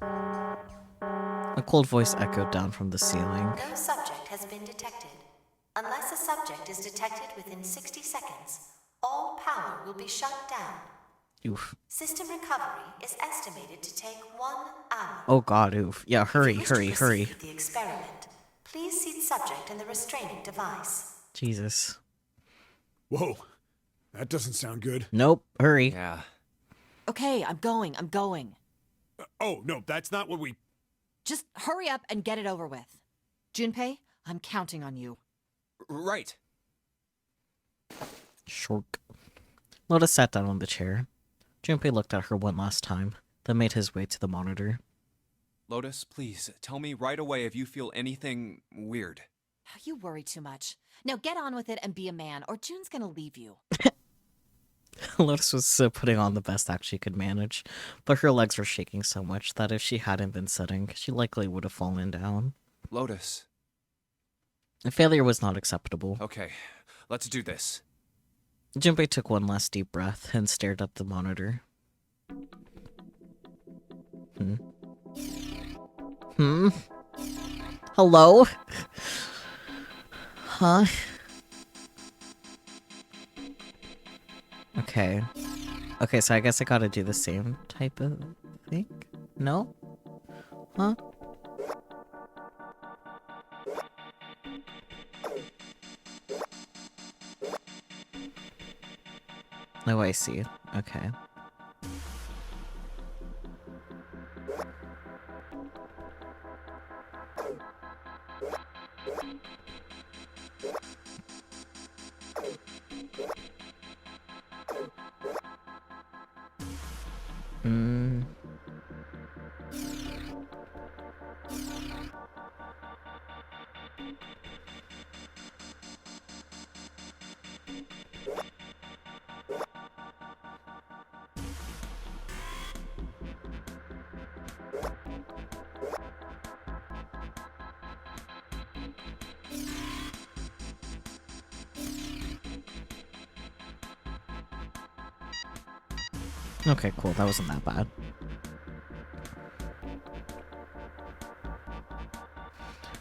a cold voice echoed down from the ceiling. No subject has been detected. Unless a subject is detected within 60 seconds, all power will be shut down. Oof. System recovery is estimated to take 1 hour. Oh god, oof. Yeah, hurry, If you wish to hurry, hurry. proceed with the experiment, please seat subject in the restraining device. Jesus. Whoa, that doesn't sound good. Nope, hurry. Yeah. Okay, I'm going. Oh, no, that's not what we... Just hurry up and get it over with. Junpei, I'm counting on you. Right. Shork. Lotus sat down on the chair. Junpei looked at her one last time, then made his way to the monitor. Lotus, please, tell me right away if you feel anything weird. You worry too much. Now get on with it and be a man, or June's gonna leave you. Lotus was putting on the best act she could manage, but her legs were shaking so much that if she hadn't been sitting, she likely would have fallen down. Lotus. A failure was not acceptable. Okay, let's do this. Junpei took one last deep breath and stared at the monitor. Hello? Huh? Okay. Okay, so I guess I gotta do the same type of thing? No? Huh? Oh, I see. Okay. Okay, cool. That wasn't that bad.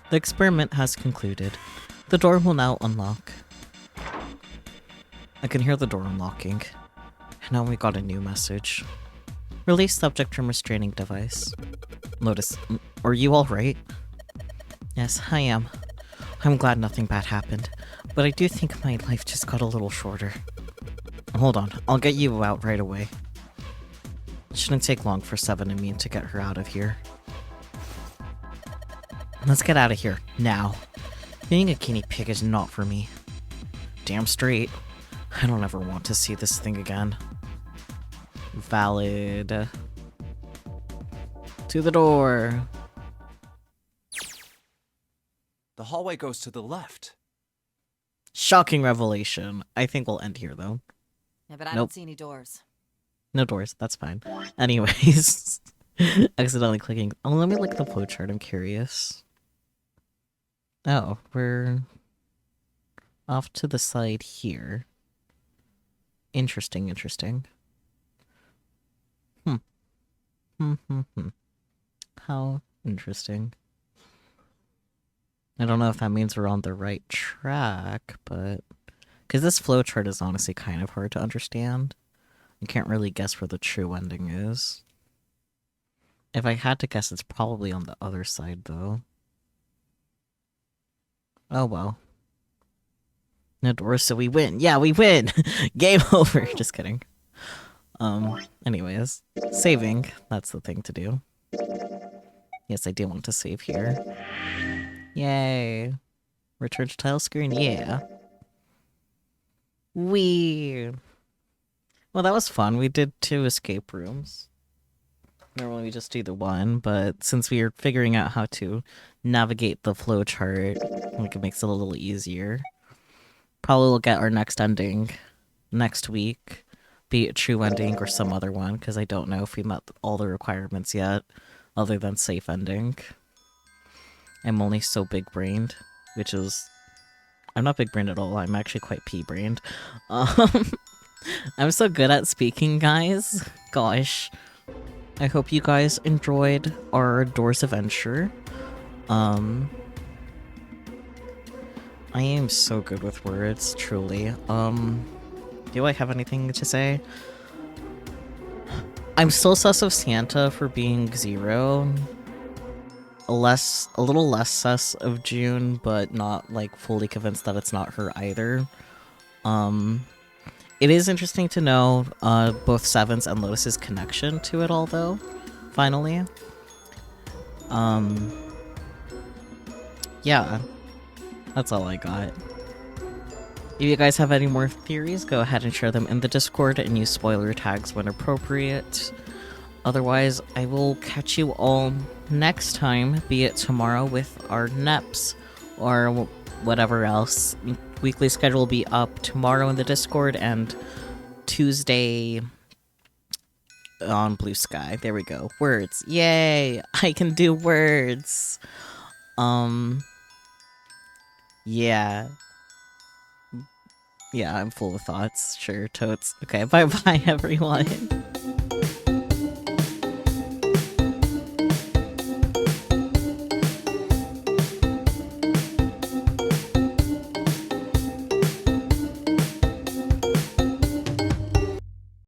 The experiment has concluded. The door will now unlock. I can hear the door unlocking. And now we got a new message. Release subject from restraining device. Lotus, Are you alright? Yes, I am. I'm glad nothing bad happened, but I do think my life just got a little shorter. Hold on, I'll get you out right away. It shouldn't take long for Seven and me to get her out of here. Let's get out of here, now. Being a guinea pig is not for me. Damn straight. I don't ever want to see this thing again. Valid. To the door. The hallway goes to the left. Shocking revelation. I think we'll end here, though. Yeah, but I Nope. don't see any doors. No doors, that's fine. Anyways. Accidentally clicking. Oh, let me look at the flowchart, I'm curious. Oh, we're off to the side here. Interesting, interesting. How interesting. I don't know if that means we're on the right track, but... Because this flowchart is honestly kind of hard to understand. I can't really guess where the true ending is. If I had to guess, it's probably on the other side, though. Oh well. No doors, so we win. Yeah, we win! Game over! Just kidding. Anyways. Saving. That's the thing to do. Yes, I do want to save here. Yay. Return to title screen? Yeah. Well, that was fun. We did 2 escape rooms. Normally we just do the 1, but since we are figuring out how to navigate the flowchart, like it makes it a little easier. Probably we'll get our next ending next week, be it true ending or some other one, because I don't know if we met all the requirements yet, other than safe ending. I'm only so big-brained, which is... I'm not big-brained at all, I'm actually quite pea-brained. I'm so good at speaking, guys. Gosh. I hope you guys enjoyed our Doors adventure. I am so good with words, truly. Do I have anything to say? I'm still sus of Santa for being 0. A little less sus of June, but not, like, fully convinced that it's not her either. It is interesting to know, both Seven's and Lotus's connection to it all, though, finally. Yeah. That's all I got. If you guys have any more theories, go ahead and share them in the Discord and use spoiler tags when appropriate. Otherwise, I will catch you all next time, be it tomorrow with our NEPs or whatever else. Weekly schedule will be up tomorrow in the Discord and Tuesday on Blue Sky. There we go. Words. Yay! I can do words. Yeah. Yeah, I'm full of thoughts. Sure, totes. Okay, bye-bye, everyone.